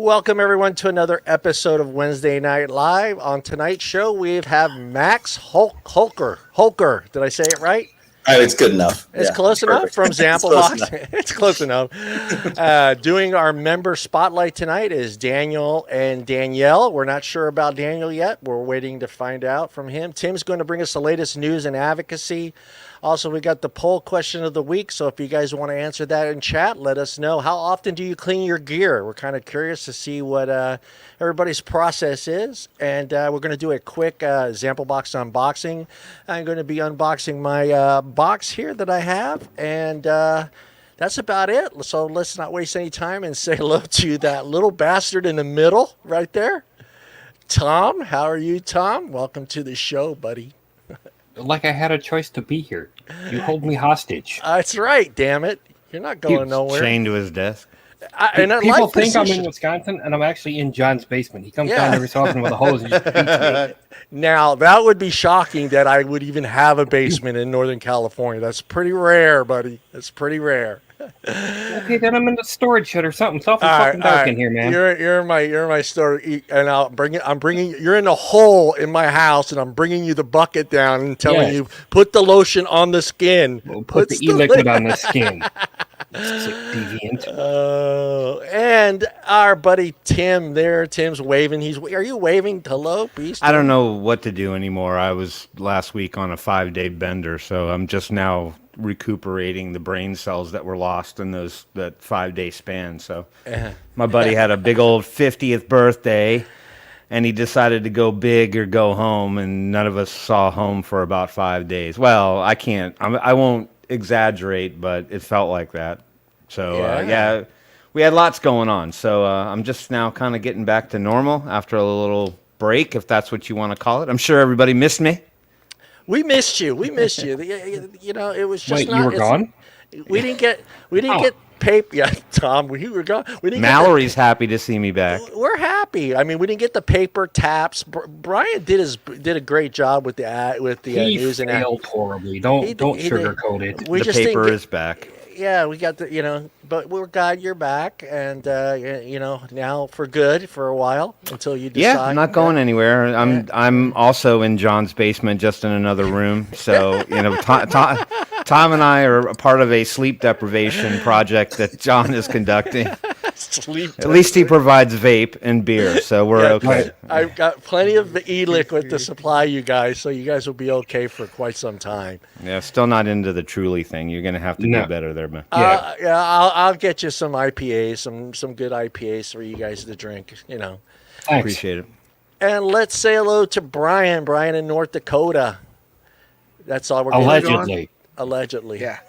Welcome everyone to another episode of Wednesday Night Live. On tonight's show, we have Max Holker. Holker, did I say it right? It's good enough. It's close enough from Zamplebox. It's close enough. Doing our member spotlight tonight is Daniel and Danielle. We're not sure about Daniel yet. We're waiting to find out from him. Tim's going to bring us the latest news and advocacy. Also, we got the poll question of the week, so if you guys want to answer that in chat, let us know. How often do you clean your gear? We're kind of curious to see what everybody's process is, and we're going to do a quick Zamplebox unboxing. I'm going to be unboxing my box here that I have, and that's about it. So let's not waste any time and say hello to that little bastard in the middle right there. Tom, how are you, Tom? Welcome to the show, buddy. Like I had a choice to be here. You hold me hostage. That's right, damn it. You're not going nowhere. Chained to his desk. People think I'm in Wisconsin, and I'm actually in John's basement. He comes down every so often with a hose and just beats me. Now, that would be shocking that I would even have a basement in Northern California. That's pretty rare, buddy. That's pretty rare. Okay, then I'm in the storage shed or something. It's awful fucking dark in here, man. You're in my storage, and I'm bringing. You're in a hole in my house, and I'm bringing you the bucket down and telling you put the lotion on the skin. We'll put the e-liquid on the skin. Sick deviant. And our buddy Tim there. Tim's waving. Are you waving? Hello, beast? I don't know what to do anymore. I was last week on a 5-day bender, so I'm just now recuperating the brain cells that were lost in that 5-day span. So my buddy had a big old 50th birthday, and he decided to go big or go home, and none of us saw home for about 5 days. Well, I won't exaggerate, but it felt like that. So we had lots going on. So I'm just now kind of getting back to normal after a little break, if that's what you want to call it. I'm sure everybody missed me. We missed you. You know, it was just Wait, you were gone? We didn't get paper. Yeah, Tom, we were gone. Mallory's happy to see me back. We're happy. I mean, we didn't get the paper taps. Brian did a great job with the news and failed horribly. Don't sugarcoat it. The paper is back. Yeah, we got but we're glad you're back, and now for good for a while until you decide. Yeah, I'm not going anywhere. I'm also in John's basement, just in another room. So Tom and I are a part of a sleep deprivation project that John is conducting. At least he provides vape and beer, so we're okay. I've got plenty of e-liquid to supply you guys, so you guys will be okay for quite some time. Yeah, still not into the Truly thing. You're going to have to do better there, man. I'll get you some IPAs, some good IPAs for you guys to drink. Thanks. Appreciate it. And let's say hello to Brian in North Dakota. That's all we're going to do. Allegedly. Yeah.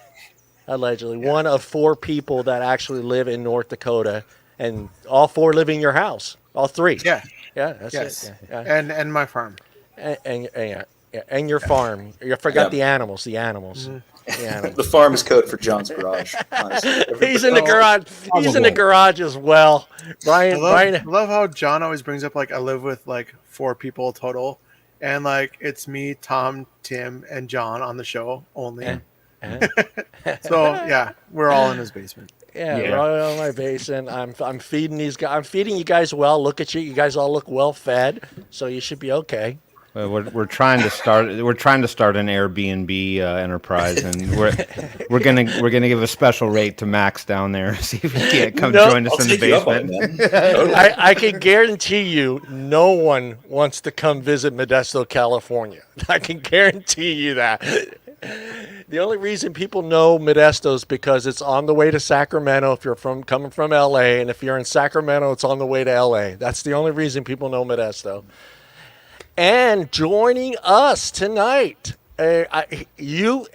Allegedly. Yeah. One of 4 people that actually live in North Dakota, and all 4 live in your house. All 3. Yeah. Yeah, that's it. Yeah. And my farm. And your farm. You forgot the animals. The animals. Mm-hmm. The farm is code for John's garage. Honestly. He's in the garage. He's in the garage as well. Brian. I love how John always brings up I live with 4 people total, and it's me, Tom, Tim, and John on the show only. So yeah, we're all in his basement. Yeah, we're all in my basement. I'm feeding these guys. I'm feeding you guys well. Look at you. You guys all look well fed, so you should be okay. Well, we're trying to start an Airbnb enterprise, and we're gonna give a special rate to Max down there. See if he can't come join us in the basement. I can guarantee you, no one wants to come visit Modesto, California. I can guarantee you that. The only reason people know Modesto is because it's on the way to Sacramento if you're coming from LA, and if you're in Sacramento, it's on the way to LA. That's the only reason people know Modesto. And joining us tonight, you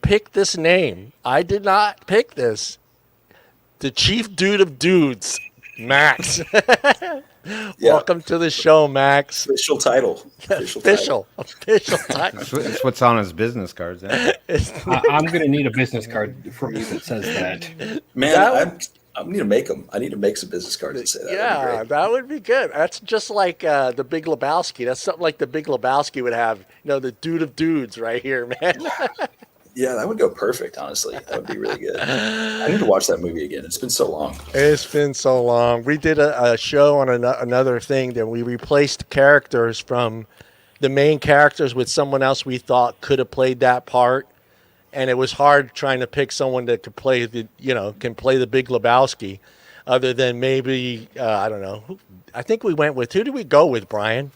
picked this name. I did not pick this. The chief dude of dudes, Max. Welcome to the show, Max. Official title. Official title. It's what's on his business cards. I'm going to need a business card from you that says that. Man, I need to make them. I need to make some business cards that say that. Yeah, that would be good. That's just like the Big Lebowski. That's something like the Big Lebowski would have. The dude of dudes right here, man. Yeah, that would go perfect. Honestly, that would be really good. I need to watch that movie again. It's been so long. It's been so long. We did a show on another thing that we replaced characters from the main characters with someone else we thought could have played that part, and it was hard trying to pick someone that could play can play the Big Lebowski, other than maybe I don't know. I think we went with, who did we go with, Brian?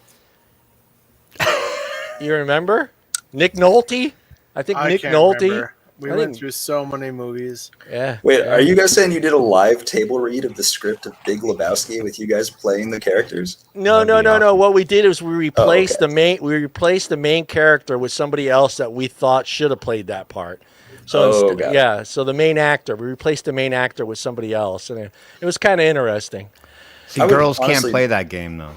You remember? Nick Nolte? I think Nick Nolte. Remember. We went through so many movies. Yeah. Wait, are you guys saying you did a live table read of the script of Big Lebowski with you guys playing the characters? No. What we did is we replaced the main character with somebody else that we thought should have played that part. So so the main actor, we replaced the main actor with somebody else, and it was kind of interesting. See, girls can't play that game though.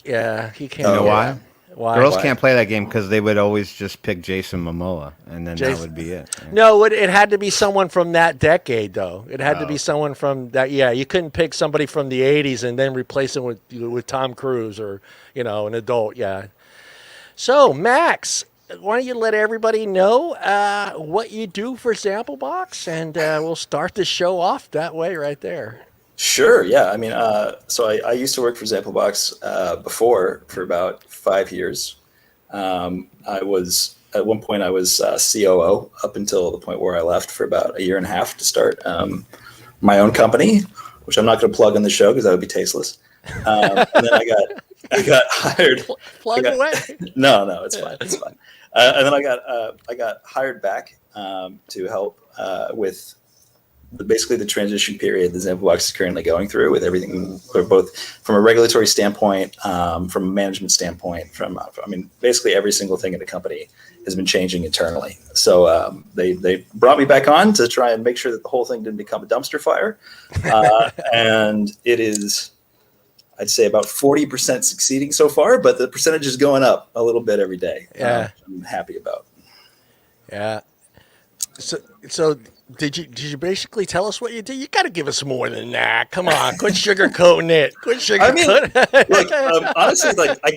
Yeah, he can't. You know why? Why? Girls can't play that game because they would always just pick Jason Momoa, and then that would be it. Yeah. No, it had to be someone from that decade, though. It had to be someone from that. Yeah, you couldn't pick somebody from the '80s and then replace him with Tom Cruise or an adult. Yeah. So Max, why don't you let everybody know what you do for Zamplebox, and we'll start the show off that way right there. Sure. Yeah. I mean, so I used to work for Zamplebox before for about 5 years. At one point I was COO up until the point where I left for about a year and a half to start my own company, which I'm not going to plug on the show because that would be tasteless. And then I got hired. Plug away. No, it's fine. It's fine. And then I got hired back to help with basically the transition period that Zamplebox is currently going through, with everything, both from a regulatory standpoint, from a management standpoint, basically every single thing in the company has been changing internally. So they brought me back on to try and make sure that the whole thing didn't become a dumpster fire. And it is, I'd say, about 40% succeeding so far, but the percentage is going up a little bit every day. Yeah. I'm happy about. Yeah. So did you basically tell us what you did? You got to give us more than that. Come on, quit sugarcoating it. Quit sugarcoating. Honestly, I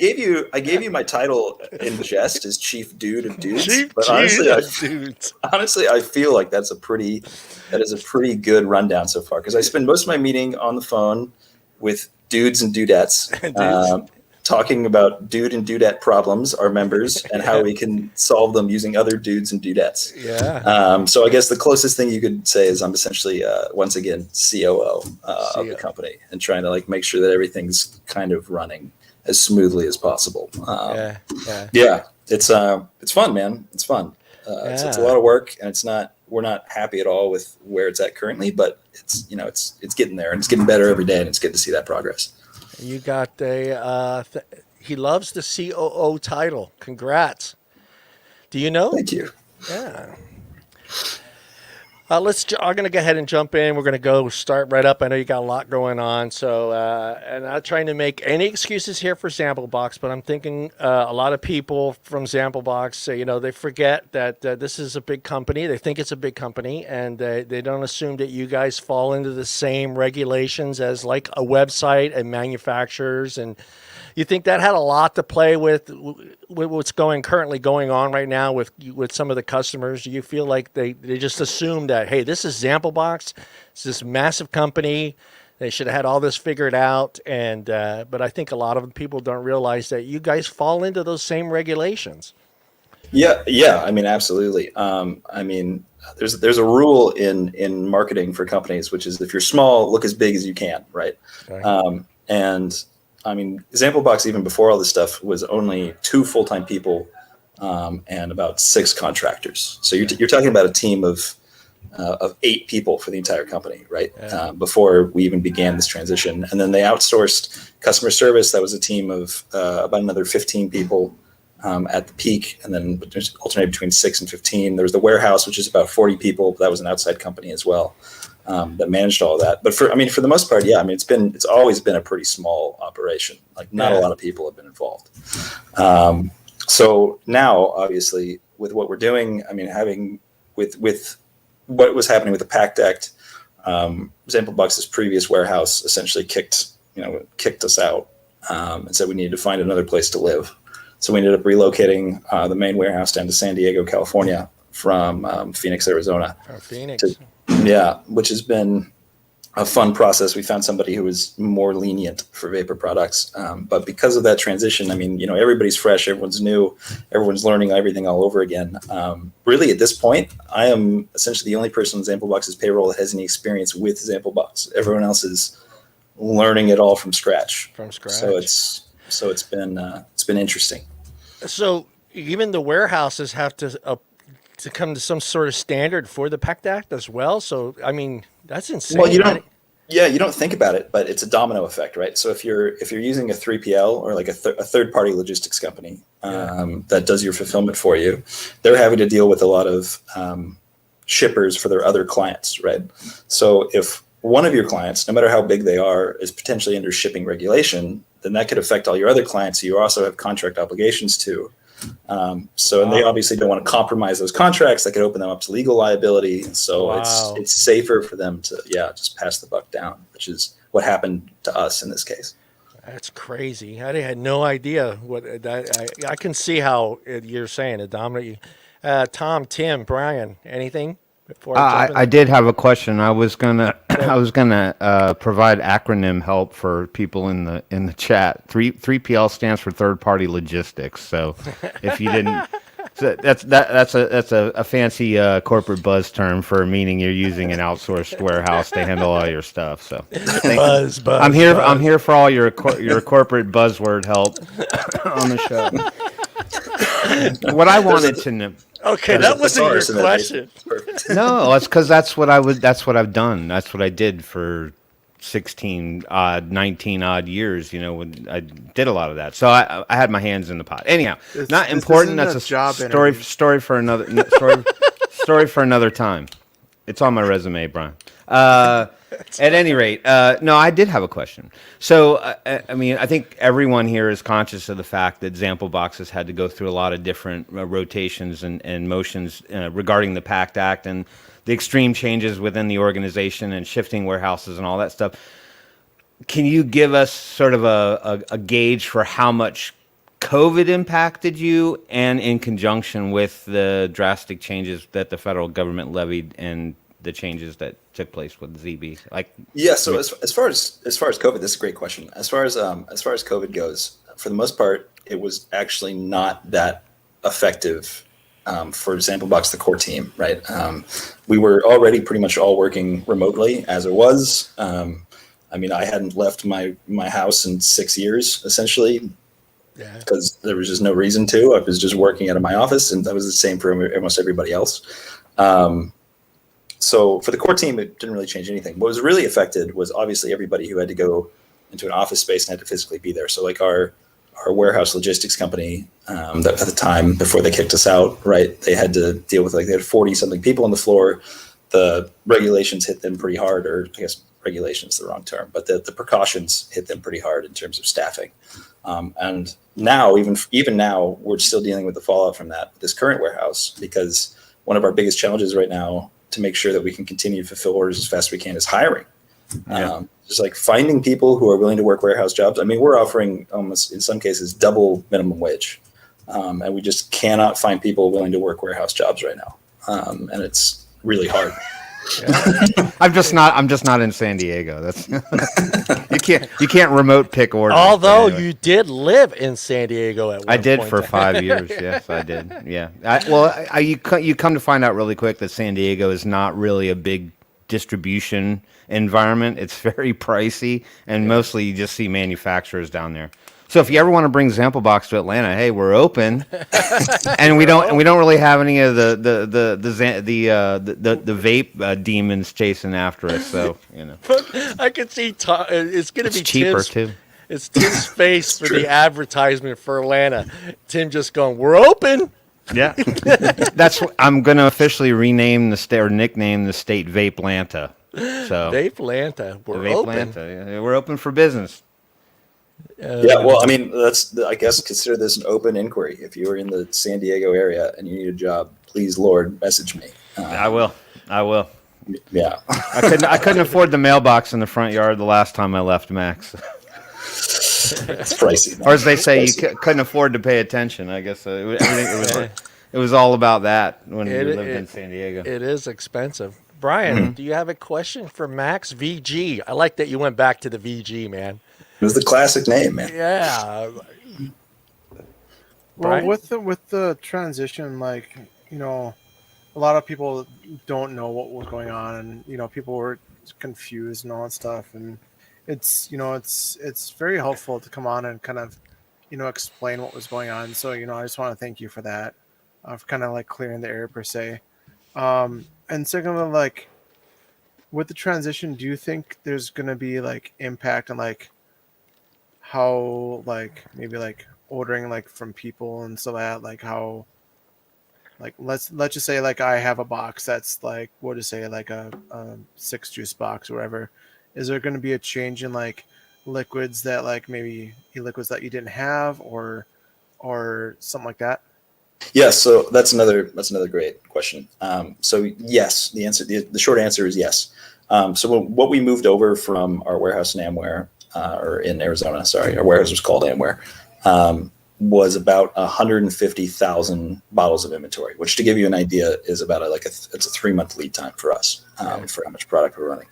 gave you my title in jest as Chief Dude of Dudes. Honestly, I feel like that is a pretty good rundown so far, because I spend most of my meeting on the phone with dudes and dudettes. Talking about dude and dudette problems, our members, and how we can solve them using other dudes and dudettes. Yeah. So I guess the closest thing you could say is I'm essentially, once again, COO of the company, and trying to make sure that everything's kind of running as smoothly as possible. Yeah. It's fun, man. It's fun. It's a lot of work, and we're not happy at all with where it's at currently, but it's getting there, and it's getting better every day, and it's good to see that progress. You got he loves the COO title. Congrats. Do you know? Thank you. Yeah. I'm going to go ahead and jump in. We're going to go start right up. I know you got a lot going on. So, and I'm not trying to make any excuses here for Zamplebox, but I'm thinking a lot of people from Zamplebox, they forget that this is a big company. They think it's a big company, and they don't assume that you guys fall into the same regulations as like a website and manufacturers. And you think that had a lot to play with what's currently going on right now with some of the customers? Do you feel like they just assume that, hey, this is Zamplebox, it's this massive company, they should have had all this figured out, but I think a lot of people don't realize that you guys fall into those same regulations. Yeah. I mean, absolutely. There's a rule in marketing for companies, which is if you're small, look as big as you can, right? Okay. Zamplebox, even before all this stuff, was only 2 full-time people and about 6 contractors. So you're talking about a team of 8 people for the entire company, right? Yeah. Before we even began this transition. And then they outsourced customer service. That was a team of about another 15 people at the peak, and then alternated between 6 and 15. There was the warehouse, which is about 40 people. That was an outside company as well. That managed all of that. But for the most part, yeah, it's always been a pretty small operation. Not a lot of people have been involved. So now, obviously, with what we're doing, having with what was happening with the PACT Act, Zamplebox's previous warehouse essentially kicked us out and said we needed to find another place to live. So we ended up relocating the main warehouse down to San Diego, California, from Phoenix, Arizona. From Phoenix. Which has been a fun process. We found somebody who was more lenient for vapor products. But because of that transition, I mean, everybody's fresh, everyone's new, everyone's learning everything all over again. Really, at this point, I am essentially the only person on Zamplebox's payroll that has any experience with Zamplebox. Everyone else is learning it all from scratch. So it's been interesting. So even the warehouses have to come to some sort of standard for the PACT Act as well. So, I mean, that's insane. Well, you don't think about it, but it's a domino effect, right? So if you're using a 3PL or like a third party logistics company that does your fulfillment for you, they're having to deal with a lot of shippers for their other clients, right? So if one of your clients, no matter how big they are, is potentially under shipping regulation, then that could affect all your other clients who you also have contract obligations to. And they obviously don't want to compromise those contracts. That could open them up to legal liability. So it's safer for them to just pass the buck down, which is what happened to us in this case. That's crazy. I had no idea what that. I can see how you're saying it, Dominic. Tom, Tim, Brian, anything? I did have a question. I was gonna provide acronym help for people in the chat. 3PL stands for third party logistics. So if you didn't, that's a fancy corporate buzz term for meaning you're using an outsourced warehouse to handle all your stuff. So buzz. I'm here for all your corporate buzzword help on the show. What I wanted to know. Okay, that wasn't your question. No, it's because that's what I've done. That's what I did for 19 odd years. When I did a lot of that. So I had my hands in the pot. Anyhow, not important. That's a story for another story for another time. It's on my resume, Brian. At any rate, no, I did have a question. So, I think everyone here is conscious of the fact that Zamplebox has had to go through a lot of different rotations and motions regarding the PACT Act and the extreme changes within the organization and shifting warehouses and all that stuff. Can you give us sort of a gauge for how much COVID impacted you, and in conjunction with the drastic changes that the federal government levied and the changes that took place with ZB? So as far as COVID, this is a great question. As far as COVID goes, for the most part, it was actually not that effective for Zamplebox, the core team, right? We were already pretty much all working remotely as it was. I hadn't left my house in 6 years, essentially, because there was just no reason to. I was just working out of my office, and that was the same for almost everybody else. So for the core team, it didn't really change anything. What was really affected was obviously everybody who had to go into an office space and had to physically be there. So like our warehouse logistics company, that at the time before they kicked us out, right, they had to deal with they had 40 something people on the floor. The regulations hit them pretty hard, or I guess regulation is the wrong term, but the precautions hit them pretty hard in terms of staffing. And now, even now, we're still dealing with the fallout from this current warehouse, because one of our biggest challenges right now to make sure that we can continue to fulfill orders as fast as we can is hiring. Just like finding people who are willing to work warehouse jobs. We're offering almost, in some cases, double minimum wage. And we just cannot find people willing to work warehouse jobs right now. And it's really hard. I'm just not in San Diego. That's you can't remote pick orders. Although you did live in San Diego at one point. I did for 5 years. Yes, I did. Yeah. You come to find out really quick that San Diego is not really a big distribution environment. It's very pricey, and mostly you just see manufacturers down there. So if you ever want to bring Zamplebox to Atlanta, hey, we're open, and we don't really have any of the vape demons chasing after us. So But I can see it's going to be cheaper too. It's Tim's face for the advertisement for Atlanta. Tim just going, "We're open." Yeah, that's what I'm going to officially rename the state, or nickname the state, Vape-lanta. So Vape-lanta, we're open. Yeah, we're open for business. That's, I guess, consider this an open inquiry. If you are in the San Diego area and you need a job, please, Lord, message me. I will. Yeah. I couldn't afford the mailbox in the front yard the last time I left Max. It's pricey. Or as they say, you couldn't afford to pay attention. I guess it It was all about that when we lived in San Diego. It is expensive. Brian, do you have a question for Max VG? I like that you went back to the VG, man. It was the classic name, man. Yeah. Well, Brian? with the transition, like, you know, a lot of people don't know what was going on, and you know, people were confused and all that stuff, and it's, you know, it's very helpful to come on and kind of, you know, explain what was going on. So, you know, I just want to thank you for that, for kind of like clearing the air per se. And secondly, like with the transition, do you think there's gonna be like impact on like how like maybe like ordering like from people and so that like how like let's just say like I have a box that's like what to say like a 6 juice box or whatever. Is there going to be a change in like liquids that like maybe liquids that you didn't have or something like that? Yes, so that's another great question. So yes, the short answer is yes. So what we moved over from our warehouse in Amware, or in Arizona, sorry, our warehouse was called Amware, was about 150,000 bottles of inventory, which to give you an idea is about it's a 3-month lead time for us, for how much product we're running.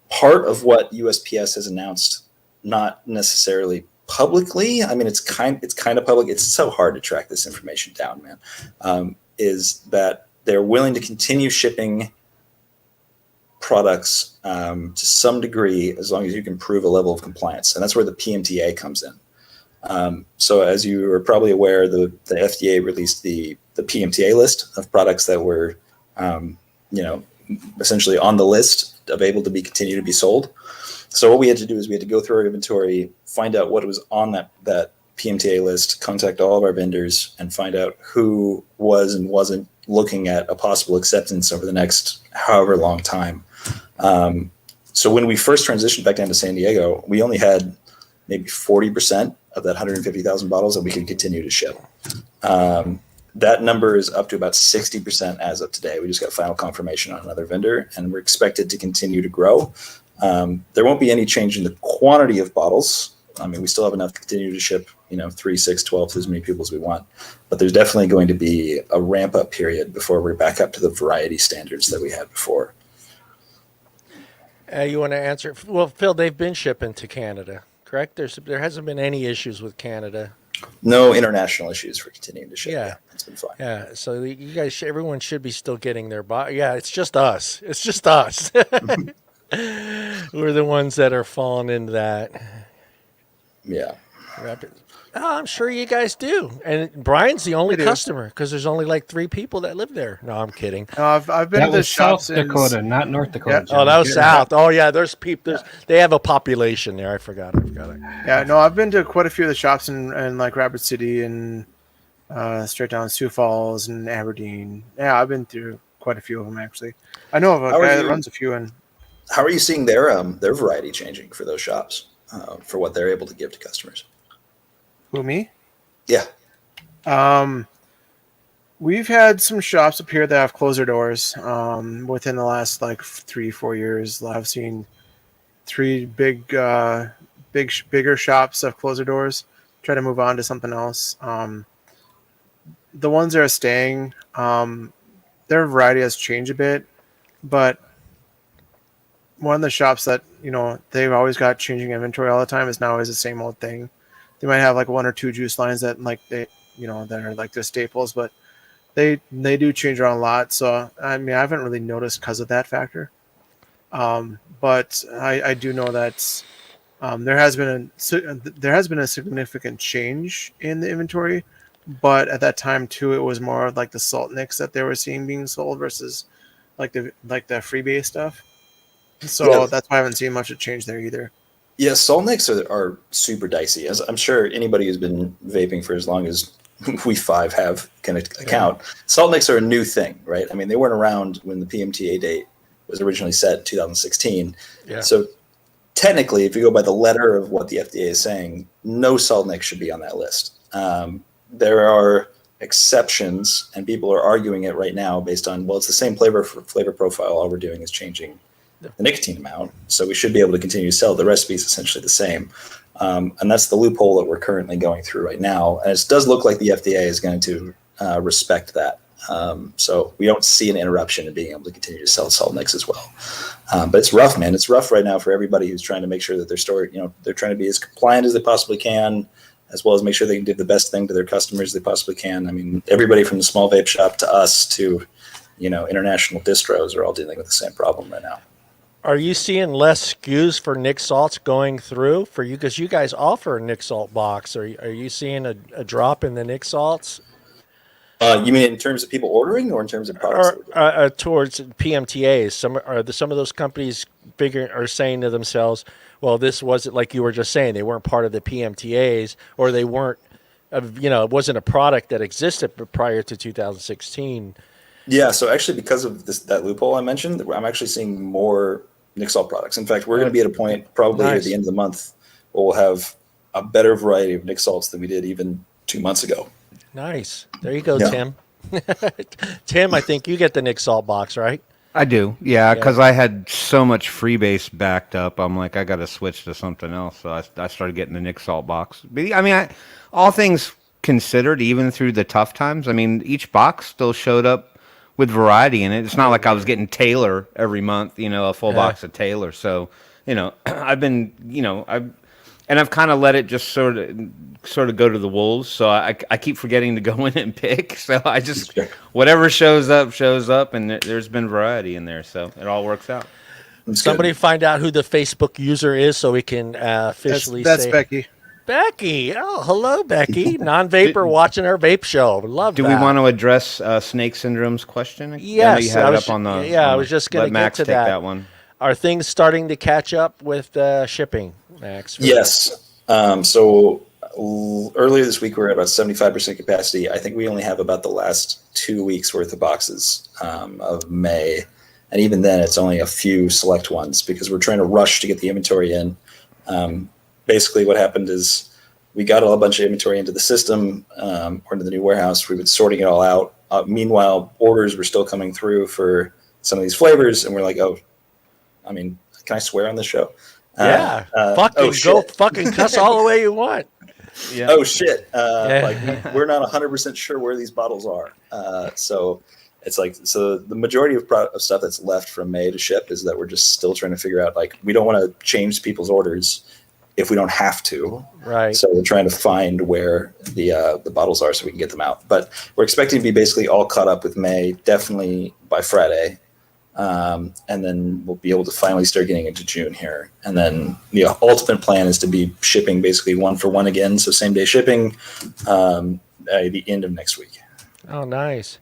Part of what USPS has announced, not necessarily publicly, I mean, it's kind of public. It's so hard to track this information down, man. Is that they're willing to continue shipping products to some degree as long as you can prove a level of compliance, and that's where the PMTA comes in. So as you are probably aware, the FDA released the PMTA list of products that were, essentially on the list of able to continue to be sold. So what we had to do is we had to go through our inventory, find out what was on that PMTA list, contact all of our vendors, and find out who was and wasn't looking at a possible acceptance over the next however long time. So when we first transitioned back down to San Diego, we only had maybe 40% of that 150,000 bottles that we could continue to ship. That number is up to about 60% as of today. We just got final confirmation on another vendor, and we're expected to continue to grow. There won't be any change in the quantity of bottles. I mean, we still have enough to continue to ship, 3, 6, 12 to as many people as we want. But there's definitely going to be a ramp up period before we're back up to the variety standards that we had before. You want to answer? Well, Phil, they've been shipping to Canada, correct? There hasn't been any issues with Canada. No international issues for continuing to ship. Yeah. It's been fine. Yeah, so you guys, everyone should be still getting their Yeah, it's just us. It's just us. We're the ones that are falling into that. Yeah. I'm sure you guys do. And Brian's the only customer because there's only like 3 people that live there. No, I'm kidding. No, I've been to the shops South Dakota, not North Dakota. Yeah. Oh, that was South. Oh, yeah. There's people. They have a population there. I forgot it. Yeah, no, I've been to quite a few of the shops in like Rapid City and straight down Sioux Falls and Aberdeen. Yeah, I've been through quite a few of them actually. I know of a guy that runs a few. And how are you seeing their variety changing for those shops, for what they're able to give to customers? Who, me? Yeah. We've had some shops up here that have closed their doors within the last like 3-4 years. I've seen 3 bigger shops have closed their doors, try to move on to something else. The ones that are staying, their variety has changed a bit, but one of the shops that, they've always got changing inventory all the time is now always the same old thing. They might have like 1 or 2 juice lines that like they, that are like their staples, but they do change around a lot. So, I mean, I haven't really noticed because of that factor. But I do know that there has been a significant change in the inventory, but at that time too, it was more like the salt nicks that they were seeing being sold versus like the freebase stuff. So that's why I haven't seen much of change there either. Yeah, salt nicks are super dicey. As I'm sure anybody who's been vaping for as long as we 5 have can account. Yeah. Salt nicks are a new thing, right? I mean, they weren't around when the PMTA date was originally set in 2016. Yeah. So technically, if you go by the letter of what the FDA is saying, no salt nicks should be on that list. There are exceptions, and people are arguing it right now based on, well, it's the same flavor profile. All we're doing is changing the nicotine amount, so we should be able to continue to sell. The recipe is essentially the same. And that's the loophole that we're currently going through right now. And it does look like the FDA is going to respect that. So we don't see an interruption in being able to continue to sell salt nicks as well. But it's rough, man. It's rough right now for everybody who's trying to make sure that their store, they're trying to be as compliant as they possibly can, as well as make sure they can do the best thing to their customers they possibly can. I mean, everybody from the small vape shop to us to, international distros are all dealing with the same problem right now. Are you seeing less SKUs for Nick Salts going through for you? Because you guys offer a Nick Salt box. Are you seeing a drop in the Nick Salts? You mean in terms of people ordering or in terms of products? Towards PMTAs. Some of those companies are saying to themselves, well, this wasn't, like you were just saying, they weren't part of the PMTAs, or they weren't, it wasn't a product that existed prior to 2016. Yeah, so actually because of that loophole I mentioned, I'm actually seeing more Nick Salt products. In fact, we're going to be at a point probably at the end of the month where we'll have a better variety of Nick Salts than we did even 2 months ago. Nice. There you go, Tim. Tim, I think you get the Nick Salt box, right? I do, yeah, because I had so much freebase backed up. I'm like, I got to switch to something else. So I started getting the Nick Salt box. But, I mean, all things considered, even through the tough times, I mean, each box still showed up with variety in it. It's not like I was getting Taylor every month, a full box of Taylor. So, I've been, I've kind of let it just sort of go to the wolves. So I keep forgetting to go in and pick. So I just, whatever shows up, and there's been variety in there. So it all works out. Somebody find out who the Facebook user is so we can officially that's say. Becky. Becky. Oh, hello, Becky. Non-vapor watching our vape show. Love that. Do we want to address Snake Syndrome's question? Yes. I know you had it up on the. I was just going to get to that one. Are things starting to catch up with shipping, Max? Yes. So earlier this week, we were at about 75% capacity. I think we only have about the last 2 weeks worth of boxes of May. And even then, it's only a few select ones because we're trying to rush to get the inventory in. Basically, what happened is we got a bunch of inventory into the system or into the new warehouse. We've been sorting it all out. Meanwhile, orders were still coming through for some of these flavors. And we're like, can I swear on this show? Fucking cuss all the way you want. Yeah. Oh shit! We're not 100% sure where these bottles are. So it's the majority of stuff that's left from May to ship is that we're just still trying to figure out. We don't want to change people's orders if we don't have to. Right. So we're trying to find where the bottles are so we can get them out. But we're expecting to be basically all caught up with May, definitely by Friday. And then we'll be able to finally start getting into June here. And then the ultimate plan is to be shipping basically 1 for 1 again. So same day shipping at the end of next week. Oh, nice.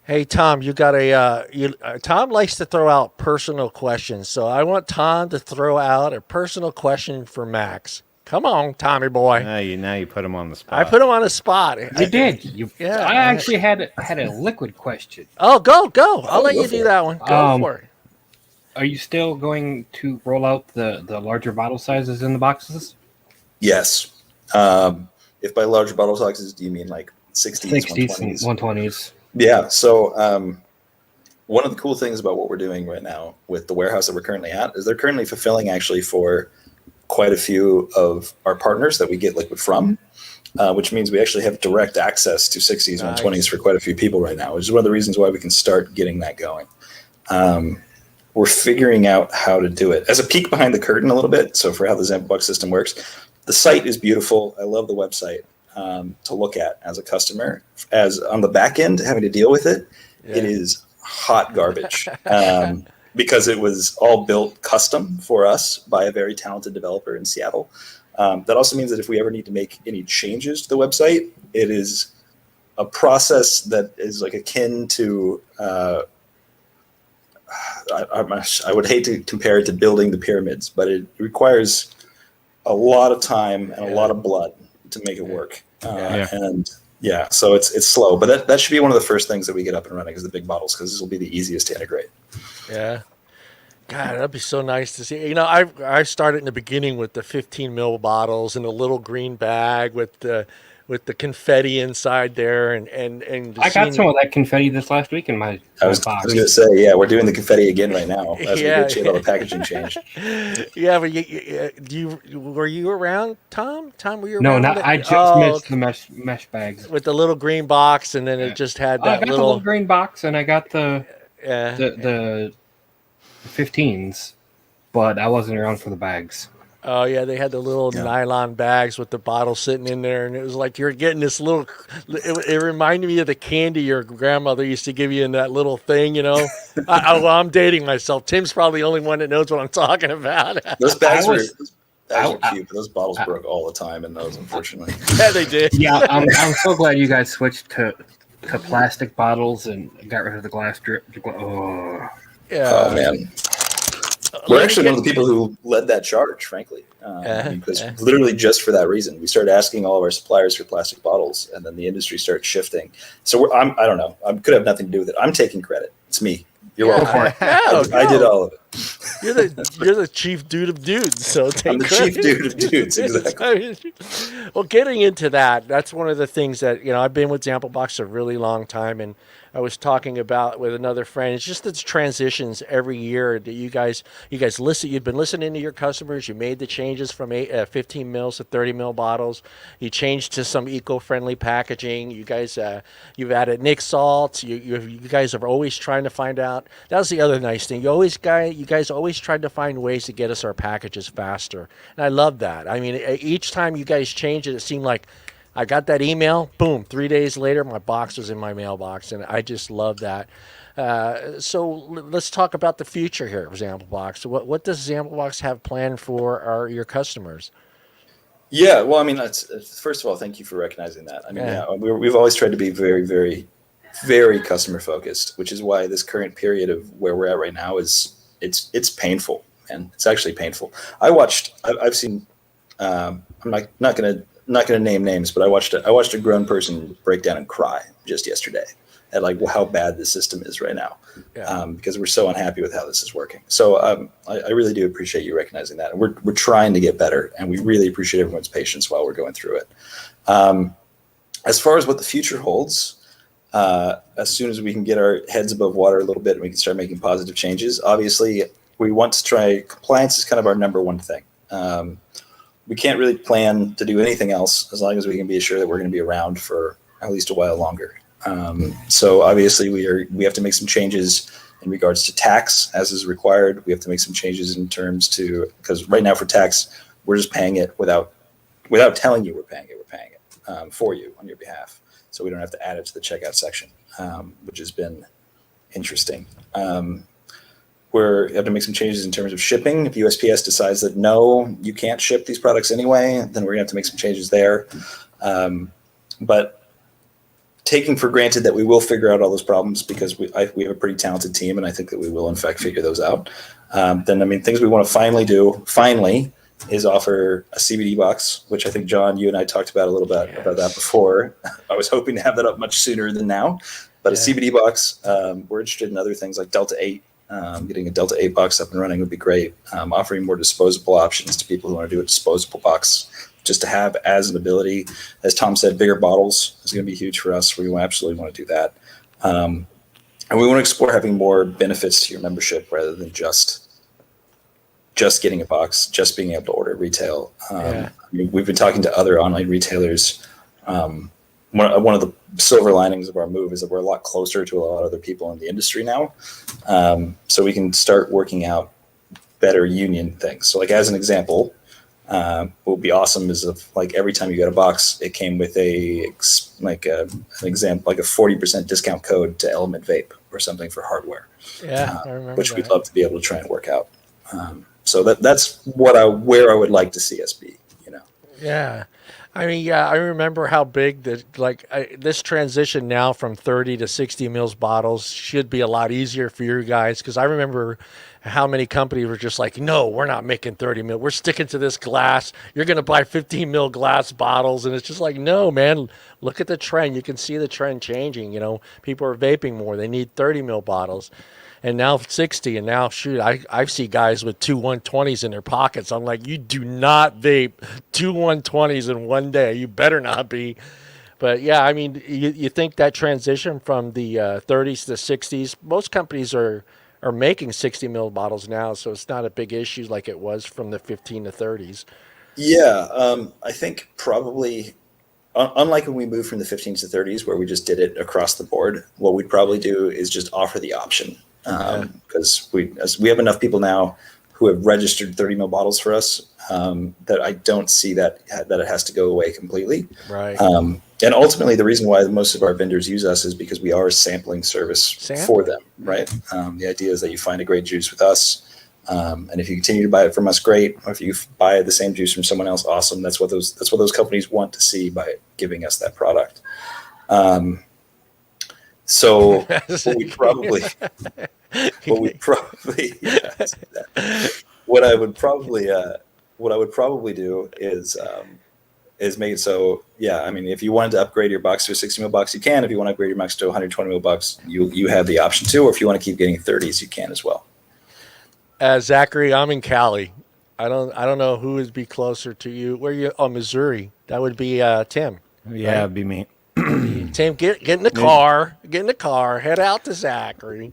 Hey, Tom, you got Tom likes to throw out personal questions. So I want Tom to throw out a personal question for Max. Come on, Tommy boy. Now you put him on the spot. I put him on the spot. You did. I actually had a liquid question. Oh, go. I'll let you do that one. Go for it. Are you still going to roll out the larger bottle sizes in the boxes? Yes. If by larger bottle sizes, do you mean like 60s, 120s? 120s. Yeah. So one of the cool things about what we're doing right now with the warehouse that we're currently at is they're currently fulfilling actually for quite a few of our partners that we get liquid from, which means we actually have direct access to 60s, 120s for quite a few people right now, which is one of the reasons why we can start getting that going. We're figuring out how to do it. As a peek behind the curtain a little bit, so for how the Zamplebox system works, the site is beautiful. I love the website to look at as a customer. As on the back end, having to deal with it, it is hot garbage. Because it was all built custom for us by a very talented developer in Seattle. That also means that if we ever need to make any changes to the website, it is a process that is akin to, I would hate to compare it to building the pyramids, but it requires a lot of time and a lot of blood to make it work. So it's slow, but that should be one of the first things that we get up and running is the big bottles, because this will be the easiest to integrate. Yeah. God, that'd be so nice to see. I started in the beginning with the 15 ml bottles in a little green bag with the with the confetti inside there, and I got some of that confetti this last week in my box. I was going to say, yeah, we're doing the confetti again right now as we get all the packaging changed. Yeah, but were you around, Tom? Tom, were you No, around? not. I just missed the mesh bags with the little green box, and then it just had that I got the little green box, and I got the 15s, but I wasn't around for the bags. Oh yeah, they had the little nylon bags with the bottle sitting in there, and it was like you're getting this little. It reminded me of the candy your grandmother used to give you in that little thing, you know. Well, I'm dating myself. Tim's probably the only one that knows what I'm talking about. Those bags were cute, but those bottles broke all the time in those, unfortunately. Yeah, they did. Yeah, I'm so glad you guys switched to plastic bottles and got rid of the glass drip. Oh, yeah. Oh man. We're actually one of the people who led that charge, frankly, because literally just for that reason, we started asking all of our suppliers for plastic bottles, and then the industry started shifting. So I don't know. I could have nothing to do with it. I'm taking credit. It's me. You're welcome for it. I did all of it. You're the chief dude of dudes. So I'm the chief dude of dudes. Exactly. Well, getting into that, that's one of the things that I've been with Zamplebox a really long time, and I was talking about with another friend. It's just the transitions every year that you guys listen. You've been listening to your customers. You made the changes from 15 mils to 30 mil bottles. You changed to some eco-friendly packaging. You guys, you've added Nick salts. You guys are always trying to find out. That was the other nice thing. You guys always tried to find ways to get us our packages faster, and I love that. I mean, each time you guys changed it, it seemed like I got that email, boom, 3 days later, my box was in my mailbox, and I just love that. So let's talk about the future here of Zamplebox. What does Zamplebox have planned for your customers? Yeah, well, I mean, first of all, thank you for recognizing that. I mean, we've always tried to be very, very, very customer focused, which is why this current period of where we're at right now it's painful, and it's actually painful. I've seen. I'm not gonna name names, but I watched a grown person break down and cry just yesterday at like how bad the system is right now, because we're so unhappy with how this is working. So I really do appreciate you recognizing that, and we're trying to get better, and we really appreciate everyone's patience while we're going through it. As far as what the future holds, as soon as we can get our heads above water a little bit and we can start making positive changes, obviously we want to try. Compliance is kind of our number one thing. We can't really plan to do anything else as long as we can be assured that we're going to be around for at least a while longer. So obviously we have to make some changes in regards to tax as is required. We have to make some changes in terms to, because right now for tax, we're just paying it without telling you we're paying it. We're paying it for you on your behalf. So we don't have to add it to the checkout section, which has been interesting. We have to make some changes in terms of shipping. If USPS decides that no, you can't ship these products anyway, then we're gonna have to make some changes there. But taking for granted that we will figure out all those problems, because we have a pretty talented team, and I think that we will in fact figure those out. Then I mean, things we want to finally is offer a CBD box, which I think John, you and I talked about a little bit about that before. I was hoping to have that up much sooner than now, but a CBD box. We're interested in other things like Delta 8. Getting a Delta 8 box up and running would be great. Offering more disposable options to people who want to do a disposable box, just to have as an ability. As Tom said, bigger bottles is going to be huge for us. We absolutely want to do that. And we want to explore having more benefits to your membership rather than just getting a box, just being able to order retail. I mean, we've been talking to other online retailers. One of the silver linings of our move is that we're a lot closer to a lot of other people in the industry now. So we can start working out better union things. So like as an example, what would be awesome is if like every time you got a box, it came with an example, like a 40% discount code to Element Vape or something for hardware. Yeah, I remember which that. we'd love to be able to try and work out. So that's where I would like to see us be, Yeah. I mean, I remember how big this transition now from 30 to 60 mils bottles should be a lot easier for you guys, because I remember how many companies were just like, no, we're not making 30 mil. We're sticking to this glass. You're going to buy 15 mil glass bottles. And it's just like, no, man, look at the trend. You can see the trend changing. People are vaping more. They need 30 mil bottles. and now 60, and now shoot, I see guys with 2 120s in their pockets. I'm like, you do not vape 2 120s in one day. You better not be. But yeah, I mean, you think that transition from the 30s to 60s, most companies are making 60 mil bottles now, so it's not a big issue like it was from the 15 to 30s. Yeah, I think probably, unlike when we moved from the 15s to 30s, where we just did it across the board, what we'd probably do is just offer the option, because we have enough people now who have registered 30 mil bottles for us, that I don't see that it has to go away completely. Right. And ultimately, the reason why most of our vendors use us is because we are a sampling service for them, right? The idea is that you find a great juice with us, and if you continue to buy it from us, great. Or if you buy the same juice from someone else, awesome. That's what those companies want to see by giving us that product. So what we probably what I would probably do is make it so, yeah, I mean, if you wanted to upgrade your box to a 60 mil box, you can. If you want to upgrade your box to a 120 mil box, you have the option too. Or if you want to keep getting 30s, you can as well. Zachary, I'm in Cali. I don't know who would be closer to you. Where are you? Oh, Missouri. That would be Tim. Yeah, right? it'd be me. Tim, get in the car. Get in the car. Head out to Zachary.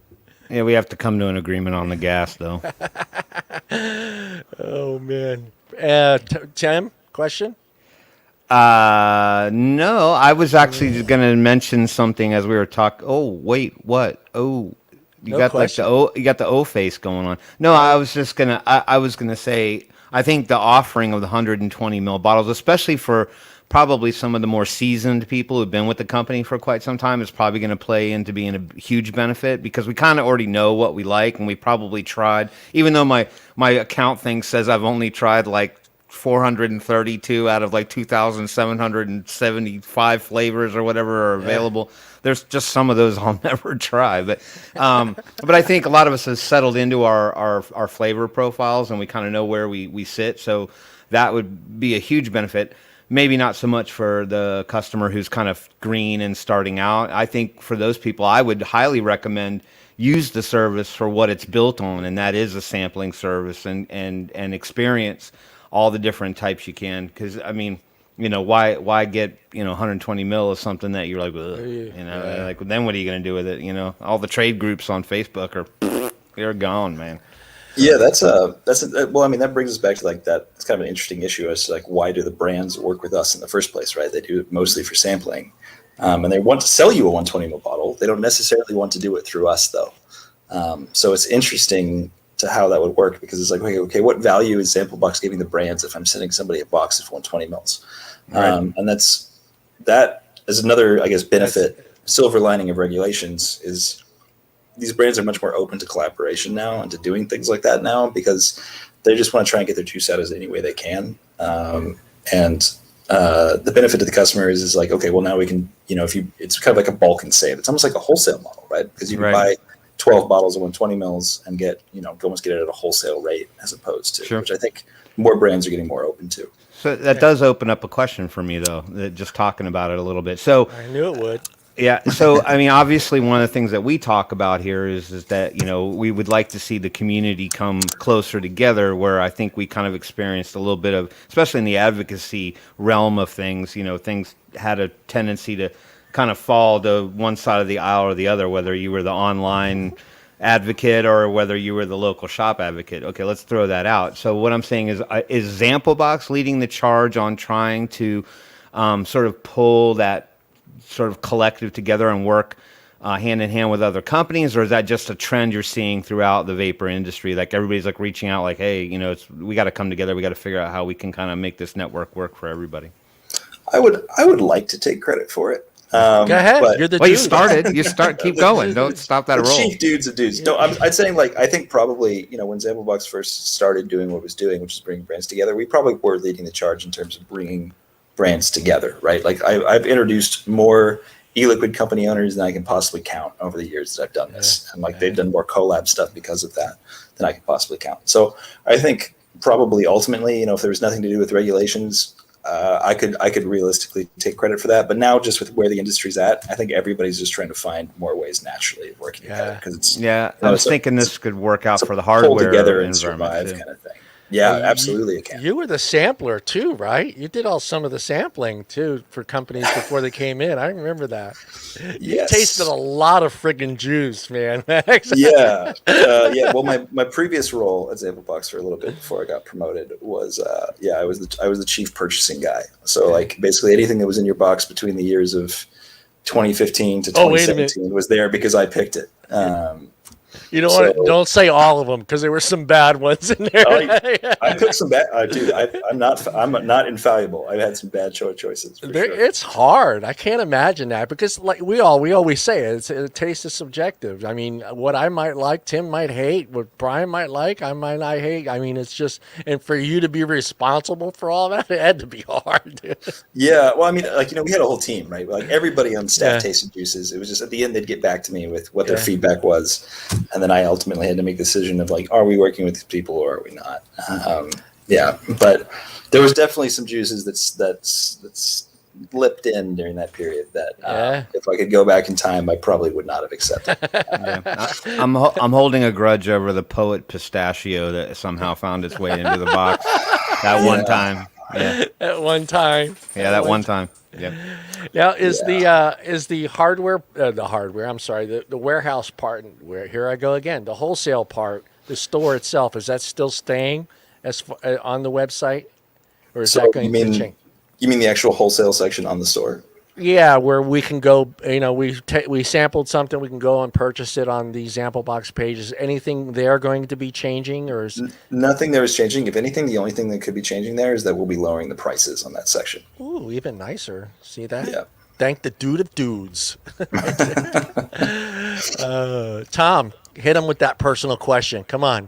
Yeah, we have to come to an agreement on the gas, though. Oh man. Tim, question? No, I was actually just going to mention something as we were talking. Oh, wait, what? Oh, you got question. You got the O face going on. No, I was just gonna. I was gonna say. I think the offering of the 120 mil bottles, especially for probably some of the more seasoned people who've been with the company for quite some time, is probably going to play into being a huge benefit, because we kind of already know what we like, and we probably tried. Even though my account thing says I've only tried like 432 out of like 2,775 flavors or whatever are available. Yeah. There's just some of those I'll never try, but I think a lot of us have settled into our flavor profiles, and we kind of know where we sit. So that would be a huge benefit. Maybe not so much for the customer who's kind of green and starting out. I think for those people, I would highly recommend use the service for what it's built on, and that is a sampling service and experience all the different types you can. Because I mean, you know, why get 120 mil of something that you're like, like then what are you going to do with it? You know, all the trade groups on Facebook are they're gone, man. Yeah, well, I mean, that brings us back to like that. It's kind of an interesting issue as to like, why do the brands work with us in the first place, right? They do it mostly for sampling, and they want to sell you a 120 ml bottle. They don't necessarily want to do it through us, though. So it's interesting to how that would work, because it's like, okay, what value is Zamplebox giving the brands if I'm sending somebody a box of 120 mils? Right. And that is another, I guess, benefit, silver lining of regulations is these brands are much more open to collaboration now and to doing things like that now, because they just want to try and get their juice out as any way they can. The benefit to the customer is like, okay, well now we can, it's kind of like a bulk and save. It's almost like a wholesale model, right? Because you can buy 12 bottles of 120 mils and almost get it at a wholesale rate, as opposed to, which I think more brands are getting more open to. So that does open up a question for me, though, just talking about it a little bit. So I knew it would. Yeah. So, I mean, obviously one of the things that we talk about here is that, we would like to see the community come closer together, where I think we kind of experienced a little bit of, especially in the advocacy realm of things, things had a tendency to kind of fall to one side of the aisle or the other, whether you were the online advocate or whether you were the local shop advocate. Okay, let's throw that out. So what I'm saying is Zamplebox leading the charge on trying to sort of pull that sort of collective together and work hand in hand with other companies, or is that just a trend you're seeing throughout the vapor industry? Like everybody's like reaching out like, hey, we got to come together. We got to figure out how we can kind of make this network work for everybody. I would like to take credit for it. Go ahead. You're the dude. You started. Keep going. Don't stop that roll. Chief dudes and dudes. No, I'd say I think probably, when Zamplebox first started doing what it was doing, which is bringing brands together, we probably were leading the charge in terms of bringing brands together, right? Like I've introduced more e-liquid company owners than I can possibly count over the years that I've done this. And they've done more collab stuff because of that than I can possibly count. So I think probably ultimately, if there was nothing to do with regulations, I could realistically take credit for that. But now, just with where the industry's at, I think everybody's just trying to find more ways naturally of working together, because it's I was thinking this could work out for the hardware pull together and environment survive too. kind of thing. Yeah, absolutely, it can. You were the sampler too, right? You did all some of the sampling too for companies before they came in. I remember that. You Yes. tasted a lot of friggin' juice, man. Yeah. Well, my previous role at Zamplebox for a little bit before I got promoted was I was the chief purchasing guy. So like basically anything that was in your box between the years of 2015 to 2017 was there because I picked it. You don't say all of them, because there were some bad ones in there. I picked some bad. Dude, I'm not infallible. I've had some bad choices. For sure. It's hard. I can't imagine that, because like we always say, taste is subjective. I mean, what I might like, Tim might hate. What Brian might like, I might not hate. I mean, it's just, and for you to be responsible for all that, it had to be hard. Yeah. Well, I mean, like, we had a whole team, right? Like everybody on staff tasted juices. It was just at the end they'd get back to me with what their feedback was, and then I ultimately had to make the decision of like, are we working with these people or are we not? But there was definitely some juices that's slipped in during that period that if I could go back in time, I probably would not have accepted. I'm holding a grudge over the Poet Pistachio that somehow found its way into the box that one time. Yeah. At one time. Yeah, that one time. Yep. Now is the hardware I'm sorry, the warehouse part, where here I go again, the wholesale part, the store itself, is that still staying on the website, or is that going to change? You mean the actual wholesale section on the store? Yeah, where we can go, we sampled something, we can go and purchase it on the Zamplebox pages. Anything there going to be changing, or is nothing there is changing? If anything, the only thing that could be changing there is that we'll be lowering the prices on that section. Ooh, even nicer. See that? Yeah. Thank the dude of dudes. Tom, hit him with that personal question. Come on.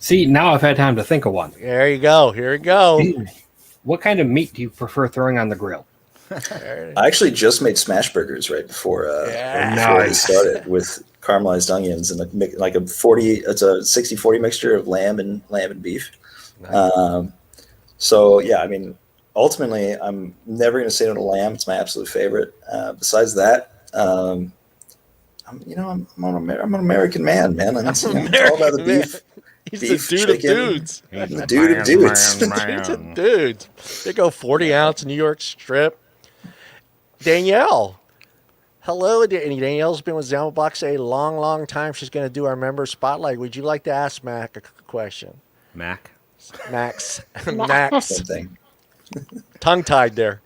See, now I've had time to think of one. There you go. Here we go. What kind of meat do you prefer throwing on the grill? I actually just made smash burgers right before we started with caramelized onions and like a 60-40 mixture of lamb and beef. Nice. So yeah, I mean, ultimately, I'm never going to say no to lamb. It's my absolute favorite. Besides that, I'm an American man, man. And it's all about the beef. He's beef, the dude chicken, of dudes. The dude of dudes. Dudes of dudes. They go 40-ounce New York strip. Danielle. Hello. Danielle's been with Zamplebox a long, long time. She's going to do our member spotlight. Would you like to ask Mac a question? Max. Something. Tongue-tied there.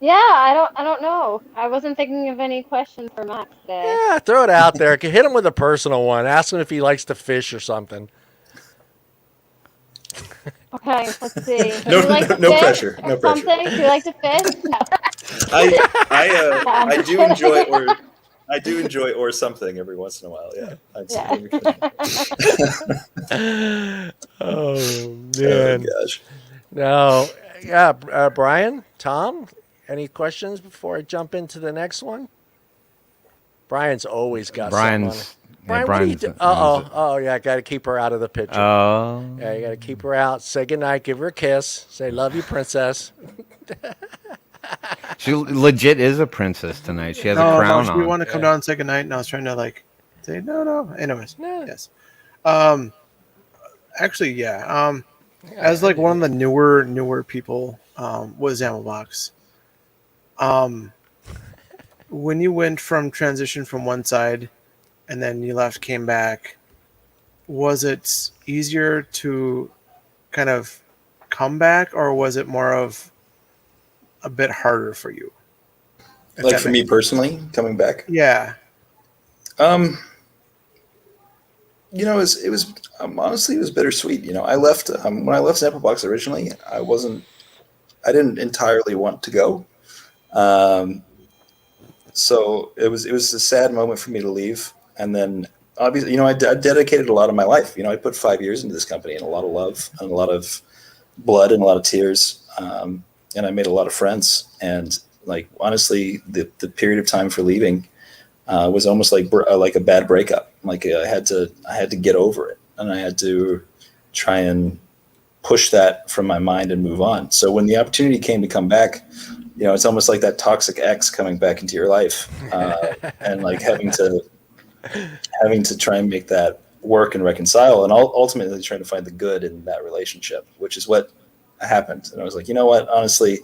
Yeah, I don't know. I wasn't thinking of any question for Max today. Yeah, throw it out there. Hit him with a personal one. Ask him if he likes to fish or something. Okay, let's see. No pressure. No pressure. Something? Do you like to fish? No. I do enjoy or something every once in a while. Yeah. Oh man. Oh gosh. No. Yeah. Brian, Tom, any questions before I jump into the next one? Brian's always got something on it. Brian, what are you doing? Oh, yeah, I got to keep her out of the picture. Oh. Yeah, you got to keep her out. Say goodnight, give her a kiss. Say, love you, princess. She legit is a princess tonight. She has a crown on. We want to come down and say goodnight, and I was trying to say no. Anyways, yes. Actually, yeah. As one of the newer people with Zamplebox, when you went from transition from one side and then you left, came back, was it easier to kind of come back, or was it more of a bit harder for you? Like for me personally, coming back? Yeah. It was honestly, it was bittersweet. I left when I left Zamplebox originally. I didn't entirely want to go. So it was a sad moment for me to leave. And then obviously, I dedicated a lot of my life. I put 5 years into this company, and a lot of love and a lot of blood and a lot of tears. And I made a lot of friends. And honestly, the period of time for leaving was almost like a bad breakup. I had to get over it, and I had to try and push that from my mind and move on. So when the opportunity came to come back, it's almost like that toxic ex coming back into your life, and like having to try and make that work and reconcile, and ultimately trying to find the good in that relationship, which is what happened. And I was like, you know what, honestly,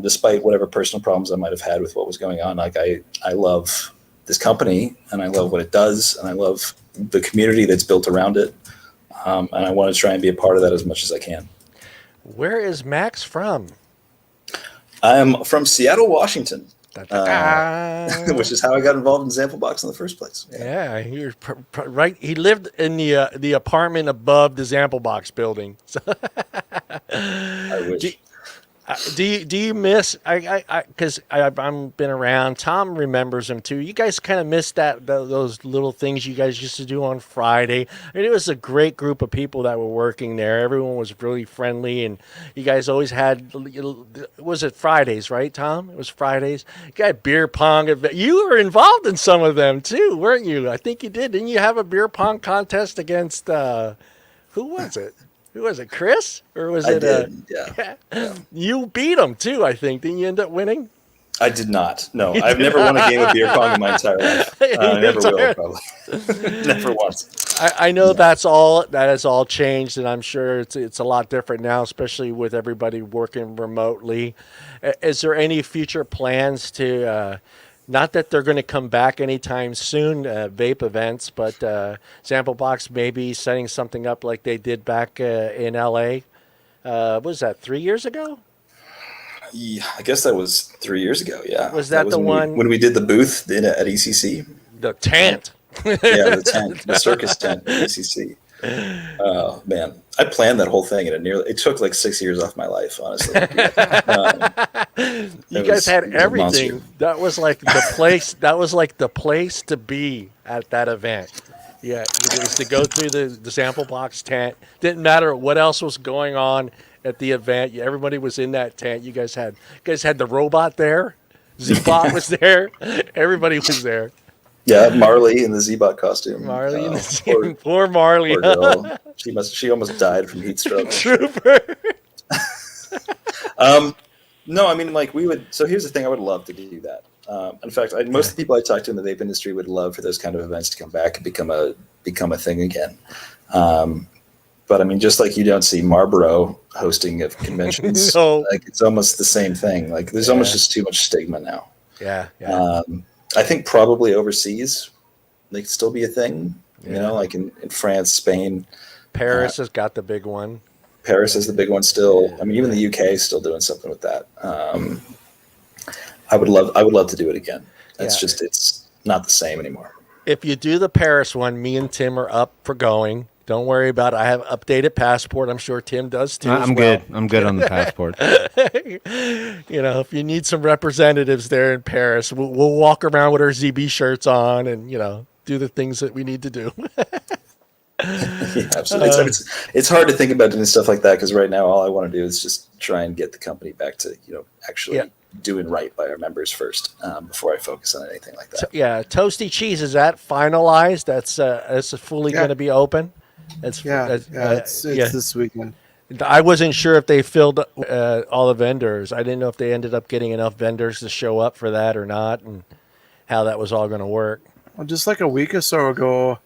despite whatever personal problems I might have had with what was going on, like I love this company and I love what it does and I love the community that's built around it. And I want to try and be a part of that as much as I can. Where is Max from? I'm from Seattle, Washington, which is how I got involved in Zamplebox in the first place. Yeah, you're right. He lived in the apartment above the Zamplebox building. So I wish. Do you miss? Because I've been around. Tom remembers them too. You guys kind of missed those little things you guys used to do on Friday. I mean, it was a great group of people that were working there. Everyone was really friendly, and you guys always had. Was it Fridays, right, Tom? It was Fridays. You got beer pong. You were involved in some of them too, weren't you? I think you did. Didn't you have a beer pong contest against? Who was it? Who was it, Chris? Or was it? Yeah. You beat him too, I think. Didn't you end up winning? I did not. No, I've never won a game of beer pong in my entire life. I never will, probably. Never once. I know that has all changed, and I'm sure it's a lot different now, especially with everybody working remotely. Is there any future plans to? Not that they're going to come back anytime soon, vape events, but Zamplebox maybe setting something up like they did back in LA. What was that, 3 years ago? Yeah, I guess that was 3 years ago, yeah. Was that the one? When we did the booth at ECC? The tent. Yeah, the tent, the circus tent at ECC. Oh, man. I planned that whole thing, and it took like 6 years off my life, honestly. You guys had everything. That was like the place. That was like the place to be at that event. Yeah, it was to go through the Zamplebox tent. Didn't matter what else was going on at the event. Everybody was in that tent. You guys had the robot there. Z-Bot was there. Everybody was there. Yeah, Marley in the Z-Bot costume. Marley in the poor Marley. Poor girl. She almost died from heat stroke. Trooper. No, I mean, like we would. So here's the thing: I would love to do that. In fact, most of the people I talk to in the vape industry would love for those kind of events to come back and become a thing again. But I mean, just like you don't see Marlboro hosting of conventions, No. Like it's almost the same thing. Like there's almost just too much stigma now. Yeah. I think probably overseas they could still be a thing. You know, like in France, Spain. Paris has got the big one. Paris is the big one still. I mean, even the UK is still doing something with that. I would love to do it again. It's not the same anymore. If you do the Paris one, me and Tim are up for going. Don't worry about it. I have updated passport. I'm sure Tim does too. I'm good. I'm good on the passport. If you need some representatives there in Paris, we'll walk around with our ZB shirts on and, do the things that we need to do. Yeah, absolutely. It's hard to think about doing stuff like that because right now all I want to do is just try and get the company back to actually doing right by our members first before I focus on anything like that. Toasty Cheese, is that finalized? That's fully going to be open. It's this weekend. I wasn't sure if they filled all the vendors. I didn't know if they ended up getting enough vendors to show up for that or not, and how that was all going to work. Well, just like a week or so ago,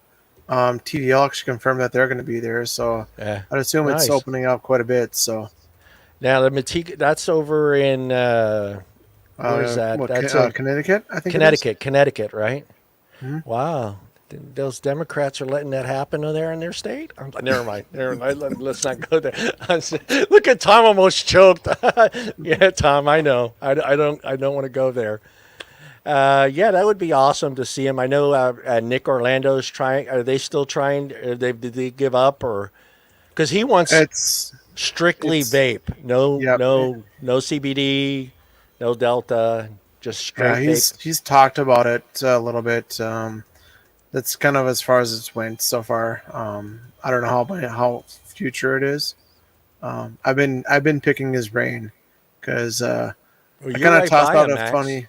TDL actually confirmed that they're going to be there. So I'd assume it's opening up quite a bit. So now the Matika, that's over in where is that? That's Connecticut. I think Connecticut, right? Mm-hmm. Wow. Those Democrats are letting that happen there in their state. Never mind. Let's not go there. Look at Tom, almost choked. Yeah, Tom, I know. I don't want to go there. That would be awesome to see him. I know Nick Orlando's trying. Are they still trying? Did they give up or? Because he wants strictly vape. No CBD, no Delta, just straight vape. He's talked about it a little bit. That's kind of as far as it's went so far. I don't know how future it is. I've been picking his brain because I kind of tossed out a funny.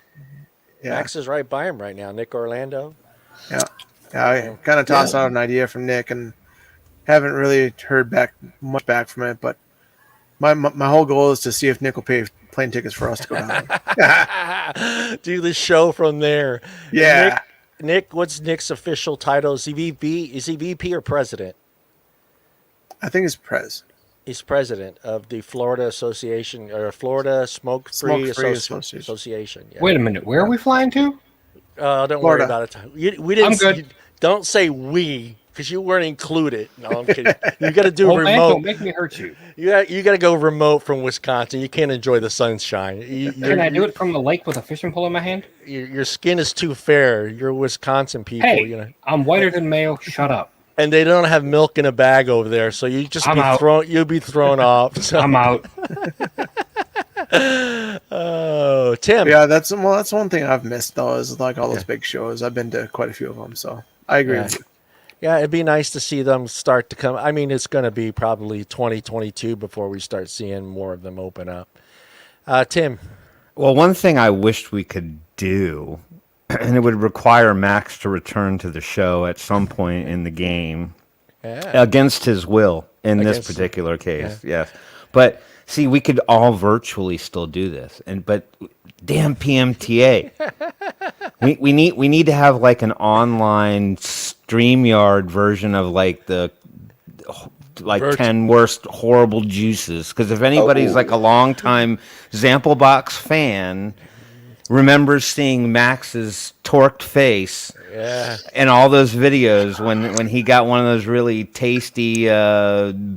Yeah. Max is right by him right now. Nick Orlando. Yeah. I kind of tossed out an idea from Nick, and haven't really heard much back from it. But my whole goal is to see if Nick will pay plane tickets for us to go down. Do the show from there. Yeah. Nick, what's Nick's official title? Is he VP? Is he VP or president? I think it's Prez. He's president of the Florida Association or Florida Smoke-Free Association. Yeah. Wait a minute. Where are we flying to? Don't worry about it. We didn't. I'm good. Don't say we because you weren't included. No, I'm kidding. You got to do Man, remote. don't make me hurt you. You got to go remote from Wisconsin. You can't enjoy the sunshine. Can I do it from the lake with a fishing pole in my hand? Your skin is too fair. You're Wisconsin people. Hey, you know. I'm whiter than Mayo. Shut up. And they don't have milk in a bag over there, so you just you'll be thrown off. So. I'm out. Oh, Tim. Yeah, that's one thing I've missed though is like all those big shows. I've been to quite a few of them, so I agree with you. Yeah, it'd be nice to see them start to come. I mean, it's going to be probably 2022 before we start seeing more of them open up. Tim. Well, one thing I wished we could do, and it would require Max to return to the show at some point in the game, against his will in this particular case. Yeah. Yes, but see, we could all virtually still do this, but damn PMTA, we need to have like an online StreamYard version of like the 10 worst horrible juices, because if anybody's like a long-time Zamplebox fan remembers seeing Max's torqued face and all those videos when he got one of those really tasty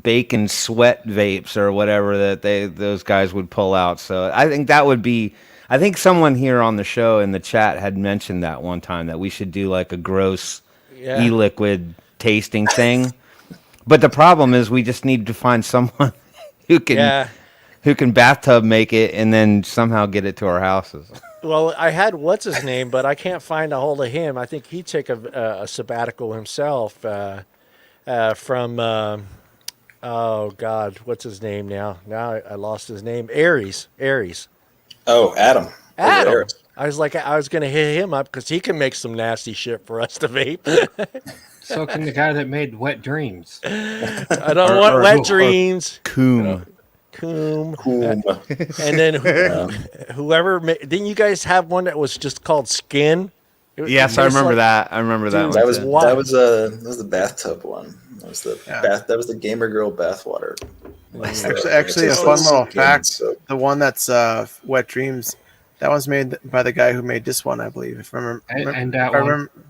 bacon sweat vapes or whatever that those guys would pull out. So I think that would be, I think someone here on the show in the chat had mentioned that one time that we should do like a gross e-liquid tasting thing. But the problem is we just need to find someone who can bathtub make it and then somehow get it to our houses. Well, I had what's his name, but I can't find a hold of him. I think he took a sabbatical himself from oh God, what's his name now? Now I lost his name. Aries. Oh, Adam. I was going to hit him up because he can make some nasty shit for us to vape. So can the guy that made Wet Dreams. I don't want Wet Dreams. Coom. And then whoever didn't you guys have one that was just called Skin? Yes, I remember that. I remember that. That was the bathtub one. That was the gamer girl bathwater. Actually, a fun little fact: the one that's Wet Dreams, that one's made by the guy who made this one, I believe. If I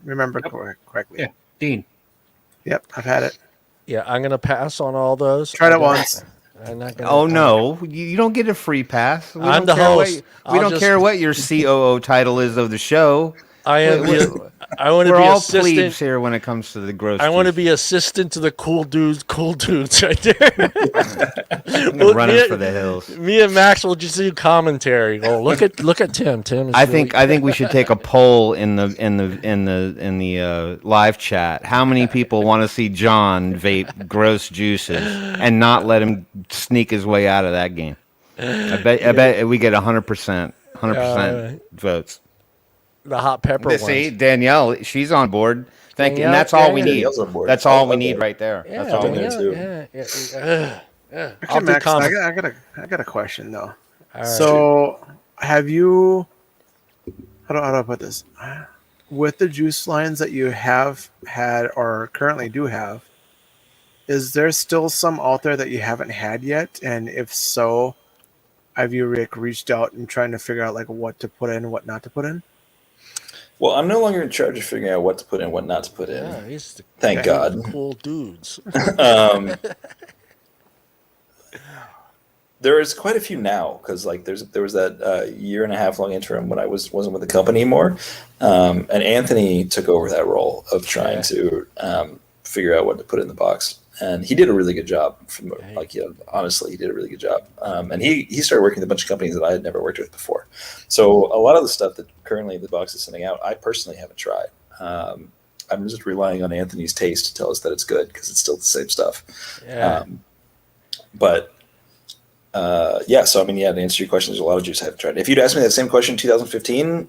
remember correctly. Yeah, Dean. Yep, I've had it. Yeah, I'm gonna pass on all those. Tried it once. I'm not gonna, oh no, you don't get a free pass. I'm the host. We don't care what your COO title is of the show. I want to be all assistant plebes here when it comes to the gross. I want to be assistant to the cool dudes right there. Running for the hills. Me and Max will just do commentary. Oh, look at Tim. Tim. I think we should take a poll in the live chat. How many people want to see John vape gross juices and not let him sneak his way out of that game? I bet we get 100% votes. The hot pepper See, ones. Danielle, she's on board. Thank you. And that's all we need. That's all we need right there. Yeah, that's all we need. Actually, Max, I got a question though. So, have you? How do I put this? With the juice lines that you have had or currently do have, is there still some out there that you haven't had yet? And if so, have you reached out and trying to figure out like what to put in and what not to put in? Well, I'm no longer in charge of figuring out what to put in, what not to put in. Yeah, he's Thank God. Cool dudes. There is quite a few now because like there was that year and a half long interim when I wasn't with the company anymore, and Anthony took over that role of trying to figure out what to put in the box, and he did a really good job. Honestly, he did a really good job, and he started working with a bunch of companies that I had never worked with before. So a lot of the stuff that currently the box is sending out, I personally haven't tried. I'm just relying on Anthony's taste to tell us that it's good because it's still the same stuff. Yeah. So I mean, to answer your question, there's a lot of juice I haven't tried. If you'd asked me that same question in 2015,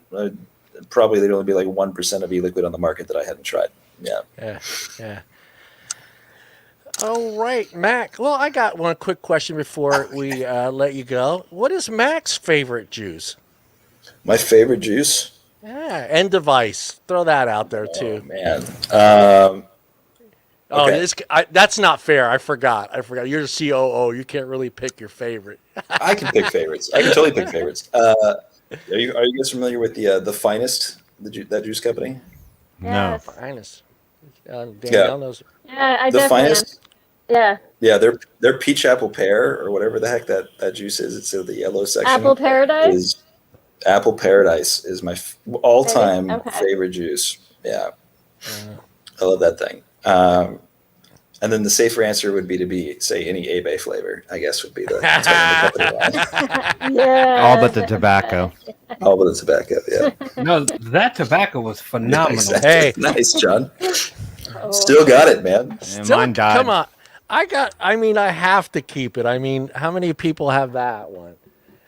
probably there'd only be like 1% of e-liquid on the market that I hadn't tried. Yeah. All right, Mac. Well, I got one quick question before we let you go. What is Mac's favorite juice? My favorite juice? Yeah, and device. Throw that out there Oh, too. man. Oh, Okay. that's not fair. I forgot. You're the COO. You can't really pick your favorite. I can pick favorites. I can totally pick favorites. Are you guys familiar with the Finest, that juice company? No. Yes. Finest. Yeah. Danielle knows. Yeah, I The definitely am. Finest. Yeah. Yeah, their peach apple pear or whatever the heck that juice is. It's in the yellow section. Apple Paradise? Is Apple Paradise is my all-time Okay. favorite juice. Yeah, I love that thing. And then the safer answer would be to say any Abe flavor. I guess would be the company line. Yeah. All but the tobacco. All but the tobacco. Yeah, No, that tobacco was phenomenal. Nice. Hey. Nice, John. Oh. Still got it, man. And mine died. Come on. I have to keep it. I mean, how many people have that one?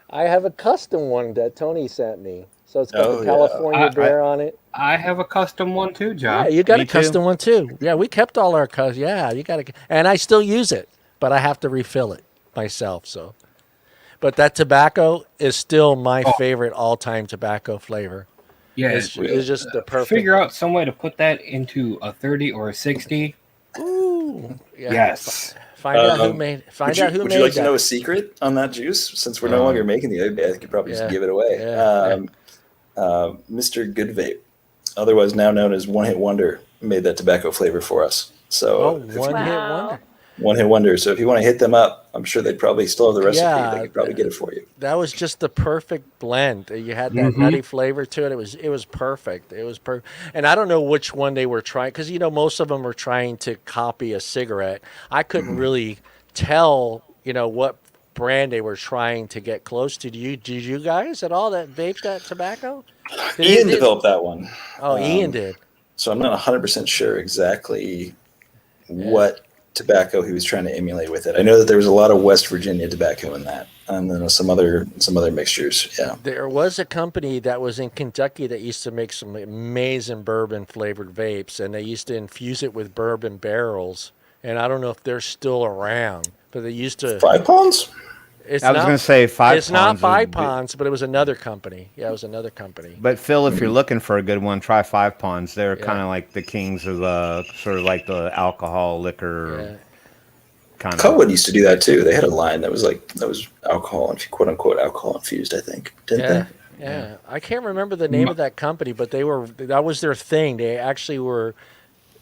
I have a custom one that Tony sent me. So it's got Oh, the yeah. California bear on it. I have a custom one too, Yeah, John. you got Me a custom too. one too. Yeah, we kept all our custom. Yeah, you got to, and I still use it, but I have to refill it myself. So, but that tobacco is still my favorite all-time tobacco flavor. Yeah, It's just the perfect. figure out some way to put that into a 30 or a 60. Ooh, yeah. Yes. Find out who made. Find out who Would made you like that. to know a secret on that juice? Since we're no longer making the Abe, I could probably just give it away. Yeah, Mr. Good Vape, otherwise now known as One Hit Wonder, made that tobacco flavor for us. So One hit Wow. wonder. One Hit Wonder. So if you want to hit them up, I'm sure they'd probably still have the recipe. Yeah, They could probably get it for you. That was just the perfect blend. You had that nutty flavor to it. It was perfect. It was perfect. And I don't know which one they were trying, because most of them were trying to copy a cigarette. I couldn't really tell what brand they were trying to get close to. Did you guys at all that vape that tobacco? Ian developed that one. Oh, Ian did. So I'm not 100% sure exactly what tobacco he was trying to emulate with it. I know that there was a lot of West Virginia tobacco in that, and then some other mixtures. Yeah. There was a company that was in Kentucky that used to make some amazing bourbon flavored vapes, and they used to infuse it with bourbon barrels. And I don't know if they're still around, but they used to. 5 pounds? It's I was not- going to say 5 It's not Ponds would 5 be- Ponds, but it was another company. Yeah, it was another company. But Phil, if you're looking for a good one, try 5 Ponds. They're Yeah. kind of like the kings of the sort of like the alcohol liquor kind of. Cohen used to do that too. They had a line that was alcohol, quote unquote, alcohol infused. I think, didn't Yeah, they? yeah. I can't remember the name of that company, but that was their thing. They actually were.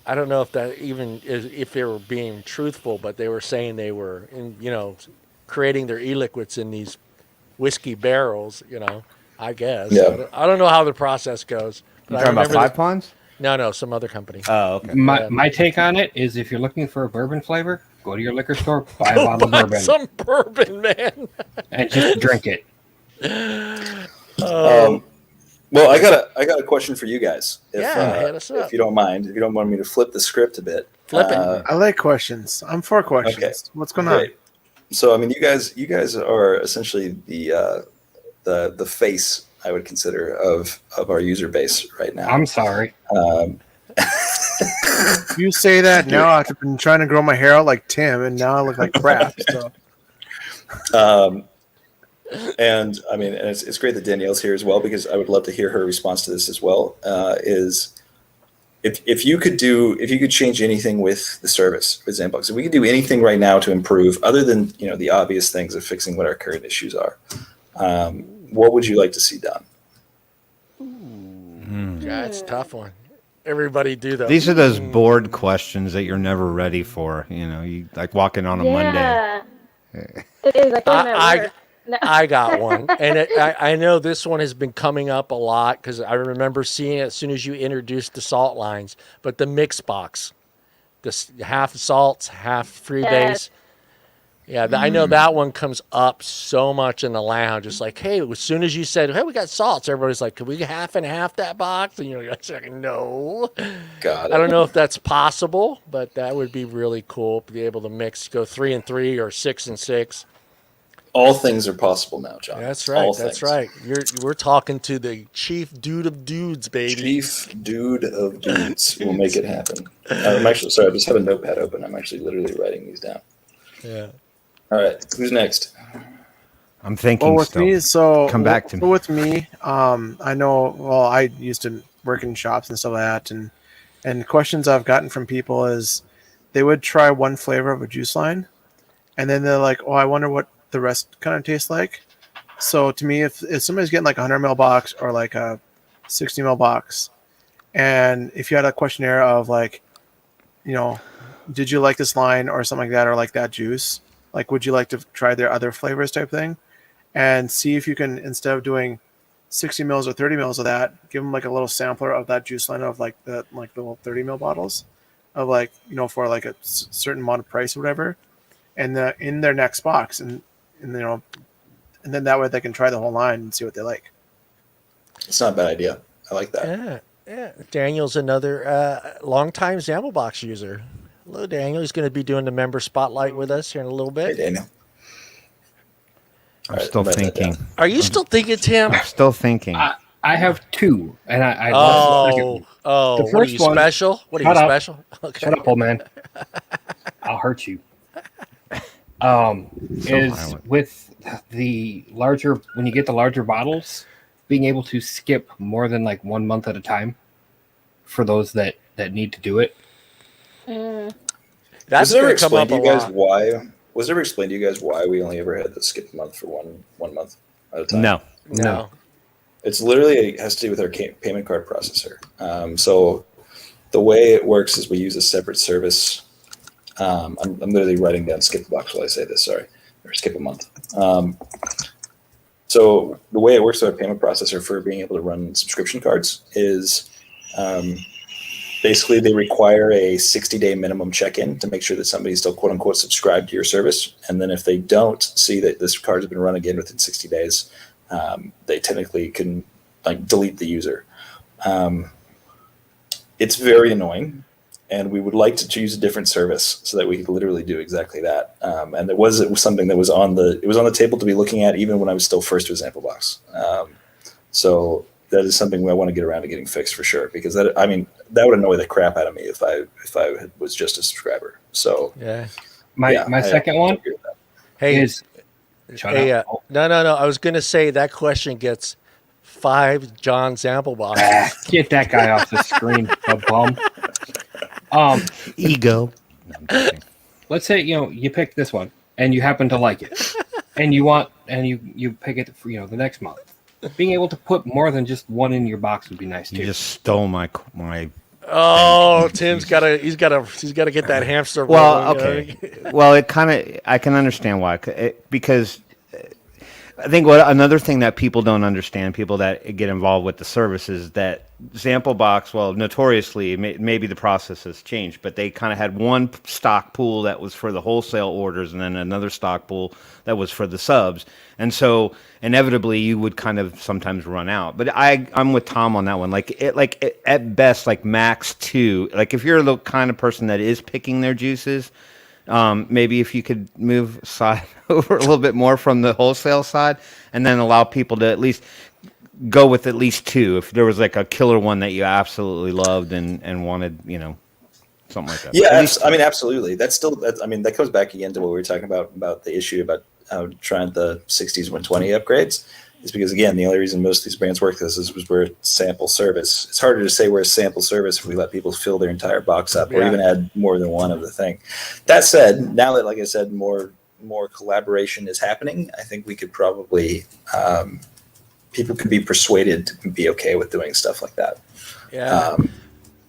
I don't know if that even is if they were being truthful, but they were saying they were creating their e-liquids in these whiskey barrels. I guess. Yeah. I don't know how the process goes. You But I talking about remember 5 Ponds? No, some other company. Oh, okay. My take on it is if you're looking for a bourbon flavor, go to your liquor store, buy a bottle of bourbon, Some bourbon, man. and just drink it. Well, I got a question for you guys. If, hit us up. if you don't mind, if you don't want me to flip the script a bit. Flip it. I like questions. I'm for questions. Okay. What's going on? Great. So, I mean, you guys are essentially the face, I would consider, of our user base right now. I'm sorry. You say that now after been trying to grow my hair out like Tim, and now I look like crap. So And I mean, and it's great that Danielle's here as well, because I would love to hear her response to this as well. Is if you could change anything with the service with Zamplebox, if we could do anything right now to improve, other than the obvious things of fixing what our current issues are, what would you like to see done? Yeah, it's a tough one. Everybody do those. These are those bored questions that you're never ready for. You like walking on a Monday. Yeah. It is like going at work. No. I got one, and I know this one has been coming up a lot because I remember seeing it as soon as you introduced the salt lines. But the mix box, this half salts, half freebase. Yes. Yeah, I know that one comes up so much in the lounge. It's like, hey, as soon as you said, hey, we got salts, everybody's like, can we half and half that box? And you're like, no. Got it. I don't know if that's possible, but that would be really cool to be able to mix, go 3 and 3 or 6 and 6. All things are possible now, John. That's right. All That's things. right. We're talking to the chief dude of dudes, baby. Chief dude of dudes will make it happen. I'm actually sorry. I just have a notepad open. I'm actually literally writing these down. Yeah. All right. Who's next? I'm thinking. Well, with still. me, so Come back to me. With me, I know. Well, I used to work in shops and stuff like that, and questions I've gotten from people is they would try one flavor of a juice line, and then they're like, "Oh, I wonder what the rest kind of tastes like." So to me, if somebody's getting like a 100 ml box or like a 60 ml box, and if you had a questionnaire of like, did you like this line or something like that, or like that juice, like would you like to try their other flavors type thing, and see if you can, instead of doing 60 mils or 30 mils of that, give them like a little sampler of that juice line of like the little 30 mil bottles of like, for like a certain amount of price or whatever, and in their next box, and then that way they can try the whole line and see what they like. It's not a bad idea. I like that. Yeah. Daniel's another longtime Zamplebox user. Hello, Daniel. He's going to be doing the member spotlight with us here in a little bit. Hey, Daniel. I'm still thinking. Are you still thinking, Tim? I'm still thinking. I have two, and I The first what are you one- special? What are Shut you up. special? Okay. Shut up, old man. I'll hurt you. Is violent. with the larger, when you get the larger bottles, being able to skip more than like 1 month at a time for those that need to do it. That's was it ever going to come explained up to a you guys lot. why? Was it ever explained to you guys why we only ever had the skip month for one month at a time? No. It's literally, it has to do with our payment card processor. So the way it works is we use a separate service. I'm literally writing down skip a box while I say this, sorry, or skip a month. So the way it works with our payment processor for being able to run subscription cards is basically they require a 60-day minimum check-in to make sure that somebody's still quote unquote subscribed to your service. And then if they don't see that this card has been run again within 60 days, they technically can like delete the user. It's very annoying, and we would like to choose a different service so that we could literally do exactly that. And it was something that was on the table to be looking at even when I was still first with Zamplebox. So that is something I want to get around to getting fixed for sure, because that would annoy the crap out of me if I was just a subscriber. So Yeah. My second one Hey, is shut up. no. I was going to say that question gets 5 John Zampleboxes. Get that guy off the screen, a bum. Ego. No, I'm joking. Let's say you pick this one and you happen to like it, and you pick it for the next month. Being able to put more than just one in your box would be nice too. You just stole my. Oh, Tim's got to get that hamster. Well, rolling, okay. Well, I can understand why, because I think another thing that people don't understand, people that get involved with the service, is that Zamplebox, well, notoriously, maybe the process has changed, but they kind of had one stock pool that was for the wholesale orders, and then another stock pool that was for the subs, and so inevitably you would kind of sometimes run out. But I'm with Tom on that one. At best, like max 2. Like if you're the kind of person that is picking their juices. Maybe if you could move side over a little bit more from the wholesale side, and then allow people to at least go with at least 2. If there was like a killer one that you absolutely loved and wanted, something like that. Yeah, absolutely. That goes back again to what we were talking about the issue about trying the 60s 120 upgrades. Is because, again, the only reason most of these brands work this is we're a sample service. It's harder to say we're a sample service if we let people fill their entire box up or even add more than one of the thing. That said, now that, like I said, more collaboration is happening, I think we could probably people could be persuaded to be okay with doing stuff like that. Yeah.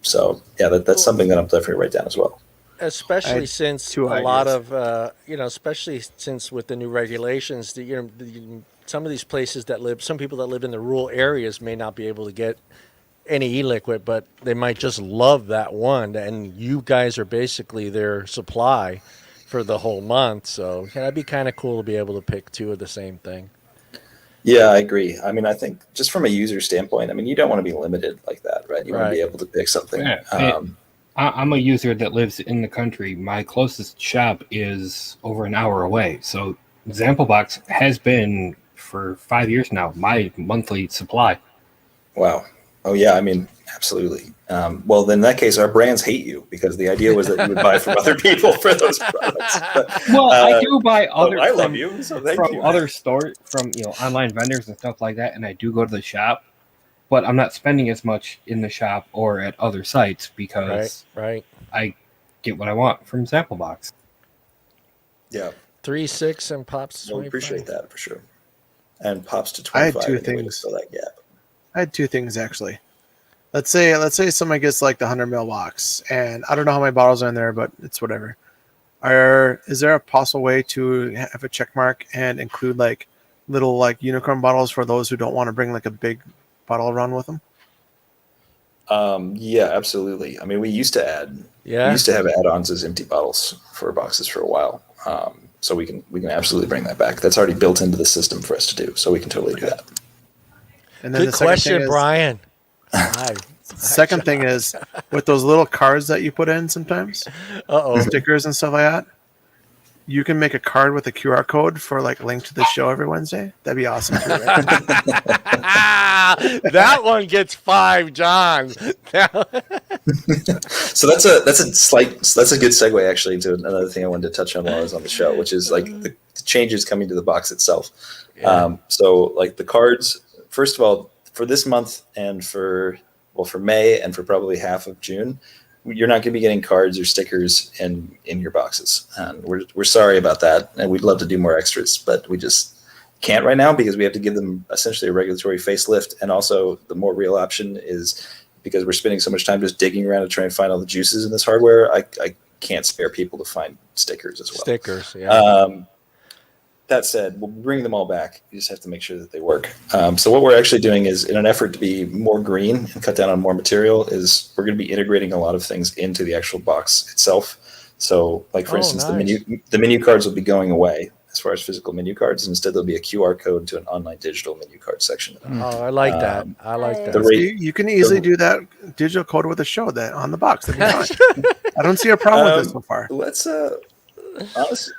That's something that I'm definitely write down as well. Especially since a lot of especially since with the new regulations, some of these places some people that live in the rural areas may not be able to get any e-liquid, but they might just love that one, and you guys are basically their supply for the whole month. So that'd be kind of cool to be able to pick 2 of the same thing. Yeah, I agree. I think just from a user standpoint, you don't want to be limited like that, right? You want to be able to pick something. Yeah, I'm a user that lives in the country. My closest shop is over an hour away. So Zamplebox has been for 5 years now my monthly supply. Wow. Oh yeah, I mean, absolutely. Well, then in that case, our brands hate you because the idea was that you would buy from other people for those products. But, Well, I do buy other I from, love you, so thank from you. other stores, from online vendors and stuff like that, and I do go to the shop, but I'm not spending as much in the shop or at other sites because Right. I get what I want from Zamplebox. Yeah. 3-6 and pops. Well, we 25. appreciate that for sure. And pops to I had 25 two anyway to things. fill that gap. I had two things actually. Let's say somebody gets like the 100 ml box, and I don't know how many bottles are in there, but it's whatever. Is there a possible way to have a check mark and include like little like unicorn bottles for those who don't want to bring like a big bottle around with them? Yeah, absolutely. I mean, we used to have add-ons as empty bottles for boxes for a while. So we can absolutely bring that back. That's already built into the system for us to do. So we can totally do that. And then Good question, Brian. Second thing is with those little cards that you put in sometimes, stickers and stuff like that. You can make a card with a QR code for like a link to the show every Wednesday. That'd be awesome too, right? That one gets 5, John. So that's a good segue actually to another thing I wanted to touch on while I was on the show, which is like the changes coming to the box itself. Yeah. So like the cards, first of all, for this month and for May and for probably half of June, you're not going to be getting cards or stickers in your boxes. And we're sorry about that. And we'd love to do more extras, but we just can't right now because we have to give them essentially a regulatory facelift. And also the more real option is because we're spending so much time just digging around to try and find all the juices in this hardware. I can't spare people to find stickers as well. Stickers, yeah. That said, we'll bring them all back. You just have to make sure that they work. So what we're actually doing is, in an effort to be more green and cut down on more material, is we're going to be integrating a lot of things into the actual box itself. So, like for instance, nice. the menu cards will be going away as far as physical menu cards. Instead, there'll be a QR code to an online digital menu card section. I like that. I like that. You can easily do that digital code with a show that on the box. That'd be fine. I don't see a problem with this so far. Let's honestly.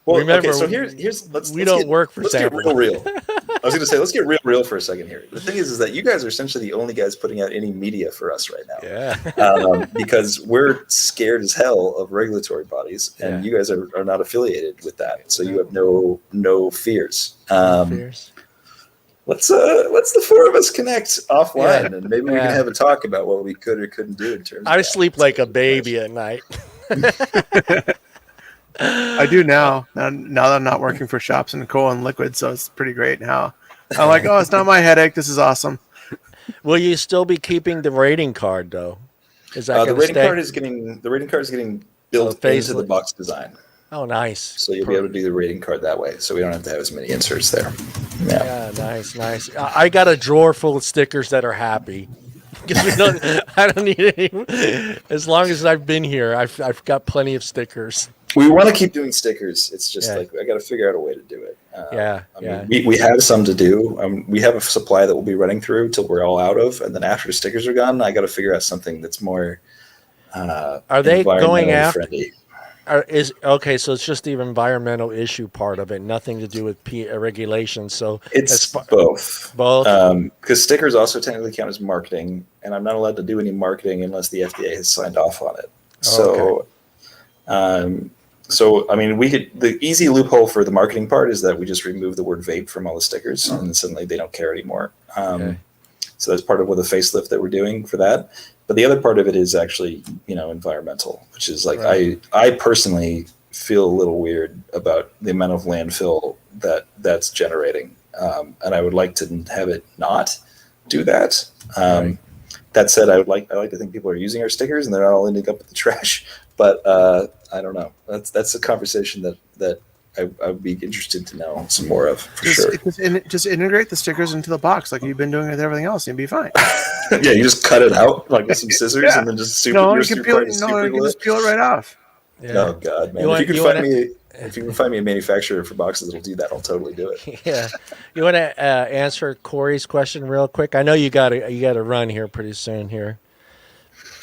Well, remember, okay, so here's let's don't work for let's get real. I was going to say let's get real for a second here. The thing is that you guys are essentially the only guys putting out any media for us right now. Yeah. Because we're scared as hell of regulatory bodies, and you guys are not affiliated with that, so you have no fears. Fears. Let's the four of us connect offline, and maybe we can have a talk about what we could or couldn't do in terms. I sleep like a baby at night. I do now that I'm not working for Shops and Nicole and Liquid, so it's pretty great now. I'm like, it's not my headache. This is awesome. Will you still be keeping the rating card though? Is that the rating card is getting built into the box design? Oh, nice. So you'll be able to do the rating card that way, so we don't have to have as many inserts there. Yeah, nice. I got a drawer full of stickers that are happy. I don't need any. As long as I've been here, I've got plenty of stickers. We want to keep doing stickers. It's just like I got to figure out a way to do it. We have some to do. We have a supply that we'll be running through till we're all out of, and then after the stickers are gone, I got to figure out something that's more. Are they going after? Friendly. So it's just the environmental issue part of it, nothing to do with regulations. So it's both. Because stickers also technically count as marketing, and I'm not allowed to do any marketing unless the FDA has signed off on it. So, I mean, the easy loophole for the marketing part is that we just remove the word vape from all the stickers, and then suddenly they don't care anymore. So that's part of what the facelift that we're doing for that. But the other part of it is actually, environmental, which is like I personally feel a little weird about the amount of landfill that's generating, and I would like to have it not do that. That said, I like to think people are using our stickers and they're not all ending up with the trash. But I don't know. That's a conversation that I would be interested to know some more of for sure. Just integrate the stickers into the box like you've been doing with everything else, and you'll be fine. Yeah, you just cut it out like with some scissors and then just you can just peel it right off. Yeah. Oh God, man! If you can find me a manufacturer for boxes that'll do that, I'll totally do it. Yeah, you want to answer Corey's question real quick? I know you got to run here pretty soon here.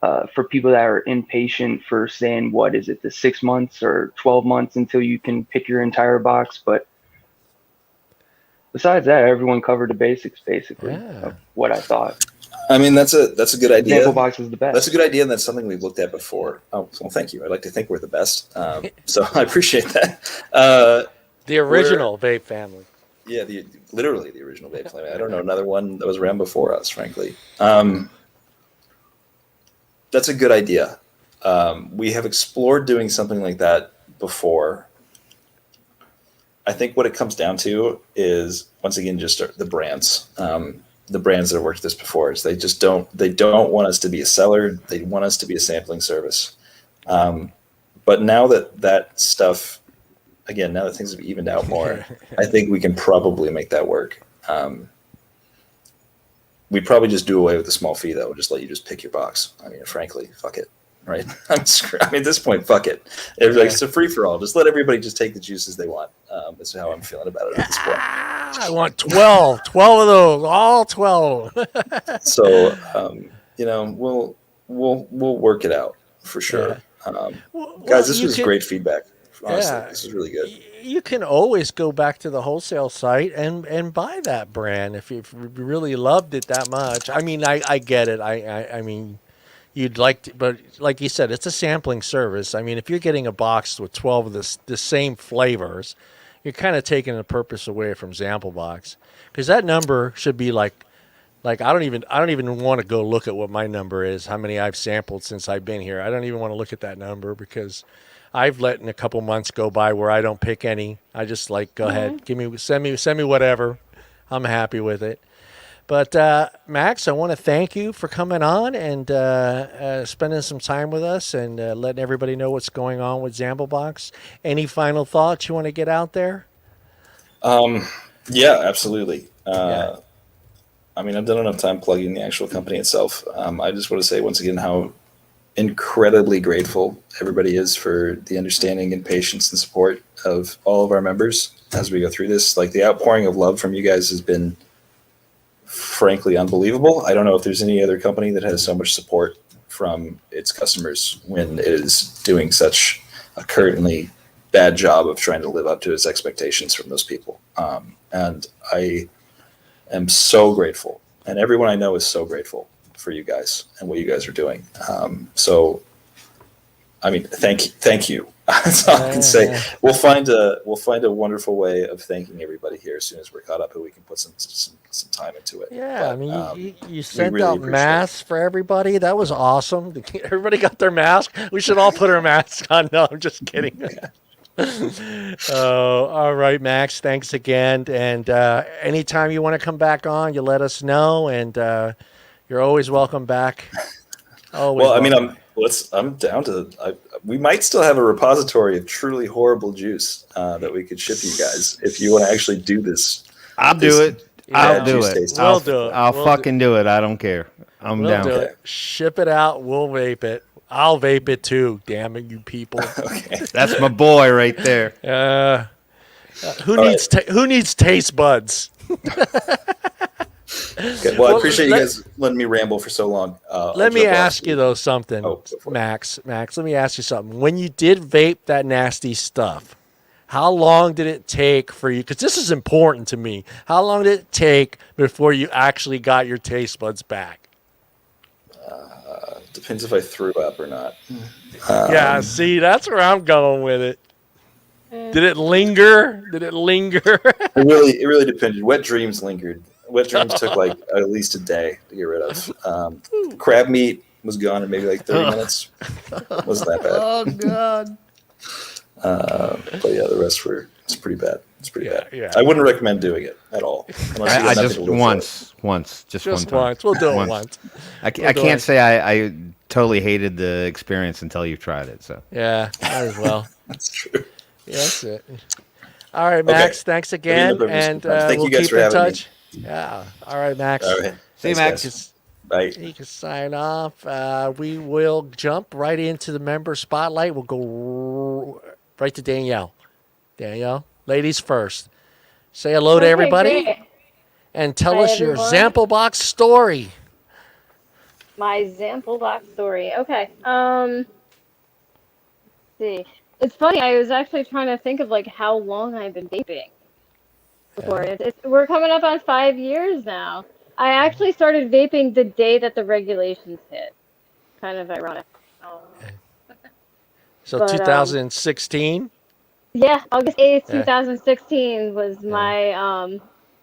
for people that are impatient for saying, what is it, the 6 months or 12 months until you can pick your entire box. But besides that, everyone covered the basics basically of what I thought. I mean, that's a good idea. Zamplebox is the best. That's a good idea, and that's something we've looked at before. Oh, well, thank you. I'd like to think we're the best, so I appreciate that. The original Vape family. Yeah, literally the original Vape family. I don't know another one that was around before us, frankly. That's a good idea. We have explored doing something like that before. I think what it comes down to is, once again, just the brands. The brands that have worked this before is they don't want us to be a seller. They want us to be a sampling service. But now that stuff, again, now that things have evened out more, I think we can probably make that work. We'd probably just do away with the small fee, though. Just let you just pick your box. I mean, frankly, fuck it, right? I mean, at this point, fuck it. It's a free for all. Just let everybody just take the juices they want. That's how I'm feeling about it at this point. I want 12 of those, all 12. So, we'll work it out for sure. Guys, this was great feedback. Honestly, this is really good. You can always go back to the wholesale site and buy that brand if you really loved it that much. I mean, I get it. I mean, you'd like to, but like you said, it's a sampling service. I mean, if you're getting a box with 12 of the same flavors, you're kind of taking the purpose away from Zamplebox, because that number should be like I don't even want to go look at what my number is, how many I've sampled since I've been here. I don't even want to look at that number, because I've let a couple months go by where I don't pick any. I just go ahead, send me whatever. I'm happy with it. But Max, I want to thank you for coming on and spending some time with us and letting everybody know what's going on with Zamplebox. Any final thoughts you want to get out there? Yeah, absolutely. I mean, I've done enough time plugging the actual company itself. I just want to say once again how incredibly grateful everybody is for the understanding and patience and support of all of our members as we go through this. Like, the outpouring of love from you guys has been frankly unbelievable. I don't know if there's any other company that has so much support from its customers when it is doing such a currently bad job of trying to live up to its expectations from those people. And I am so grateful, and everyone I know is so grateful for you guys and what you guys are doing. So, I mean, thank you. That's all I can say. We'll find a wonderful way of thanking everybody here as soon as we're caught up, and we can put some time into it. Yeah, but, I mean, you sent really out masks for everybody. That was awesome. Everybody got their mask. We should all put our masks on. No, I'm just kidding. All right, Max. Thanks again. And anytime you want to come back on, you let us know. And you're always welcome back. Always well, welcome. I mean, I'm down to. We might still have a repository of truly horrible juice that we could ship you guys if you want to actually do this. I'll do it. I'll do it. We'll do it. I'll fucking do it. I don't care. I'm down. Do it. Ship it out. We'll vape it. I'll vape it too. Damn it, you people. Okay. That's my boy right there. Who needs taste buds? Okay. Well, I appreciate you guys letting me ramble for so long. Let me ask you though something, Max. Let me ask you something. When you did vape that nasty stuff, how long did it take for you? Because this is important to me. How long did it take before you actually got your taste buds back? Depends if I threw up or not. Yeah, see, that's where I'm going with it. Did it linger? It really depended. Wet dreams lingered. Wet dreams took like at least a day to get rid of. Crab meat was gone in maybe like 30 minutes. Wasn't that bad. Oh God. But yeah, the rest it's pretty bad. It's pretty bad. Yeah. I wouldn't recommend doing it at all. I just once, just one time. Once. We'll do it once. I can't say I totally hated the experience until you've tried it. So yeah, might as well. That's true. Yeah, that's it. All right, Max. Okay. Thanks again, and thank we'll you guys keep for in having touch. me. Yeah. All right, Max. All right. See you, Thanks, Max. guys. Bye. You can sign off. We will jump right into the member spotlight. We'll go right to Danielle. Danielle, ladies first. Say hello to everybody. Great. And tell Hi, us your everyone. Zamplebox story. My Zamplebox story. Okay. Let's see. It's funny. I was actually trying to think of like how long I've been vaping before. We're coming up on 5 years now. I actually started vaping the day that the regulations hit. Kind of ironic. Um, So but 2016. yeah, August 8th, Yeah. 2016 Yeah.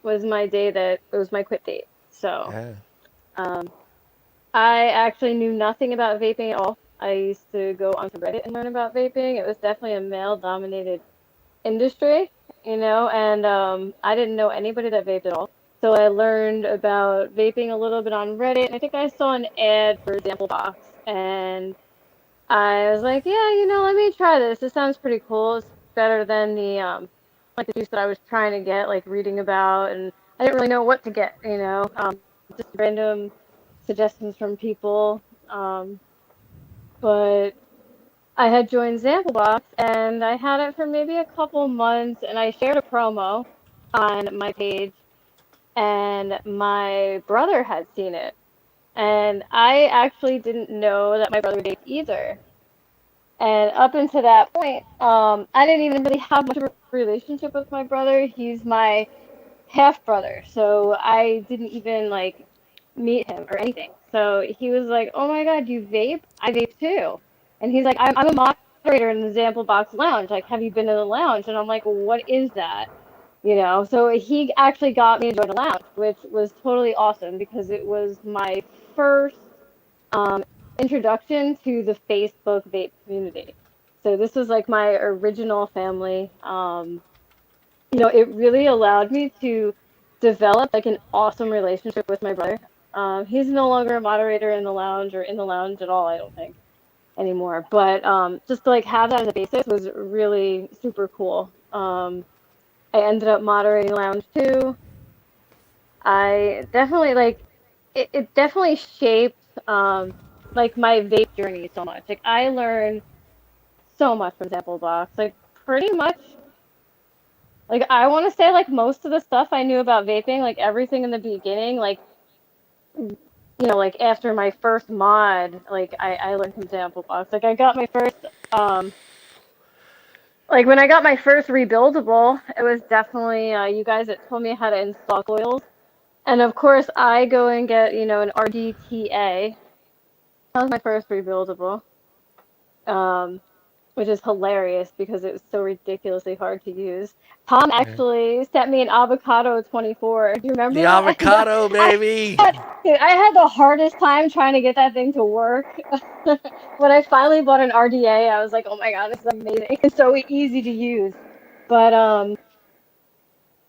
was my day that it was my quit date. So Yeah. um, I actually knew nothing about vaping at all. I used to go onto Reddit and learn about vaping. It was definitely a male-dominated industry, and I didn't know anybody that vaped at all. So I learned about vaping a little bit on Reddit, and I think I saw an ad for Zamplebox, and I was like, yeah, let me try this. This sounds pretty cool. It's better than the juice that I was trying to get, like reading about, and I didn't really know what to get, just random suggestions from people. But I had joined Zamplebox, and I had it for maybe a couple months, and I shared a promo on my page, and my brother had seen it. And I actually didn't know that my brother did either. And up until that point, I didn't even really have much of a relationship with my brother. He's my half brother, so I didn't even like meet him or anything. So he was like, "Oh my God, you vape? I vape too." And he's like, "I'm a moderator in the Zamplebox Lounge. Like, have you been to the lounge?" And I'm like, well, "What is that?" So he actually got me to join the lounge, which was totally awesome because it was my first um, introduction to the Facebook vape community. So this was like my original family. It really allowed me to develop like an awesome relationship with my brother. He's no longer a moderator in the lounge or in the lounge at all, I don't think, anymore. But just to like have that as a basis was really super cool. I ended up moderating the lounge too. I definitely like it definitely shaped like my vape journey so much. Like I learned so much from Zamplebox. Like pretty much like I want to say like most of the stuff I knew about vaping, like everything in the beginning, like like after my first mod, like I learned from Zamplebox. Like I got my first like when I got my first rebuildable, it was definitely you guys that told me how to install coils. And of course I go and get, an RDTA. That was my first rebuildable. Um which is hilarious because it was so ridiculously hard to use. Tom Yeah. actually sent me an avocado 24. Do you remember The that? avocado, baby. I had the hardest time trying to get that thing to work. When I finally bought an RDA, I was like, "Oh my God, this is amazing! It's so easy to use." But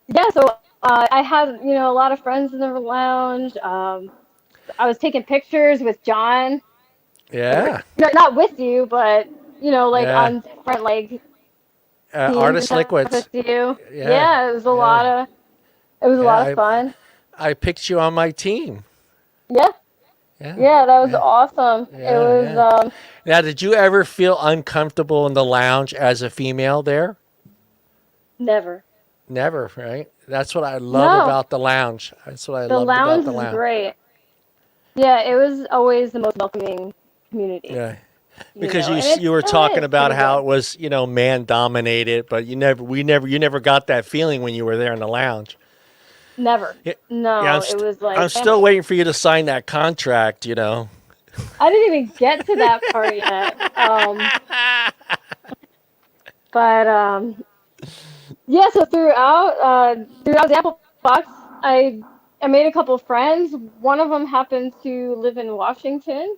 yeah. So I had a lot of friends in the lounge. I was taking pictures with John, like Yeah. not with you, but like Yeah. on different like teams and Artist stuff with liquids. you. Yeah. Yeah, Yeah. it was a Yeah. lot of fun. I picked you on my team. Yeah, Yeah. yeah, that was Yeah. awesome. It Yeah. was Yeah. Now, did you ever feel uncomfortable in the lounge as a female there? never. Never, right? That's what I love No, about the lounge. That's what I the loved about lounge the is lounge. great. Yeah, it was always the most welcoming community, Yeah. Because and it you were still talking is about pretty how good. it was, man dominated, but you never got that feeling when you were there in the lounge. Never. Yeah, yeah, No, it was I'm like still family. waiting for you to sign that contract. I didn't even get to that part yet. But yeah. So throughout the Apple Box, I made a couple of friends. One of them happened to live in Washington,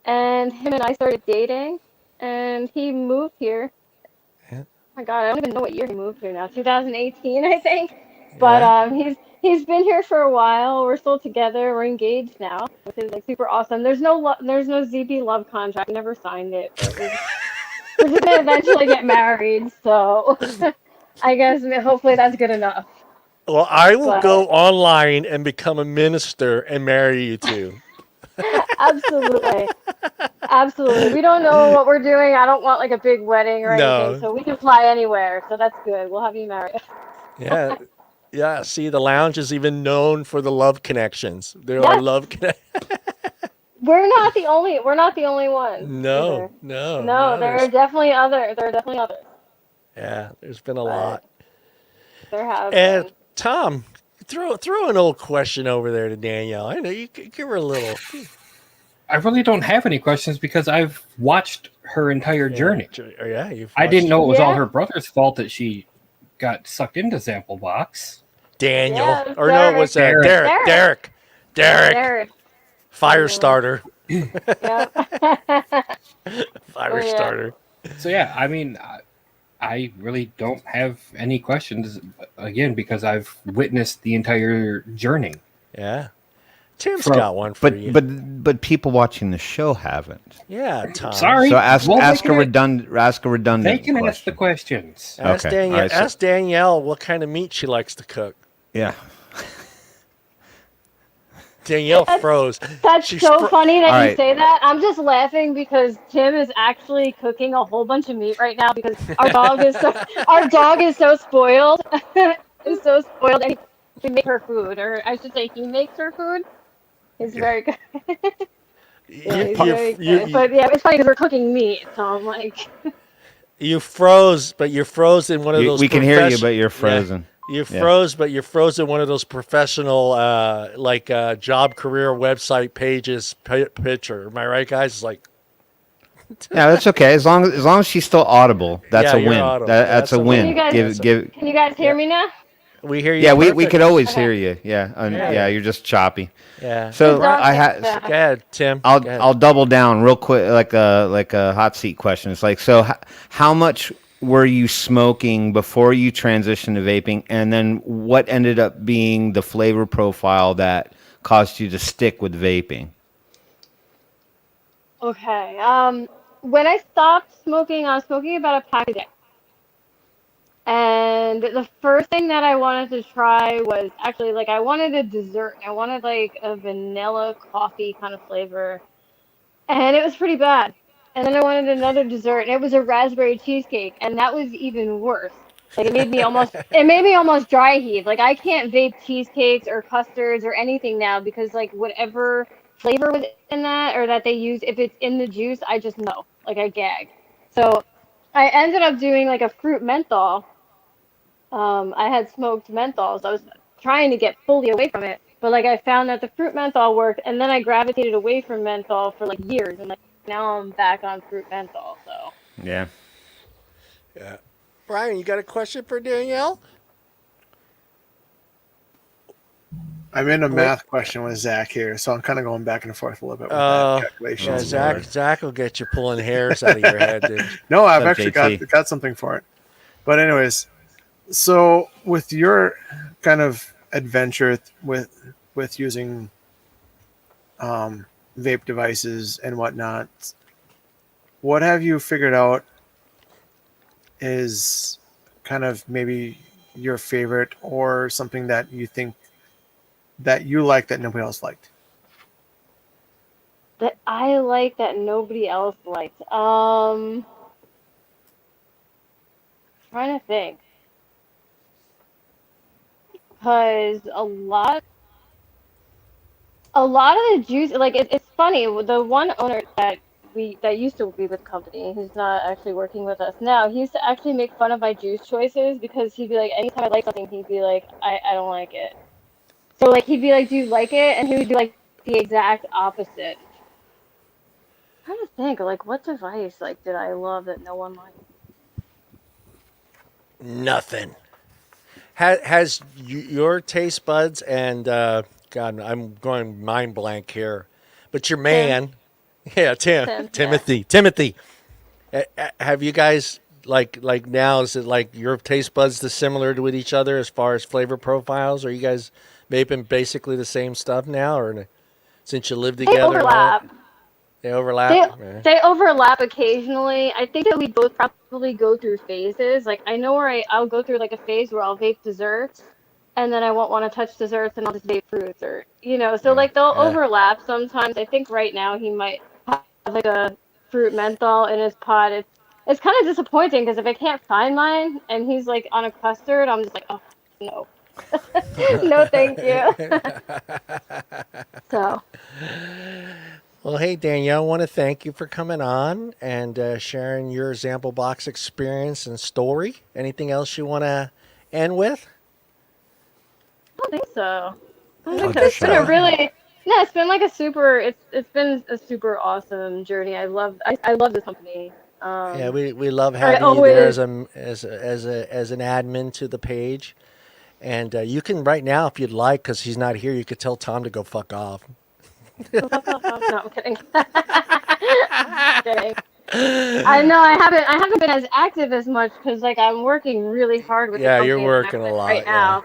and him and I started dating, and he moved here. Yeah, My God, I don't even know what year he moved here now. 2018, I think. But yeah. he's been here for a while. We're still together. We're engaged now, which is like super awesome. There's no ZB love contract. We never signed it, but we're just gonna eventually get married. So I guess hopefully that's good enough. Well, I will But go online and become a minister and marry you too. absolutely, absolutely. We don't know what we're doing. I don't want like a big wedding or anything, No. so we can fly anywhere. So that's good. We'll have you married. Yeah. Yeah. See, the lounge is even known for the love connections. There are Yes. love connections. We're not the only ones. No, either. no, No, no. there are definitely others. There are definitely others. Yeah, there's been a But lot. there have And been. Tom, throw an old question over there to Danielle. I know you could give her a little. I really don't have any questions because I've watched her entire journey. Yeah, you've. I didn't know it was all Yeah. her brother's fault that she got sucked into Zamplebox. Daniel, Yeah, or no, it was Derek. Derek, fire starter, Yep. fire Yeah. starter. So yeah, I mean, I really don't have any questions again because I've witnessed the entire journey. Yeah, Tim's From- got one for you. But people watching the show haven't. Yeah, Tom. Sorry. So ask Well, ask they a can- redundant. They can ask the question. questions. Ask Okay, Danielle. all right, so- Ask Danielle what kind of meat she likes to cook. Yeah. Danielle froze. That's She's so funny that All you right. say that. I'm just laughing because Tim is actually cooking a whole bunch of meat right now because our dog is so spoiled. Is so spoiled, and he make her food, or I should say, he makes her food. He's very good. Yeah, he's very good. But yeah, it's funny because we're cooking meat, so I'm like, You froze, but you're frozen one of those. We can hear you, but profession- you're frozen. You froze, but you're frozen one of those professional, job career website pages picture. Am I right, guys? It's like, Yeah, that's okay. As long as she's still audible, that's Yeah, a you're win. audible. That's That's a a win. win. Give. can you guys hear me now? we hear you. Yeah, we perfect. could always Okay. hear you. Yeah, Yeah. yeah, you're just choppy. Yeah. So The dog I makes had. Go ahead, Tim. I'll Go ahead. I'll double down real quick, like a hot seat question. It's like, so how much were you smoking before you transitioned to vaping, and then what ended up being the flavor profile that caused you to stick with vaping? Okay. When I stopped smoking, I was smoking about a pack a day. And the first thing that I wanted to try was actually I wanted a dessert. I wanted like a vanilla coffee kind of flavor. And it was pretty bad. And then I wanted another dessert, and it was a raspberry cheesecake, and that was even worse. Like it made me almost dry heave. Like I can't vape cheesecakes or custards or anything now because whatever flavor was in that or that they use, if it's in the juice, I just know. Like I gag. So I ended up doing a fruit menthol. I had smoked menthols. I was trying to get fully away from it, but I found that the fruit menthol worked, and then I gravitated away from menthol for years, and now I'm back on fruit menthol. So Yeah. Yeah. Brian, you got a question for Danielle? I'm in a math question with Zach here, so I'm kind of going back and forth a little bit with that calculation. Yeah, Zach will get you pulling hairs out of your head, dude. No, I've What's up, actually JT? got something for it. But anyways, so with your kind of adventure with using vape devices and whatnot, what have you figured out is kind of maybe your favorite or something that you think that you like that nobody else liked? that I like that nobody else liked. Trying to think, because a lot of the juice, it's funny. The one owner that used to be with the company, who's not actually working with us now, he used to actually make fun of my juice choices because he'd be like, anytime I like something, he'd be like, I don't like it. So he'd be like, do you like it? And he would do the exact opposite. I'm trying to think, what device did I love that no one liked? Nothing. Has your taste buds and God, I'm going mind blank here, but your man, Tim, Timothy. Have you guys now? Is it your taste buds similar with each other as far as flavor profiles? Are you guys vaping basically the same stuff now, or since you live together? They overlap. They overlap. They overlap occasionally. I think that we both probably go through phases. I know where I'll go through a phase where I'll vape desserts, and then I won't want to touch desserts, and I'll just vape fruits, or So they'll overlap sometimes. I think right now he might have a fruit menthol in his pod. It's kind of disappointing because if I can't find mine and he's on a custard, I'm just oh no, no thank you. So. Well, hey, Danielle, I want to thank you for coming on and sharing your Zamplebox experience and story. Anything else you want to end with? I don't think so. I don't I think so. think It's been a so. really yeah. It's been like a super. It's been a super awesome journey. I love this company. Yeah, we love I having you there always as as an admin to the page, and you can right now if you'd like, because he's not here, you could tell Tom to go fuck off. no, I'm kidding. Kidding. I know I haven't been as active as much because like I'm working really hard with the Yeah, you're company that working I'm a with right lot. Yeah, now.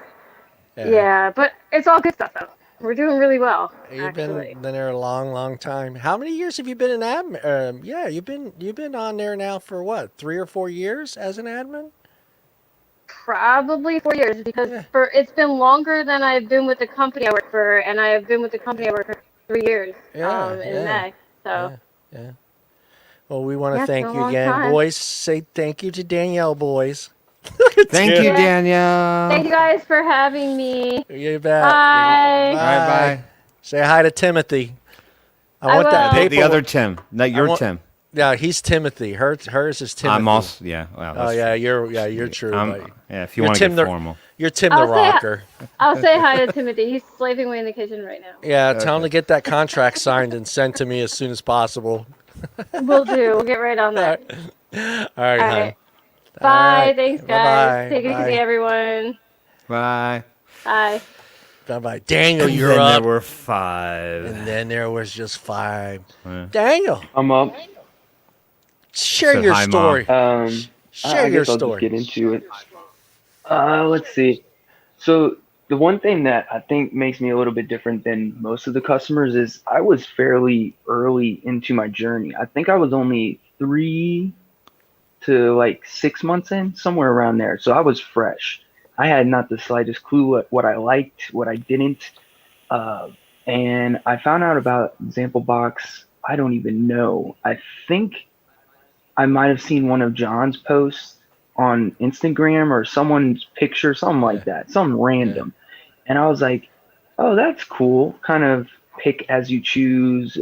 yeah. Yeah, but it's all good stuff though. We're doing really well, You've actually. been there a long time. How many years have you been an admin? Yeah, you've been on there now for what, 3 or 4 years as an admin? Probably 4 years because Yeah, for it's been longer than I've been with the company I work for, and I have been with the company I work for 3 years yeah, in yeah, May. So yeah, yeah. Well, we want to yeah, it's been a thank you long again, time. boys. Say thank you to Danielle, boys. Thank you, Yeah. Danielle. Thank you guys for having me. You bet. Bye. All right, Bye. bye. Say hi to Timothy. I I want that will. The paper. other Tim, not I your want. Tim. Yeah, he's Timothy. Hers is Timothy. I'm also, yeah. Well, Oh yeah, you're true. But yeah. If you you're want to Tim get the formal. you're Tim the I'll say rocker. I'll say hi to Timothy. He's slaving away in the kitchen right now. Yeah, tell him to Okay. get that contract signed and sent to me as soon as possible. Will do. We'll get right on All that. right, all right, All hon. right. All Bye. right. Thanks, Bye guys. bye. Take it easy, Bye. everyone. Bye. Bye. Bye bye. Daniel, And you're then there up. were 5. And then there was just 5. Yeah. Daniel, I'm up. share Said your hi, Mom. story. Share I your guess I'll just story. get into it. Let's see. So the one thing that I think makes me a little bit different than most of the customers is I was fairly early into my journey. I think I was only 3 to 6 months in, somewhere around there. So I was fresh. I had not the slightest clue what I liked, what I didn't. Uh, and I found out about Zamplebox. I don't even know. I think I might have seen one of John's posts on Instagram or someone's picture, something Yeah. like that, something Yeah. random. And I was like, oh, that's cool. Kind of pick as you choose,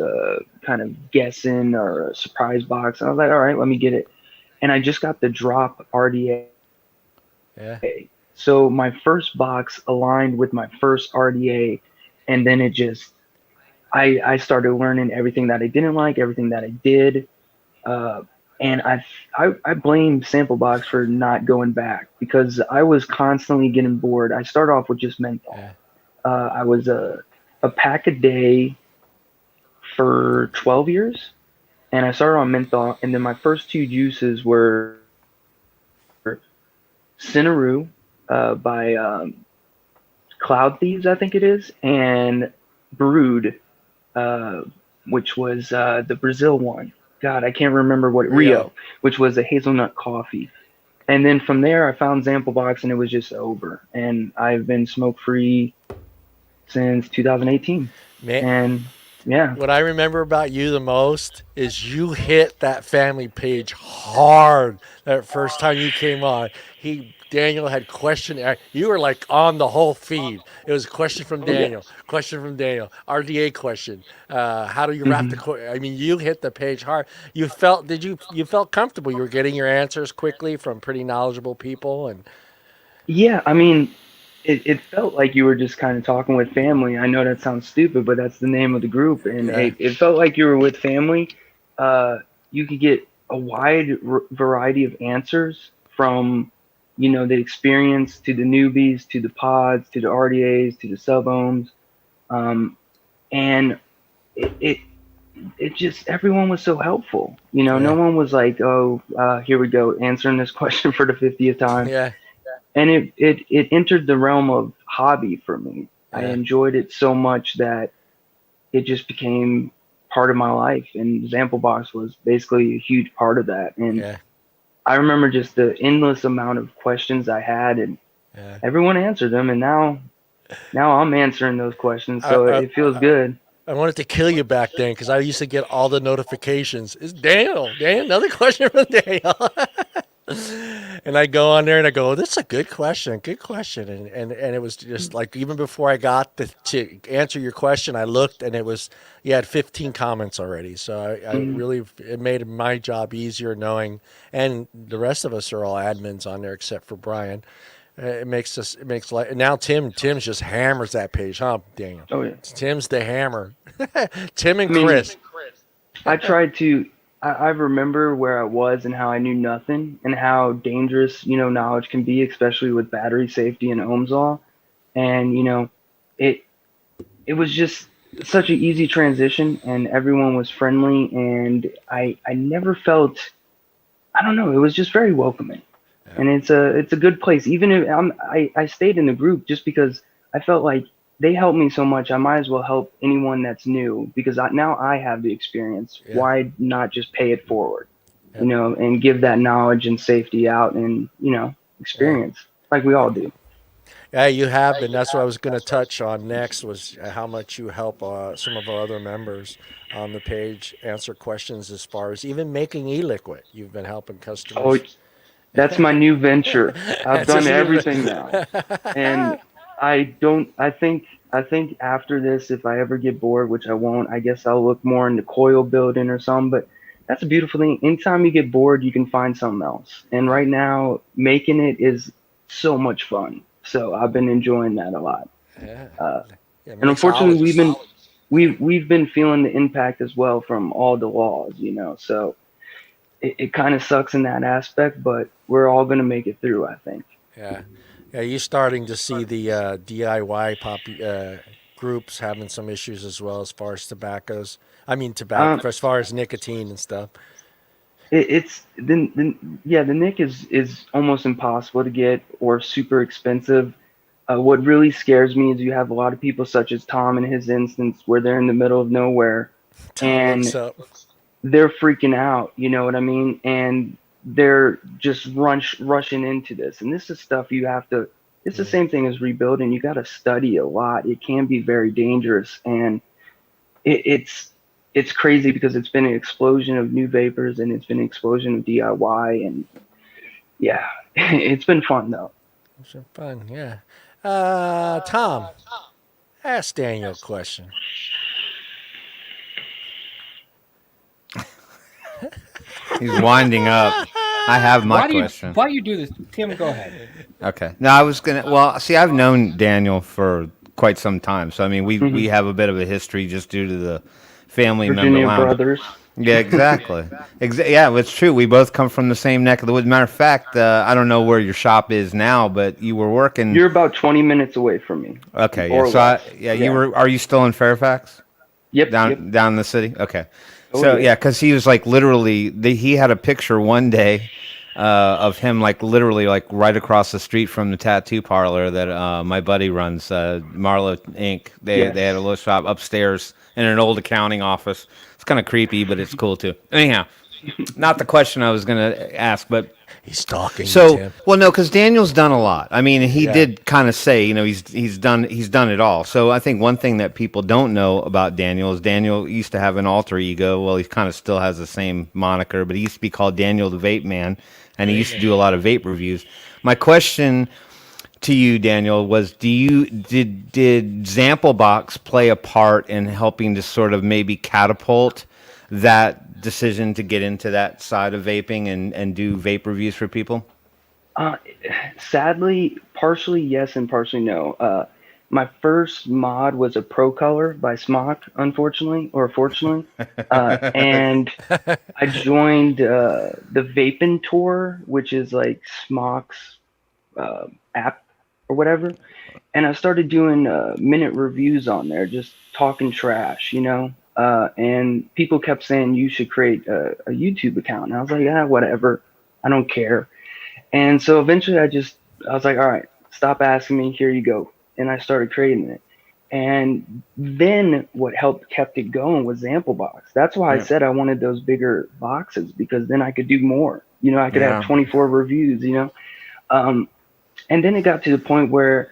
kind of guessing or a surprise box. And I was like, all right, let me get it. And I just got the drop RDA. Yeah. So my first box aligned with my first RDA. And then it just, I started learning everything that I didn't like, everything that I did. Uh, and I blame Samplebox for not going back because I was constantly getting bored. I started off with just menthol. Yeah. I was a pack a day for 12 years, and I started on menthol. And then my first 2 juices were Cinnaru by Cloud Thieves, I think it is, and Brood, uh, which was the Brazil one. God, I can't remember what Rio. which was a hazelnut coffee. And then from there, I found Zamplebox, and it was just over. And I've been smoke free since 2018. Man, And yeah, what I remember about you the most is you hit that family page hard that first time you came on. Daniel had question. You were like on the whole feed. It was a question from Daniel, RDA question. How do you wrap the? Mhm. I mean, you hit the page hard. You felt comfortable? You were getting your answers quickly from pretty knowledgeable people, and Yeah, I mean, it felt like you were just kind of talking with family. I know that sounds stupid, but that's the name of the group. And yeah, it felt like you were with family. You could get a wide variety of answers from, the experience to the newbies, to the pods, to the RDAs, to the sub ohms. And it, it, it just, everyone was so helpful. No yeah, one was like, oh, here we go, answering this question for the 50th time. yeah, And it entered the realm of hobby for me. I yeah, enjoyed it so much that it just became part of my life, and Zamplebox was basically a huge part of that. And yeah, I remember just the endless amount of questions I had, and yeah. everyone answered them. And now I'm answering those questions, I, so I, it feels good. I wanted to kill you back then because I used to get all the notifications. It's Daniel. Daniel, another question from Daniel. And I go on there and I go, this is a good question, and it was just like even before I got to answer your question, I looked and you had 15 comments already. So I Mhm. really it made my job easier knowing, and the rest of us are all admins on there except for Brian. It makes like now Tim's just hammers that page, huh, Daniel? Oh yeah. Tim's the hammer. Tim and I mean, Chris. I tried to. I remember where I was and how I knew nothing and how dangerous, knowledge can be, especially with battery safety and Ohm's law. And it it was just such an easy transition, and everyone was friendly, and I never felt. I don't know. It was just very welcoming, and it's a good place. Even if I stayed in the group just because I felt like they helped me so much. I might as well help anyone that's new because now I have the experience. Yeah. Why not just pay it forward, Yeah. and give that knowledge and safety out and experience like we all do. Yeah, you have been. That's what I was going to touch on next was how much you help some of our other members on the page answer questions as far as even making e-liquid. You've been helping Oh, customers. that's my new venture. I've That's done just everything now. And I think after this, if I ever get bored, which I won't, I guess I'll look more into coil building or something. But that's a beautiful thing. Anytime you get bored, you can find something else. And right now, making it is so much fun. So I've been enjoying that a lot. Yeah. Uh, Yeah, and unfortunately, we've been feeling the impact as well from all the laws, So it kind of sucks in that aspect, but we're all gonna make it through, I think. Yeah. Yeah, you're starting to see the DIY groups having some issues as well as far as tobaccos. I mean, Um, tobacco as far as nicotine and stuff. it's the Nick is almost impossible to get or super expensive. What really scares me is you have a lot of people such as Tom in his instance where they're in the middle of nowhere Tom looks and up. they're freaking out, you know what I mean? And they're just rushing into this. And this is stuff you have to, it's the same thing as rebuilding. You got to study a lot. It can be very dangerous. And it's crazy because it's been an explosion of new vapors and it's been an explosion of DIY. And yeah, it's been fun though. It's fun, yeah. Tom, ask Daniel a question. He's winding up. I have my Why do you question. why you do this, Tim? Go ahead. Okay. No, I was gonna. Well, see, I've known Daniel for quite some time, so I mean, we have a bit of a history just due to the family member Virginia lounge. brothers. Yeah, exactly. Yeah, it's true. We both come from the same neck of the woods. Matter of fact, I don't know where your shop is now, but you were working. You're about 20 minutes away from me. Okay, or yeah. So less. you were. Are you still in Fairfax? Yep. Down in the city. Okay. Oh, So yeah. because he was like literally, he had a picture one day of him like literally like right across the street from the tattoo parlor that my buddy runs, Marlo Inc. They Yes. had a little shop upstairs in an old accounting office. It's kind of creepy, but it's cool too. Anyhow, not the question I was gonna ask, but He's stalking you, so Tim. well, no, because Daniel's done a lot. I mean, he Yeah. did kind of say, he's done it all. So I think one thing that people don't know about Daniel is Daniel used to have an alter ego. Well, he kind of still has the same moniker, but he used to be called Daniel the Vape Man, and he used to do a lot of vape reviews. My question to you, Daniel, was did Zamplebox play a part in helping to sort of maybe catapult that decision to get into that side of vaping and do vape reviews for people? Uh, Sadly, partially yes and partially no. My first mod was a Pro Color by Smock, unfortunately or fortunately, and I joined the Vaping Tour, which is like Smock's app or whatever, and I started doing minute reviews on there, just talking trash, and people kept saying you should create a YouTube account, and I was like, whatever, I don't care. And so eventually I was like, all right, stop asking me, here you go. And I started creating it. And then what kept it going was Zamplebox. That's why I said I wanted those bigger boxes, because then I could do more. I could have 24 reviews, and then it got to the point where,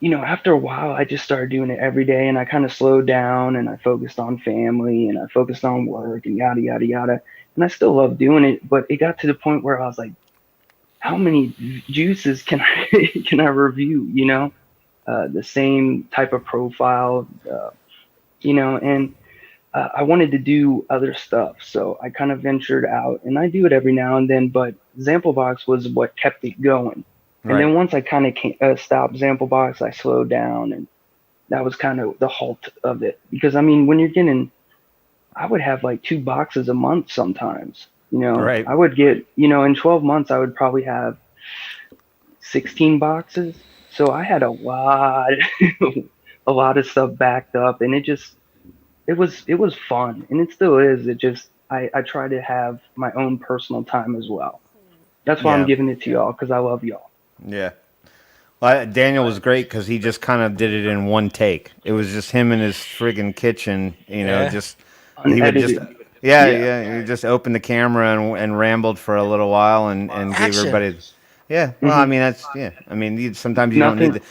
after a while, I just started doing it every day, and I kind of slowed down, and I focused on family, and I focused on work, and yada, yada, yada. and I still love doing it, but it got to the point where I was like, how many juices can I can I review? The same type of profile, and I wanted to do other stuff, so I kind of ventured out, and I do it every now and then. But Zamplebox was what kept it going, and Right. then once I kind of stopped Zamplebox, I slowed down, and that was kind of the halt of it. Because I mean, when you're getting, I would have like 2 boxes a month sometimes. Right. I would get, in 12 months, I would probably have 16 boxes. So I had a lot, a lot of stuff backed up, and it was fun, and it still is. I try to have my own personal time as well. That's why I'm Yeah. giving it to y'all, because I love y'all. Yeah. Well, Daniel was great because he just kind of did it in one take. It was just him in his friggin' kitchen, Yeah. just he would just Unedited. he just opened the camera and rambled for a little while and gave Action. everybody. Yeah. Well, I mean I mean sometimes you don't need Nothing.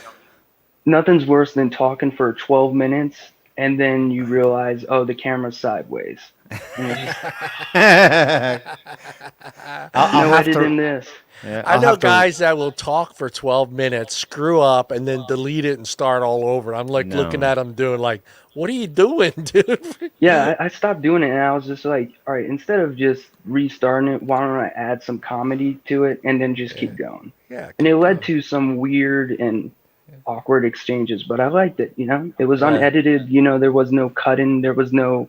Nothing's worse than talking for 12 minutes and then you realize, oh, the camera's sideways. And it's just, I'll no have editing to. this. Yeah, I I'll know have to. guys that will talk for 12 minutes, screw up, and then delete it and start all over. I'm like looking No. at them doing like, what are you doing, dude? Yeah, I stopped doing it and I was just like, all right, instead of just restarting it, why don't I add some comedy to it and then just keep going? Yeah. And it led to some weird and awkward exchanges, but I liked it, It was Yeah. unedited, there was no cutting, there was no,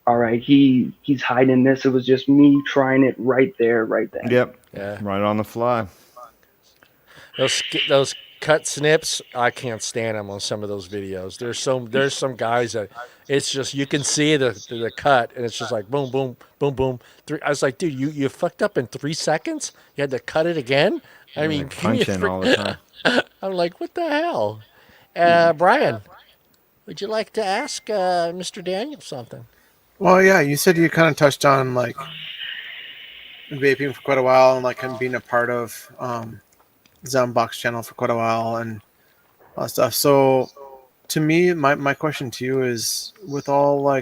all right, he's hiding this. It was just me trying it right there, right then. Yep. Yeah. Right on the fly. Those cut snips, I can't stand them on some of those videos. There's some guys that it's just you can see the cut and it's just like boom boom boom boom. I was like, dude, you fucked up in 3 seconds. You had to cut it again. I mean, Like punching all the time. I'm like, what the hell? Brian, would you like to ask Mr. Daniel something? Well, yeah, you said you kind of touched on like vaping for quite a while and like kind of being a part of Zamplebox channel for quite a while and all that stuff. So to me, my question to you is with all the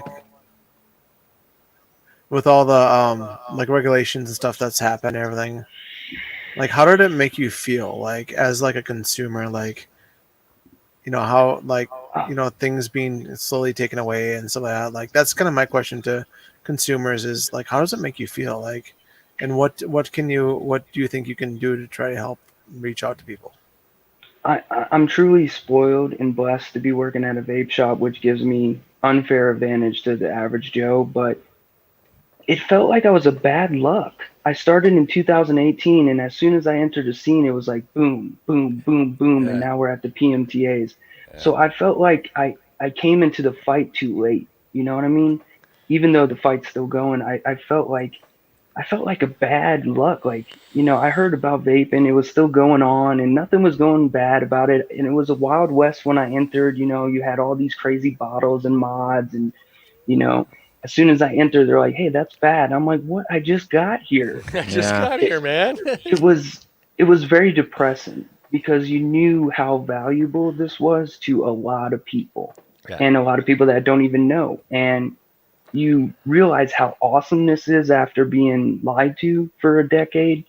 like regulations and stuff that's happened and everything, like how did it make you feel like as like a consumer, like how like things being slowly taken away and stuff like that? Like that's kind of my question to consumers is like how does it make you feel like, and what do you think you can do to try to help reach out to people? I'm truly spoiled and blessed to be working at a vape shop, which gives me unfair advantage to the average Joe, but it felt like I was a bad luck. I started in 2018, and as soon as I entered the scene, it was like boom, boom, boom, boom, and now we're at the PMTAs. So I felt like I came into the fight too late. You know what I mean? Even though the fight's still going, I felt like a bad luck. Like, I heard about vape and it was still going on and nothing was going bad about it. And it was a wild west when I entered. You had all these crazy bottles and mods and, as soon as I entered, they're like, hey, that's bad. I'm like, what? I just got here. I just Yeah. got here, man. It was very depressing because you knew how valuable this was to a lot of people and a lot of people that don't even know. And you realize how awesome this is after being lied to for a decade.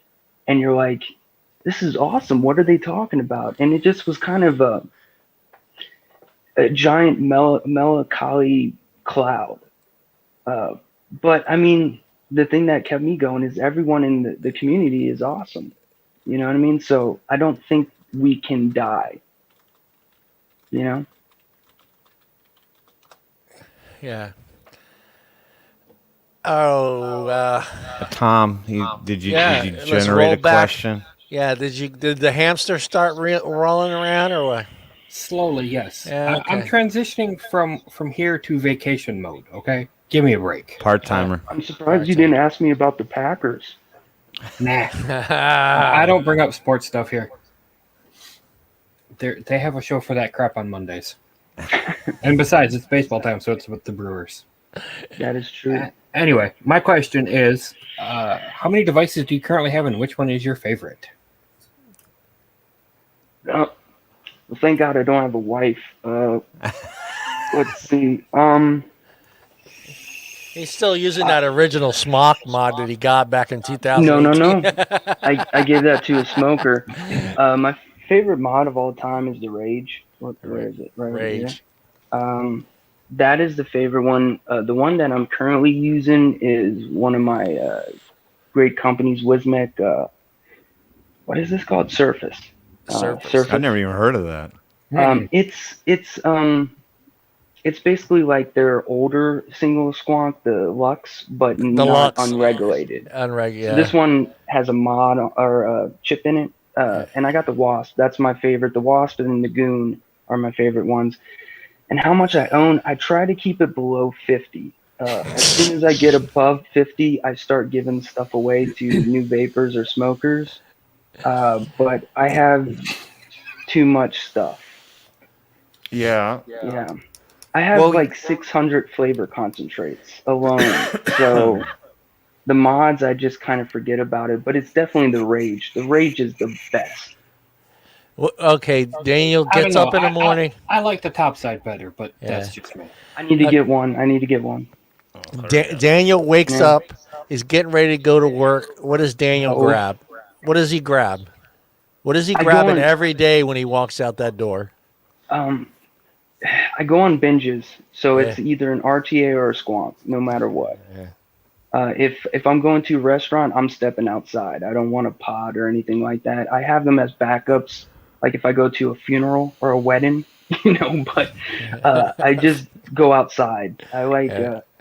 And you're like, this is awesome. What are they talking about? And it just was kind of a giant melancholy cloud. But I mean, the thing that kept me going is everyone in the community is awesome. You know what I mean? So I don't think we can die. Yeah. Oh, Tom, did you let's generate roll a back. question? Yeah. Did the hamster start rolling around or what? Slowly, yes. Yeah, I'm okay. transitioning from here to vacation mode. Okay, give me a break. Part timer. I'm surprised you didn't ask me about the Packers. Nah, I don't bring up sports stuff here. They have a show for that crap on Mondays. And besides, it's baseball time, so it's with the Brewers. That is true. Anyway, my question is, how many devices do you currently have, and which one is your favorite? Well, thank God I don't have a wife. Let's see. He's still using that original smock mod that he got back in 2018. No. I gave that to a smoker. My favorite mod of all time is the Rage. Where is it? Right Rage. here. That is the favorite one. The one that I'm currently using is one of my great companies, Wismec. What is this called? Surface. Surface. I've never even heard of that. It's basically like their older single squonk, the Lux, but not Lux. unregulated. Unregulated. So this one has a mod or a chip in it, and I got the Wasp. That's my favorite. The Wasp and the Goon are my favorite ones. And how much I own, I try to keep it below 50. As soon as I get above 50, I start giving stuff away to new vapors or smokers. But I have too much stuff. Yeah. I have like 600 flavor concentrates alone. So the mods, I just kind of forget about it. But it's definitely the Rage. The Rage is the best. Well, okay, Daniel I don't gets know. up in the morning. I like the top side better, but that's just me. I need to get one. Daniel wakes up. He's getting ready to go to work. What does Daniel grab? What does he grab? What is he grabbing every day when he walks out that door? I go on binges, so it's either an RTA or a squonk, no matter what. If I'm going to a restaurant, I'm stepping outside. I don't want a pod or anything like that. I have them as backups, like if I go to a funeral or a wedding, but I just go outside. I like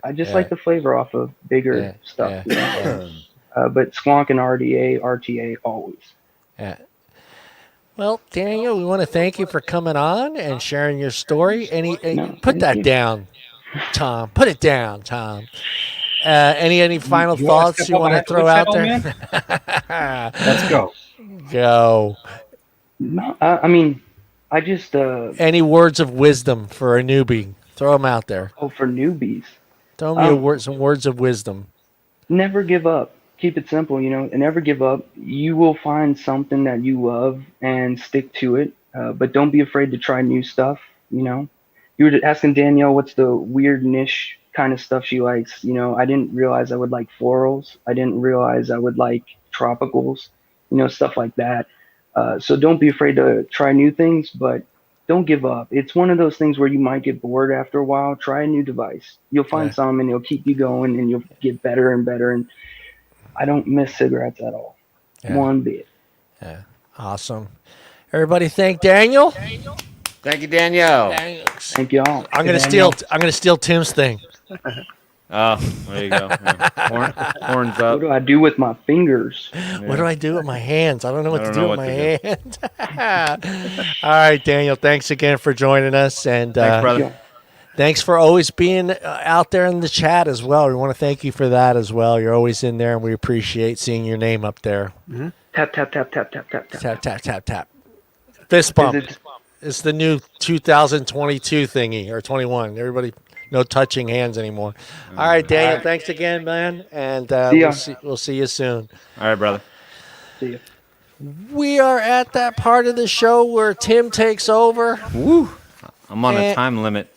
I just like the flavor off of bigger stuff. But squonk and RTA always. Yeah. Well, Daniel, we want to thank you for coming on and sharing your story. Put that down, Tom. Put it down, Tom. Any final thoughts you want to throw out there? Let's go. Go. No, I mean, I just any words of wisdom for a newbie? Throw them out there. Oh, for newbies. Throw me some words of wisdom. Never give up. Keep it simple, and never give up. You will find something that you love and stick to it. But don't be afraid to try new stuff. You were asking Danielle what's the weird niche kind of stuff she likes. I didn't realize I would like florals. I didn't realize I would like tropicals, stuff like that. So don't be afraid to try new things, but don't give up. It's one of those things where you might get bored after a while. Try a new device. You'll find some and it'll keep you going and you'll get better and better. And I don't miss cigarettes at all. One bit. Yeah. Awesome. Everybody thank Daniel. Thank you, Danielle. Thank y'all. I'm gonna steal Tim's thing. Oh, there you go. Horns up. What do I do with my fingers? What do I do with my hands? I don't know what to do with my hands. All right, Daniel. Thanks again for joining us, and thanks, brother. Thanks for always being out there in the chat as well. We want to thank you for that as well. You're always in there, and we appreciate seeing your name up there. Mm-hmm. Tap, tap, tap, tap, tap, tap, tap. Tap, tap, tap, tap. Fist bump. It's the new 2022 thingy, or 21. Everybody, no touching hands anymore. All right, Daniel, thanks again, man. And we'll see you soon. All right, brother. See you. We are at that part of the show where Tim takes over. Woo! I'm on a time limit.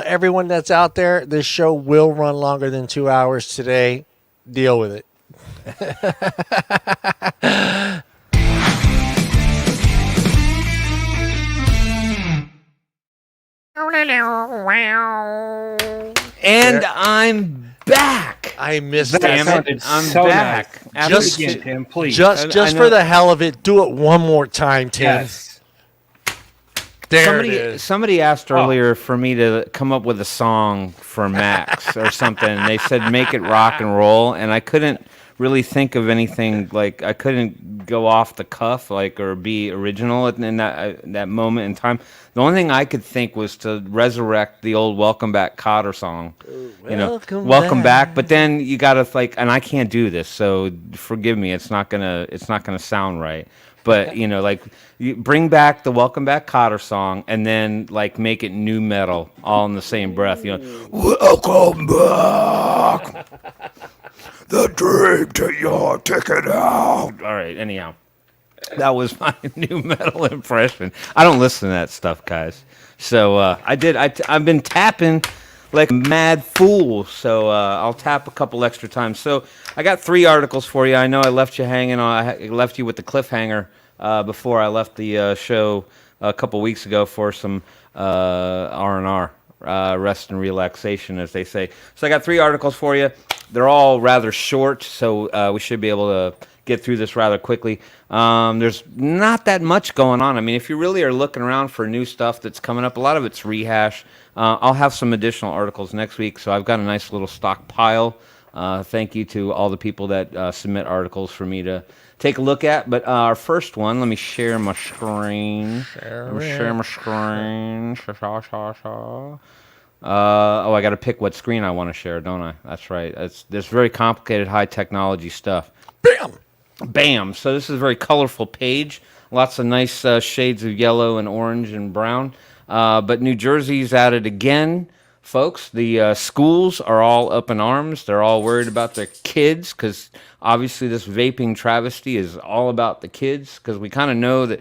Everyone that's out there, this show will run longer than 2 hours today. Deal with it. And I'm back. I missed Damn that. it. I'm so back. Nice. Just again, Tim, please. Just for the hell of it, do it one more time, Tim. Yes. There it is. Somebody asked earlier for me to come up with a song for Max or something. They said make it rock and roll, and I couldn't really think of anything. Like I couldn't go off the cuff, or be original in that moment in time. The only thing I could think was to resurrect the old "Welcome Back, Kotter" song. Welcome back. But then you gotta and I can't do this, so forgive me. It's not gonna sound right. But you bring back the "Welcome Back, Kotter" song, and then make it new metal all in the same breath. Welcome back. The dream to your ticket out. All right. Anyhow, that was my new metal impression. I don't listen to that stuff, guys. So I did. I've been tapping like a mad fool. So I'll tap a couple extra times. So I got 3 articles for you. I know I left you hanging on. I left you with the cliffhanger before I left the show a couple weeks ago for some R&R, rest and relaxation, as they say. So I got 3 articles for you. They're all rather short, so we should be able to get through this rather quickly. There's not that much going on. I mean, if you really are looking around for new stuff that's coming up, a lot of it's rehash. I'll have some additional articles next week, so I've got a nice little stockpile. Thank you to all the people that submit articles for me to take a look at. But our first one, let me share my screen. Share my screen. I got to pick what screen I want to share, don't I? That's right. There's very complicated high technology stuff. Bam! So this is a very colorful page. Lots of nice shades of yellow and orange and brown. But New Jersey's at it again, folks. The schools are all up in arms. They're all worried about their kids because obviously this vaping travesty is all about the kids, because we kind of know that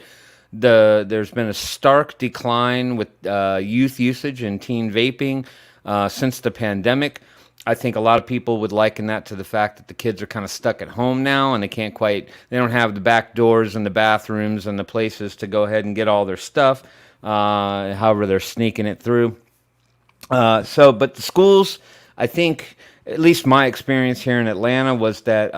there's been a stark decline with youth usage and teen vaping since the pandemic. I think a lot of people would liken that to the fact that the kids are kind of stuck at home now, and they don't have the back doors and the bathrooms and the places to go ahead and get all their stuff. However, they're sneaking it through. But the schools, I think, at least my experience here in Atlanta was that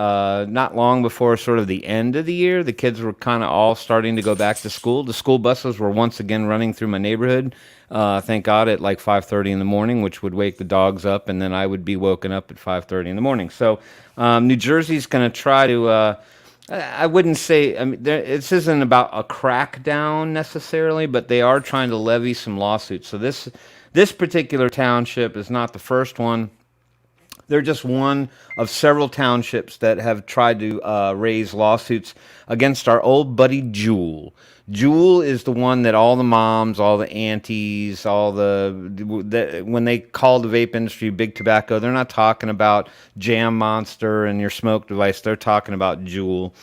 not long before sort of the end of the year, the kids were kind of all starting to go back to school. The school buses were once again running through my neighborhood, thank God, at like 5:30 in the morning, which would wake the dogs up, and then I would be woken up at 5:30 in the morning. So New Jersey's going to try to... I wouldn't say, I mean, this isn't about a crackdown necessarily, but they are trying to levy some lawsuits. So this particular township is not the first one. They're just one of several townships that have tried to raise lawsuits against our old buddy Juul. Juul is the one that all the moms, all the aunties, when they call the vape industry big tobacco, they're not talking about Jam Monster and your smoke device. They're talking about Juul.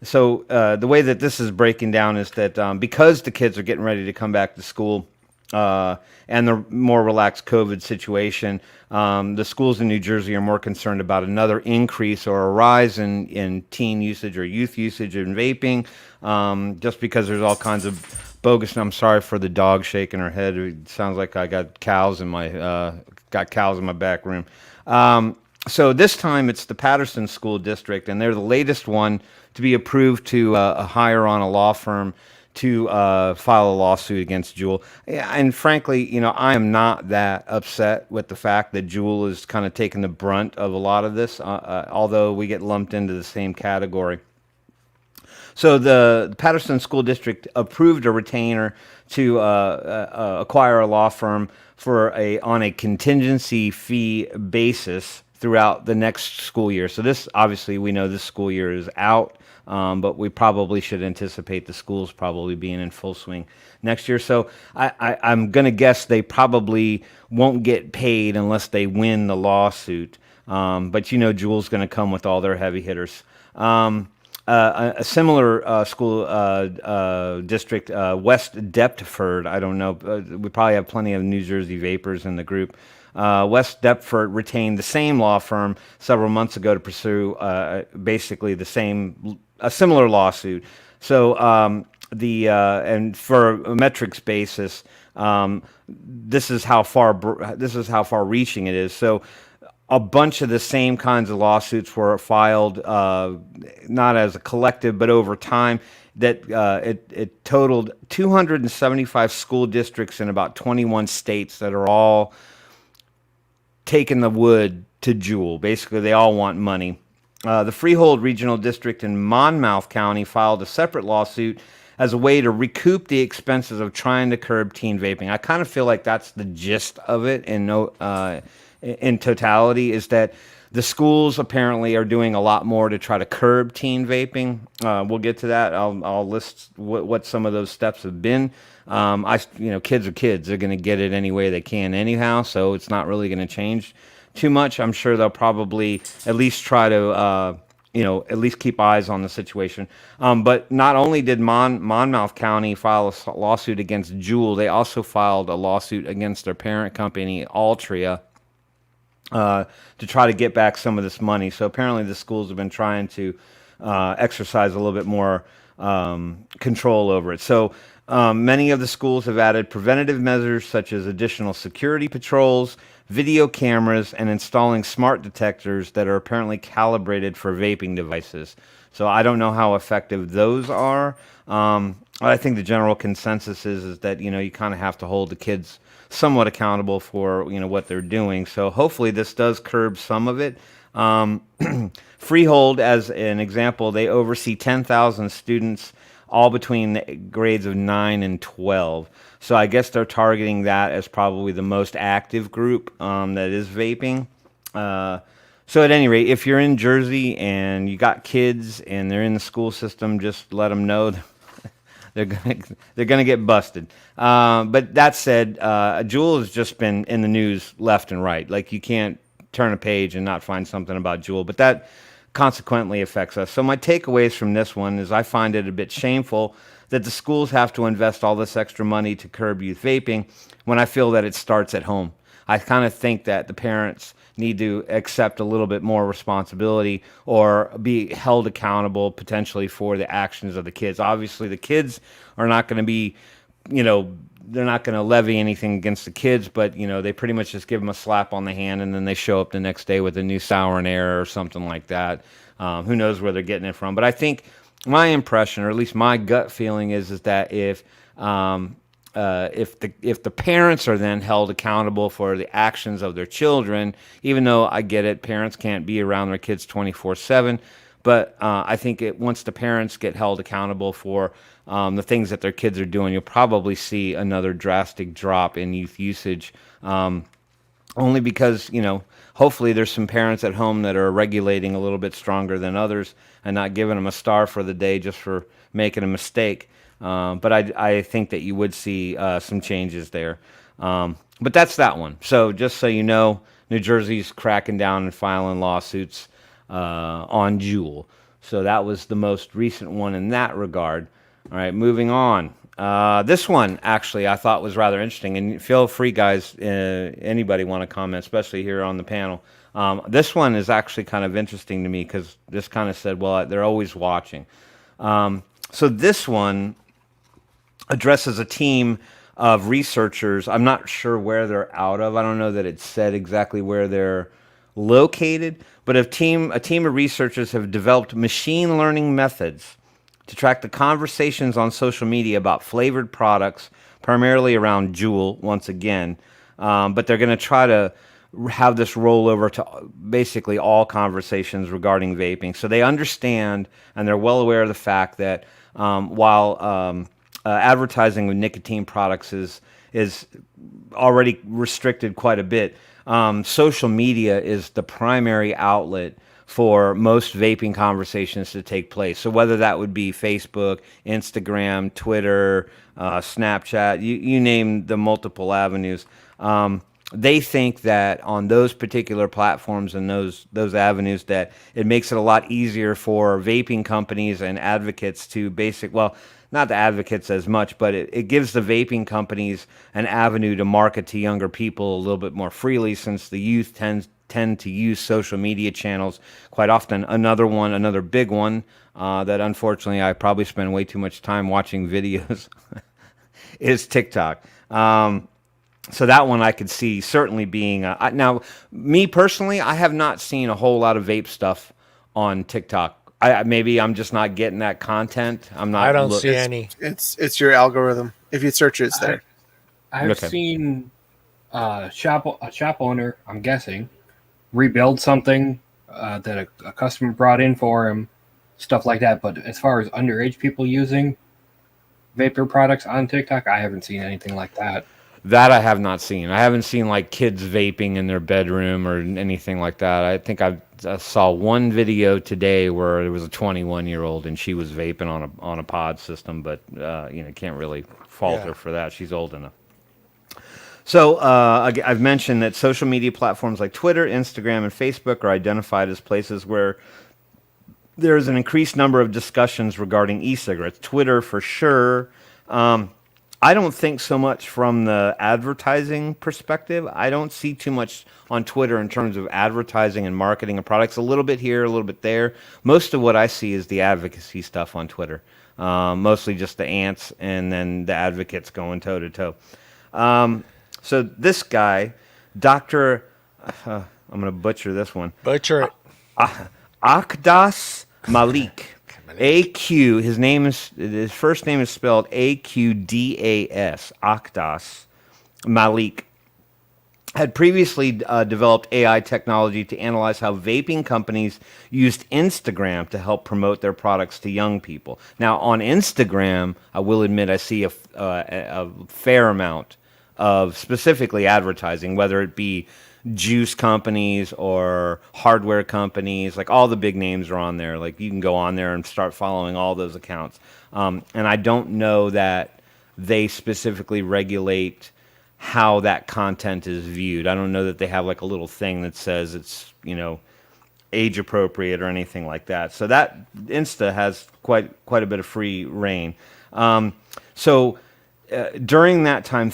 So the way that this is breaking down is that because the kids are getting ready to come back to school, and the more relaxed COVID situation, the schools in New Jersey are more concerned about another increase or a rise in teen usage or youth usage in vaping, just because there's all kinds of bogus. And I'm sorry for the dog shaking her head. It sounds like I got cows in my back room. So this time it's the Patterson School District, and they're the latest one to be approved to hire on a law firm to file a lawsuit against Juul. And frankly, I am not that upset with the fact that Juul is kind of taking the brunt of a lot of this, although we get lumped into the same category. So the Patterson School District approved a retainer to acquire a law firm on a contingency fee basis throughout the next school year. So this, obviously, we know this school year is out. But we probably should anticipate the schools probably being in full swing next year. So I'm going to guess they probably won't get paid unless they win the lawsuit. But Juul's going to come with all their heavy hitters. A similar school district, West Deptford, I don't know. We probably have plenty of New Jersey vapors in the group. West Deptford retained the same law firm several months ago to pursue basically a similar lawsuit. So and for a metrics basis, this is how far reaching it is. So a bunch of the same kinds of lawsuits were filed, not as a collective, but over time. That it totaled 275 school districts in about 21 states that are all taking the wood to Juul. Basically, they all want money. The Freehold Regional District in Monmouth County filed a separate lawsuit as a way to recoup the expenses of trying to curb teen vaping. I kind of feel like that's the gist of it in totality, is that the schools apparently are doing a lot more to try to curb teen vaping. We'll get to that. I'll list what some of those steps have been. Kids are kids. They're going to get it any way they can anyhow, so it's not really going to change too much. I'm sure they'll probably at least try to at least keep eyes on the situation. But not only did Monmouth County file a lawsuit against Juul, they also filed a lawsuit against their parent company, Altria, to try to get back some of this money. So apparently the schools have been trying to exercise a little bit more control over it. So many of the schools have added preventative measures such as additional security patrols, video cameras, and installing smart detectors that are apparently calibrated for vaping devices. So I don't know how effective those are. I think the general consensus is that, you kind of have to hold the kids somewhat accountable for, what they're doing. So hopefully this does curb some of it. Freehold, as an example, they oversee 10,000 students, all between the grades of 9 and 12. So I guess they're targeting that as probably the most active group that is vaping. So at any rate, if you're in Jersey and you got kids and they're in the school system, just let them know they're gonna get busted. But that said, Juul has just been in the news left and right. Like, you can't turn a page and not find something about Juul, but that consequently affects us. So my takeaways from this one is I find it a bit shameful that the schools have to invest all this extra money to curb youth vaping when I feel that it starts at home. I kind of think that the parents need to accept a little bit more responsibility or be held accountable potentially for the actions of the kids. Obviously, the kids are not going to be, they're not going to levy anything against the kids, but, they pretty much just give them a slap on the hand and then they show up the next day with a new sour and air or something like that. Who knows where they're getting it from. But I think my impression, or at least my gut feeling, is that if the parents are then held accountable for the actions of their children, even though I get it, parents can't be around their kids 24/7, but I think once the parents get held accountable for the things that their kids are doing, you'll probably see another drastic drop in youth usage. Only because, hopefully there's some parents at home that are regulating a little bit stronger than others and not giving them a star for the day just for making a mistake. But I think that you would see some changes there. But that's that one. So just so you know, New Jersey's cracking down and filing lawsuits on Juul. So that was the most recent one in that regard. All right, moving on. This one, actually, I thought was rather interesting. And feel free, guys, anybody want to comment, especially here on the panel. This one is actually kind of interesting to me because this kind of said, well, they're always watching. So this one addresses a team of researchers. I'm not sure where they're out of. I don't know that it said exactly where they're located, but a team of researchers have developed machine learning methods to track the conversations on social media about flavored products, primarily around Juul, once again. But they're going to try to have this roll over to basically all conversations regarding vaping. So they understand and they're well aware of the fact that while advertising with nicotine products is already restricted quite a bit, social media is the primary outlet for most vaping conversations to take place. So whether that would be Facebook, Instagram, Twitter, Snapchat, you name the multiple avenues, they think that on those particular platforms and those avenues that it makes it a lot easier for vaping companies and advocates to not the advocates as much, but it gives the vaping companies an avenue to market to younger people a little bit more freely, since the youth tend to use social media channels quite often. Another big one that unfortunately I probably spend way too much time watching videos is TikTok. So that one I could see certainly being now, me personally, I have not seen a whole lot of vape stuff on TikTok. Maybe I'm just not getting that content. I don't see any. It's your algorithm. If you search it, it's there. I've seen a shop owner, I'm guessing, rebuild something that a customer brought in for him, stuff like that. But as far as underage people using vapor products on TikTok, I haven't seen anything like that. That I have not seen. I haven't seen like kids vaping in their bedroom or anything like that. I think I saw one video today where there was a 21-year-old and she was vaping on a pod system, but can't really fault her for that. She's old enough. So I've mentioned that social media platforms like Twitter, Instagram, and Facebook are identified as places where there's an increased number of discussions regarding e-cigarettes. Twitter for sure. I don't think so much from the advertising perspective. I don't see too much on Twitter in terms of advertising and marketing of products. A little bit here, a little bit there. Most of what I see is the advocacy stuff on Twitter. Mostly just the ants and then the advocates going toe to toe. So this guy, Dr. I'm going to butcher this one. Butcher it. Akdas Malik. AQ, his first name is spelled AQDAS, Akdas Malik, had previously developed AI technology to analyze how vaping companies used Instagram to help promote their products to young people. Now, on Instagram, I will admit I see a fair amount of specifically advertising, whether it be juice companies or hardware companies. Like all the big names are on there. Like you can go on there and start following all those accounts. And I don't know that they specifically regulate how that content is viewed. I don't know that they have like a little thing that says it's, age appropriate or anything like that. So that Insta has quite a bit of free reign. During that time,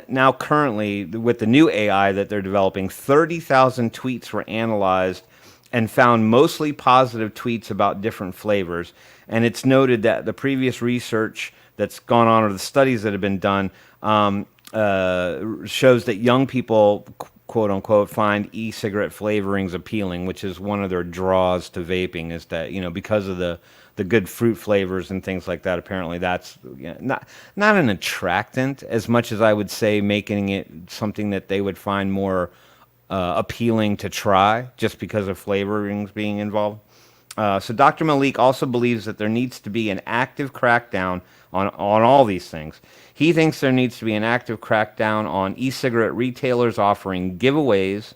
now currently with the new AI that they're developing, 30,000 tweets were analyzed and found mostly positive tweets about different flavors. And it's noted that the previous research that's gone on, or the studies that have been done, shows that young people, quote unquote, find e-cigarette flavorings appealing, which is one of their draws to vaping, is that, because of the good fruit flavors and things like that. Apparently that's not an attractant as much as I would say making it something that they would find more appealing to try just because of flavorings being involved. So Dr. Malik also believes that there needs to be an active crackdown on all these things. He thinks there needs to be an active crackdown on e-cigarette retailers offering giveaways,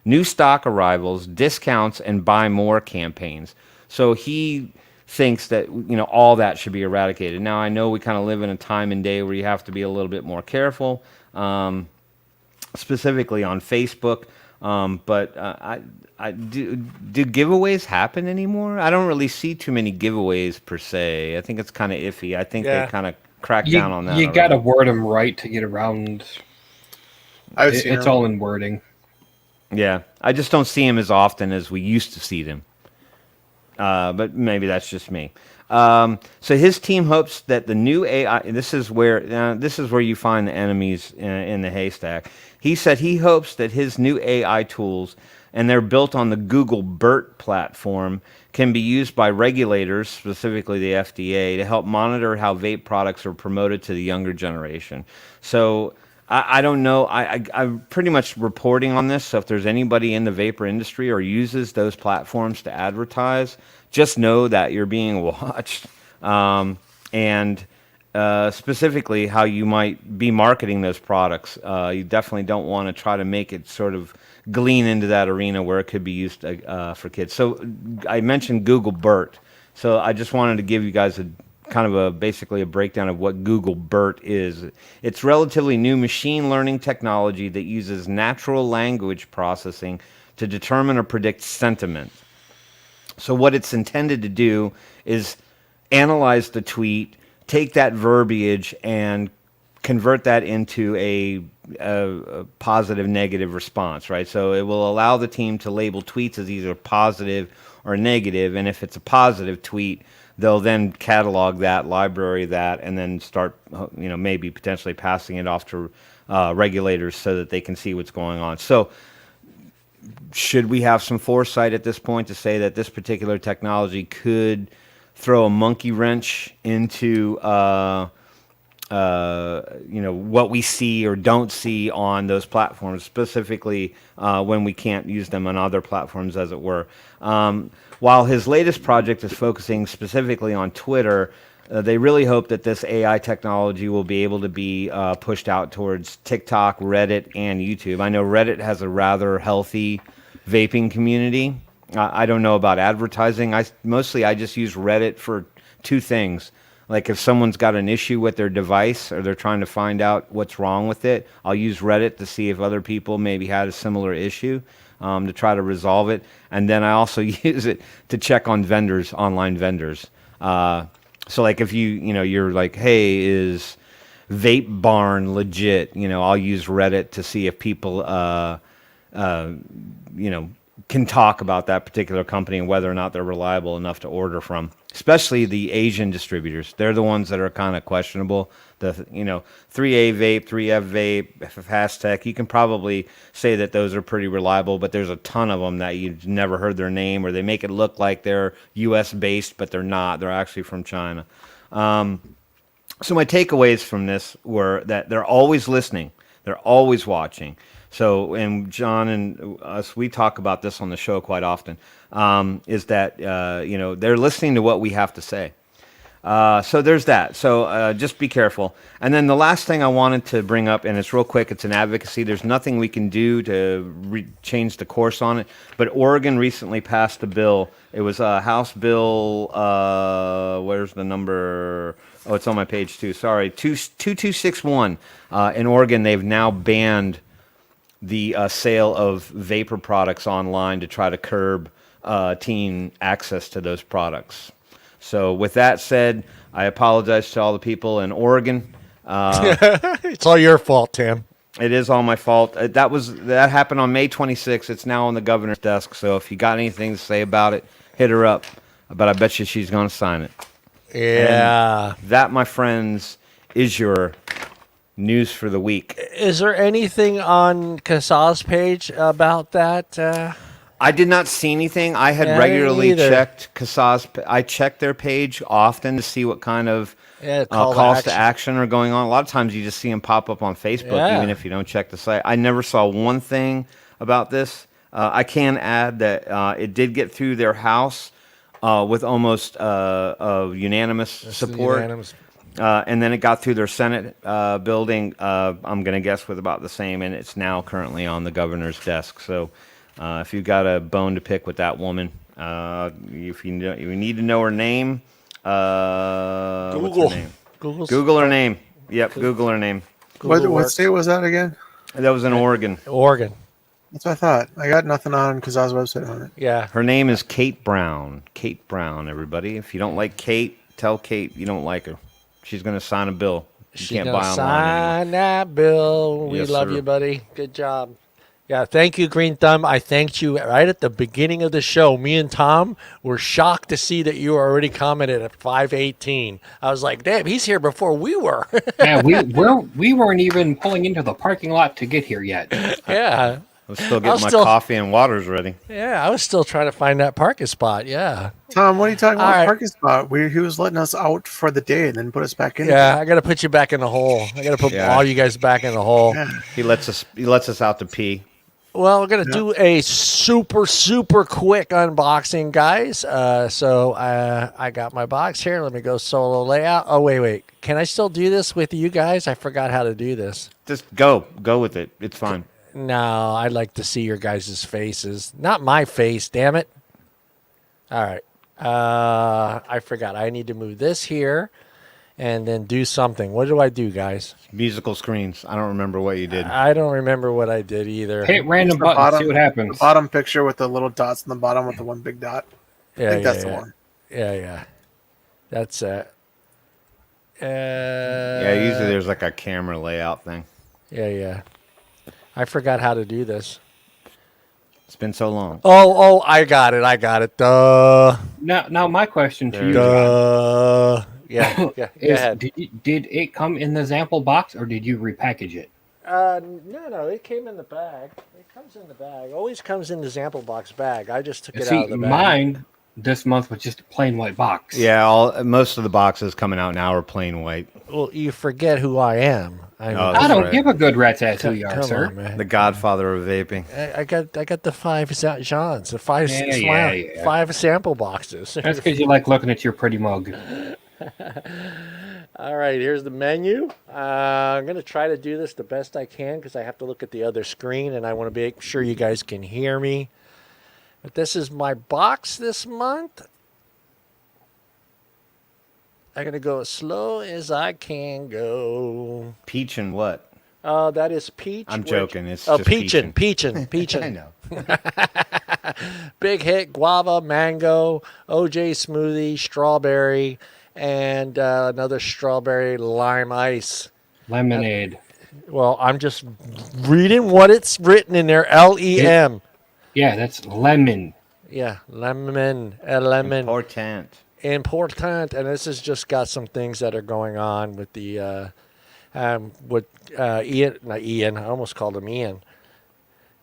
new stock arrivals, discounts, and buy more campaigns. So he thinks that all that should be eradicated. Now I know we kind of live in a time and day where you have to be a little bit more careful, specifically on Facebook. But do giveaways happen anymore? I don't really see too many giveaways per se. I think it's kind of iffy. I think they kind of crack down on that. You got to word them right to get around. It's all in wording. Yeah, I just don't see them as often as we used to see them. But maybe that's just me. So his team hopes that the new AI. This is where you find the enemies in the haystack. He said he hopes that his new AI tools, and they're built on the Google BERT platform, can be used by regulators, specifically the FDA, to help monitor how vape products are promoted to the younger generation. So I don't know. I'm pretty much reporting on this. So if there's anybody in the vapor industry or uses those platforms to advertise, just know that you're being watched. And specifically how you might be marketing those products. You definitely don't want to try to make it sort of glean into that arena where it could be used for kids. So I mentioned Google BERT. So I just wanted to give you guys basically a breakdown of what Google BERT is. It's relatively new machine learning technology that uses natural language processing to determine or predict sentiment. So what it's intended to do is analyze the tweet, take that verbiage, and convert that into a positive, negative response, right? So it will allow the team to label tweets as either positive or negative, and if it's a positive tweet, they'll then catalog that, library that, and then start, maybe potentially passing it off to regulators so that they can see what's going on. So should we have some foresight at this point to say that this particular technology could throw a monkey wrench into what we see or don't see on those platforms, specifically when we can't use them on other platforms, as it were. While his latest project is focusing specifically on Twitter, they really hope that this AI technology will be able to be pushed out towards TikTok, Reddit, and YouTube. I know Reddit has a rather healthy vaping community. I don't know about advertising. I just use Reddit for two things. Like if someone's got an issue with their device or they're trying to find out what's wrong with it, I'll use Reddit to see if other people maybe had a similar issue. to try to resolve it. And then I also use it to check on vendors, online vendors. So like if you're like, hey, is Vape Barn legit? I'll use Reddit to see if people, can talk about that particular company and whether or not they're reliable enough to order from. Especially the Asian distributors. They're the ones that are kind of questionable. The 3A Vape, 3F Vape, Fastech, you can probably say that those are pretty reliable, but there's a ton of them that you've never heard their name, or they make it look like they're US based, but they're not. They're actually from China. So my takeaways from this were that they're always listening. They're always watching. So, and John and us, we talk about this on the show quite often, is that, they're listening to what we have to say. So there's that. So just be careful. And then the last thing I wanted to bring up, and it's real quick, it's an advocacy. There's nothing we can do to change the course on it. But Oregon recently passed a bill. It was a House Bill, where's the number? Oh, it's on my page too. Sorry, 2261. In Oregon, they've now banned the sale of vapor products online to try to curb teen access to those products. So with that said, I apologize to all the people in Oregon. It's all your fault, Tim. It is all my fault. That happened on May 26th. It's now on the governor's desk. So if you got anything to say about it, hit her up. But I bet you she's going to sign it. Yeah. And that, my friends, is your news for the week. Is there anything on CASA's page about that? I did not see anything. I had Yeah, regularly neither. checked CASA's. I check their page often to see what kind of calls to action are going on. A lot of times you just see them pop up on Facebook, even if you don't check the site. I never saw one thing about this. I can add that it did get through their House with almost unanimous support. Unanimous. And then it got through their Senate building, I'm going to guess with about the same, and it's now currently on the governor's desk. So if you've got a bone to pick with that woman, if you need to know her name, what's her name? Google her name. Yep, Google her name. What state was that again? That was in Oregon. Oregon. That's what I thought. I got nothing on Kaza's website on it. Yeah. Her name is Kate Brown. Kate Brown, everybody. If you don't like Kate, tell Kate you don't like her. She's going to sign a bill. You can't buy online sign anymore. that bill. We Yes, love sir. you, buddy. Good job. Yeah, thank you, Green Thumb. I thanked you right at the beginning of the show. Me and Tom were shocked to see that you already commented at 5:18. I was like, damn, he's here before we were. Yeah, we weren't even pulling into the parking lot to get here yet. Yeah. I was still getting my coffee and waters ready. Yeah, I was still trying to find that parking spot. Yeah. Tom, what are you talking All about? right. Parking spot. He was letting us out for the day and then put us back in. Yeah, I got to put you back in the hole. I got to put all you guys back in the hole. Yeah. He lets us out to pee. Well, we're going to do a super, super quick unboxing, guys. So I got my box here. Let me go solo layout. Oh, wait. Can I still do this with you guys? I forgot how to do this. Just go with it. It's fine. No, I'd like to see your guys' faces. Not my face, damn it. All right. I forgot. I need to move this here and then do something. What do I do, guys? Musical screens. I don't remember what you did. I don't remember what I did either. Hit random buttons, see what happens. The bottom picture with the little dots in the bottom with the one big dot. Yeah, I think that's the one. Yeah. That's it. Yeah, usually there's like a camera layout thing. Yeah. I forgot how to do this. It's been so long. Oh, I got it. Duh. Now my question to you Duh. Yeah. Go is: ahead. did it come in the Zamplebox or did you repackage it? No, it came in the bag. It comes in the bag. Always comes in the Zamplebox bag. I just took it out of the bag. Mine this month was just a plain white box. Yeah, most of the boxes coming out now are plain white. Well, you forget who I am. I don't give a good rat's ass who you are, Come sir. on, man. The godfather of vaping. I got the 5 Johns, the 5 Yeah. 5 sample boxes. That's because you like looking at your pretty mug. All right, here's the menu. I'm going to try to do this the best I can because I have to look at the other screen and I want to make sure you guys can hear me. But this is my box this month. I'm going to go as slow as I can go. Peach and what? That is peach. I'm joking. It's oh, just peachin'. I know. Big hit, guava, mango, OJ smoothie, strawberry, and another strawberry lime ice. Lemonade. Well, I'm just reading what it's written in there. LEM. Yeah, that's lemon. Yeah, lemon. Important. Important. And this has just got some things that are going on with the Ian. Not Ian. I almost called him Ian.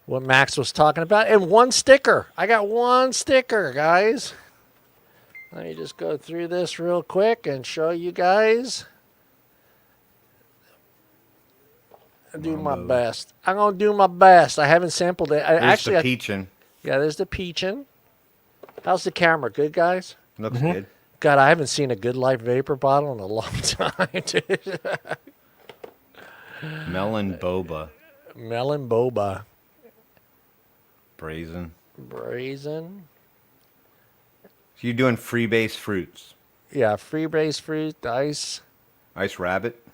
What Max was talking about, and one sticker. I got one sticker, guys. Let me just go through this real quick and show you guys. I'll do my best. I'm gonna do my best. I haven't sampled it. There's the peachin'. Yeah, there's the peachin'. How's the camera? Good, guys? Looks good. God, I haven't seen a Good Life vapor bottle in a long time, dude. Melon boba. Melon boba. Brazen. Brazen. So you're doing freebase fruits. Yeah, freebase fruit, ice. Ice rabbit.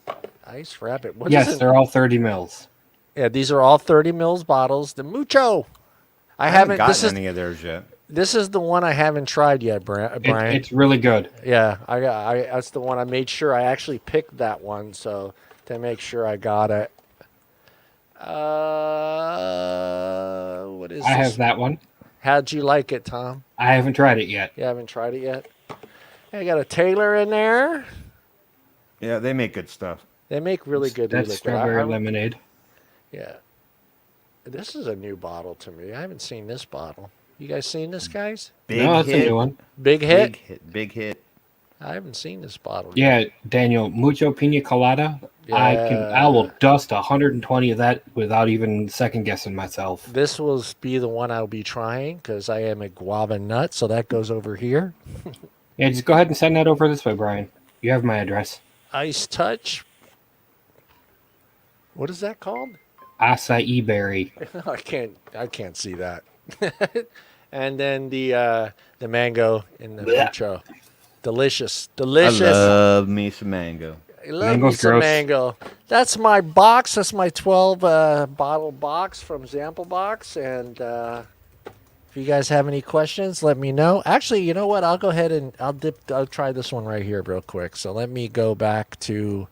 Ice rabbit. What is Yes, it? they're all 30 mils. Yeah, these are all 30 mils bottles. The Mucho. I haven't gotten any of theirs yet. This is the one I haven't tried yet, Brian. It's really good. Yeah, that's the one I made sure I actually picked that one, so to make sure I got it. What is I this? have that one. How'd you like it, Tom? I haven't tried it yet. You haven't tried it yet? I got a Taylor in there. Yeah, they make good stuff. They make really good That's liquid. strawberry lemonade. Yeah. This is a new bottle to me. I haven't seen this bottle. You guys seen this, guys? Big No, it's hit. a new one. Big hit? Big hit. I haven't seen this bottle. Yeah, Daniel, mucho pina colada. I will dust 120 of that without even second guessing myself. This will be the one I'll be trying because I am a guava nut, so that goes over here. Yeah, just go ahead and send that over this way, Brian. You have my address. Ice Touch. What is that called? Acai berry. I can't see that. And then the mango in the mucho. Delicious. I love me some mango. I love me Mango's some gross. mango. That's my box. That's my 12 bottle box from Zamplebox. And if you guys have any questions, let me know. Actually, you know what? I'll go ahead and I'll try this one right here real quick. So let me go back to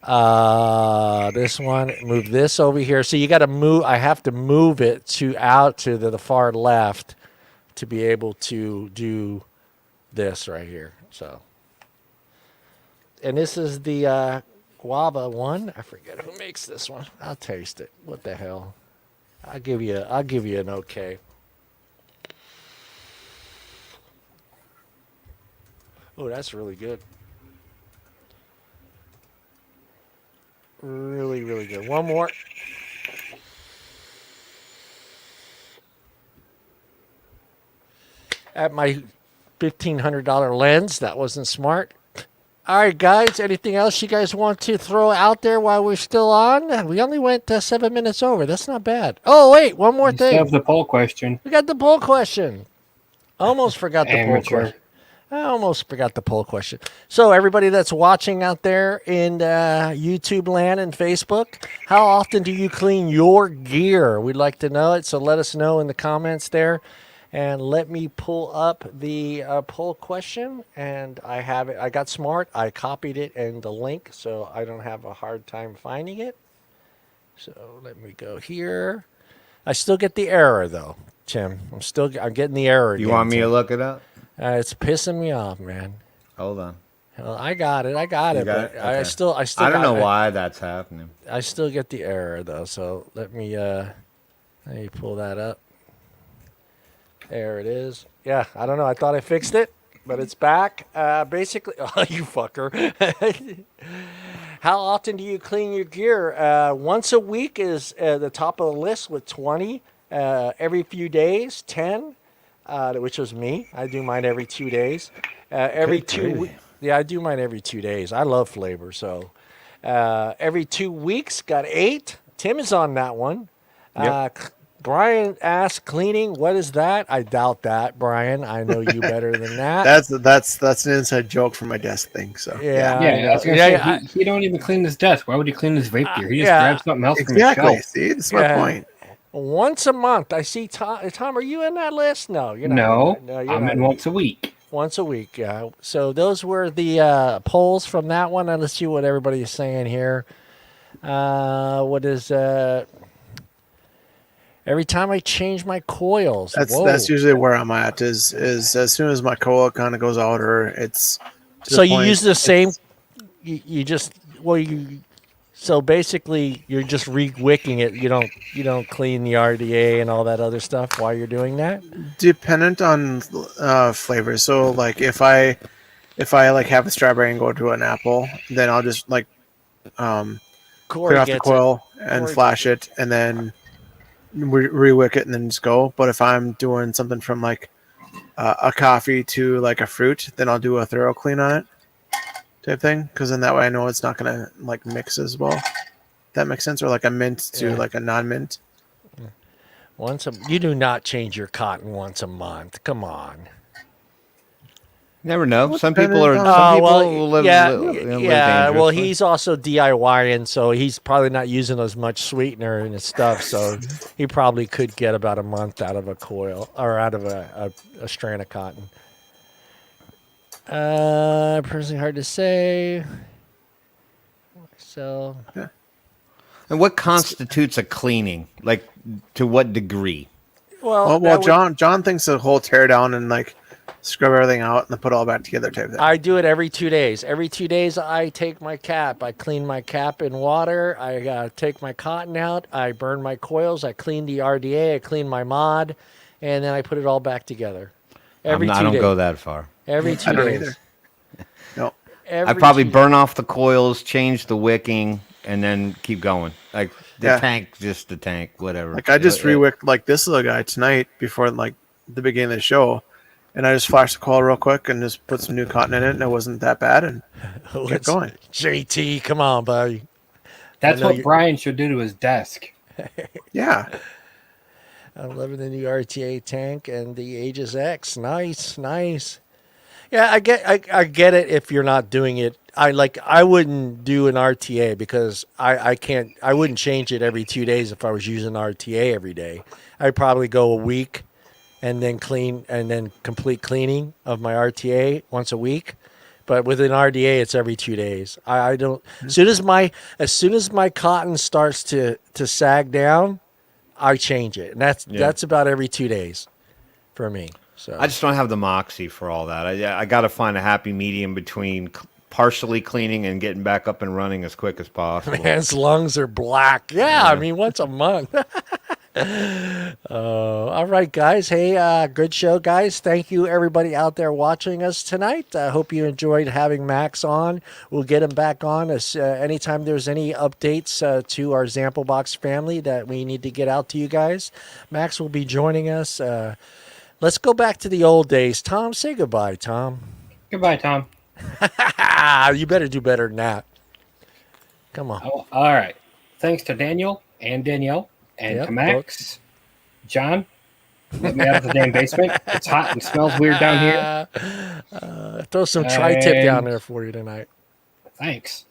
this one. Move this over here. So you got to move. I have to move it out to the far left to be able to do this right here. So. And this is the guava one. I forget who makes this one. I'll taste it. What the hell? I'll give you an okay. Oh, that's really good. Really, really good. One more. At my $1,500 lens, that wasn't smart. All right, guys. Anything else you guys want to throw out there while we're still on? We only went 7 minutes over. That's not bad. Oh, wait. One more You thing. still have the poll question. We got the poll question. Almost forgot the poll Amateur. question. I almost forgot the poll question. So everybody that's watching out there in YouTube land and Facebook, how often do you clean your gear? We'd like to know it. So let us know in the comments there. And let me pull up the poll question. And I have it. I got smart. I copied it and the link so I don't have a hard time finding it. So let me go here. I still get the error though, Tim. I'm getting the error. You again, want me Tim. to look it up? It's pissing me off, man. Hold on. Well, I got it. You But got it? I Okay. still. I don't know why that's happening. I still get the error though. So let me pull that up. There it is. Yeah, I don't know. I thought I fixed it, but it's back. Basically, oh, you fucker. How often do you clean your gear? Once a week is the top of the list with 20. Every few days, 10, which was me. I do mine every 2 days. Yeah, I do mine every 2 days. I love flavor. So every 2 weeks, got 8. Tim is on that one. Yep. Brian asked cleaning. What is that? I doubt that, Brian. I know you better than that. That's an inside joke for my desk thing. So Yeah, Yeah, I I know. was gonna say he don't even clean his desk. Why would he clean his vape gear? He just yeah, grabs something else from his exactly. shelf. See, that's my Yeah. point. Once a month. I see Tom. Tom, are you in that list? No, you're not. No, you're I'm not in once a week. Once a week, yeah. So those were the polls from that one. And let's see what everybody is saying here. What is every time I change my coils? That's usually where I'm at. Is as soon as my coil kind of goes out, or it's to so the you point, use the same. it's- You just you. So basically, you're just re-wicking it. You don't clean the RDA and all that other stuff while you're doing that. dependent on flavors. So like if I like have a strawberry and go to an apple, then I'll just like Corey clear off the gets coil and Corey flash it, and then re-wick it, and then just go. But if I'm doing something from like a coffee to like a fruit, then I'll do a thorough clean on it, type thing. Because then that way I know it's not gonna like mix as well. That makes sense. Or like a mint to like a non-mint. You do not change your cotton once a month. Come on. Never know. Well, Some depending people are. on- Some people well, will live. yeah, live yeah. Well, dangerously. he's also DIYing, so he's probably not using as much sweetener in his stuff. So he probably could get about a month out of a coil or out of a strand of cotton. Personally, hard to say. So And what constitutes a cleaning? Like, to what degree? Well, John thinks the whole tear down and like scrub everything out and then put it all back together type thing. I do it every 2 days. Every 2 days, I take my cap. I clean my cap in water. I take my cotton out. I burn my coils. I clean the RDA. I clean my mod, and then I put it all back together. Every 2 days. I don't go that far. Every 2 I don't days. either. No. I probably burn off the coils, change the wicking, and then keep going. Like the tank, just the tank, whatever. Like I just re-wicked like this little guy tonight before like the beginning of the show, and I just flashed the coil real quick and just put some new cotton in it, and it wasn't that bad, and kept going. JT, come on, buddy. That's what Brian should do to his desk. Yeah. I'm loving the new RTA tank and the Aegis X. Nice, nice. Yeah, I get it if you're not doing it. I wouldn't do an RTA because I wouldn't change it every 2 days if I was using RTA every day. I'd probably go a week and then clean and then complete cleaning of my RTA once a week. But with an RDA, it's every 2 days. I don't as soon as my cotton starts to sag down, I change it. And that's about every 2 days for me. So I just don't have the moxie for all that. I got to find a happy medium between partially cleaning and getting back up and running as quick as possible. Man's lungs are black. Yeah, I mean, once a month. All right, guys. Hey, good show, guys. Thank you, everybody out there watching us tonight. I hope you enjoyed having Max on. We'll get him back on as anytime there's any updates to our Zamplebox family that we need to get out to you guys. Max will be joining us. Let's go back to the old days. Tom, say goodbye, Tom. Goodbye, Tom. You better do better than that. Come on. Oh, all right. Thanks to Daniel and Danielle and to Max. John, let me out of the damn basement. It's hot and smells weird down here. Throw some tri-tip down there for you tonight. Thanks.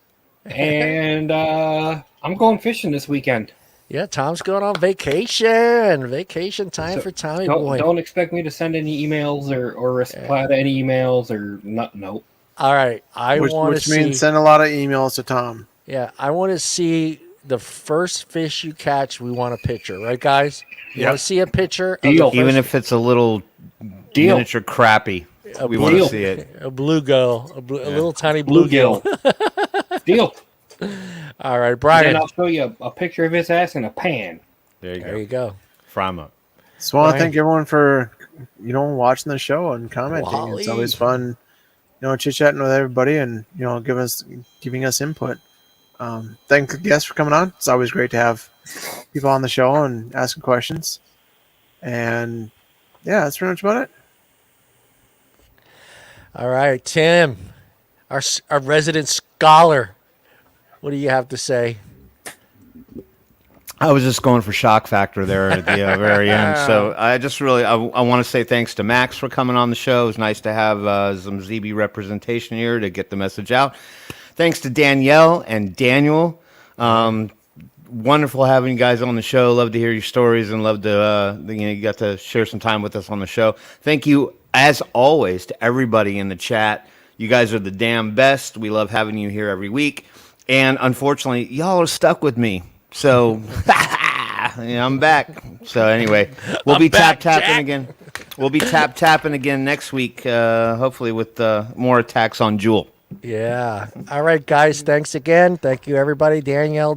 And I'm going fishing this weekend. Yeah, Tom's going on vacation. Vacation time for Tommy boy. Don't expect me to send any emails or reply to any emails or no. All right, which means send a lot of emails to Tom. Yeah, I want to see the first fish you catch. We want a picture, right, guys? You want to see a picture? Even if it's a little miniature crappie, we want to see it. A bluegill, a little tiny bluegill. Deal. All right, Brian. And then I'll show you a picture of his ass in a pan. There you go. Fry 'em up. Just want to thank everyone for watching the show and commenting. It's always fun, chit chatting with everybody and giving us input. Thank the guests for coming on. It's always great to have people on the show and asking questions. And yeah, that's pretty much about it. All right, Tim, our resident scholar. What do you have to say? I was just going for shock factor there at the very end. So I just really, I want to say thanks to Max for coming on the show. It was nice to have some ZB representation here to get the message out. Thanks to Danielle and Daniel. Wonderful having you guys on the show. Love to hear your stories and love to, you got to share some time with us on the show. Thank you, as always, to everybody in the chat. You guys are the damn best. We love having you here every week. And unfortunately, y'all are stuck with me. So I'm back. So anyway, we'll be tapping again. We'll be tapping again next week, hopefully with more attacks on Juul. Yeah. All right, guys. Thanks again. Thank you, everybody. Danielle,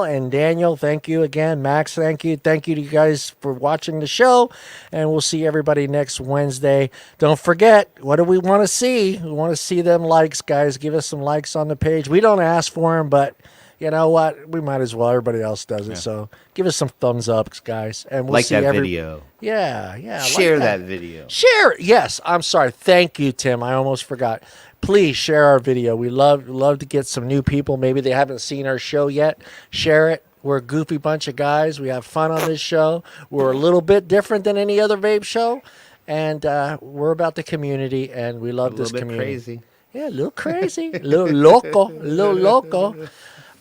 and Daniel. Thank you again. Max, thank you. Thank you to you guys for watching the show. And we'll see everybody next Wednesday. Don't forget, what do we want to see? We want to see them likes, guys. Give us some likes on the page. We don't ask for them, but you know what? We might as well. Everybody else does it. Yeah. So give us some thumbs ups, guys. And we'll like see that video. Yeah. Share like that video. Share. Yes. I'm sorry. Thank you, Tim. I almost forgot. Please share our video. We love to get some new people. Maybe they haven't seen our show yet. Share it. We're a goofy bunch of guys. We have fun on this show. We're a little bit different than any other vape show. And we're about the community, and we love this community. Crazy. Yeah, a little crazy. A little loco.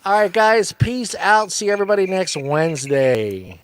All right, guys. Peace out. See everybody next Wednesday.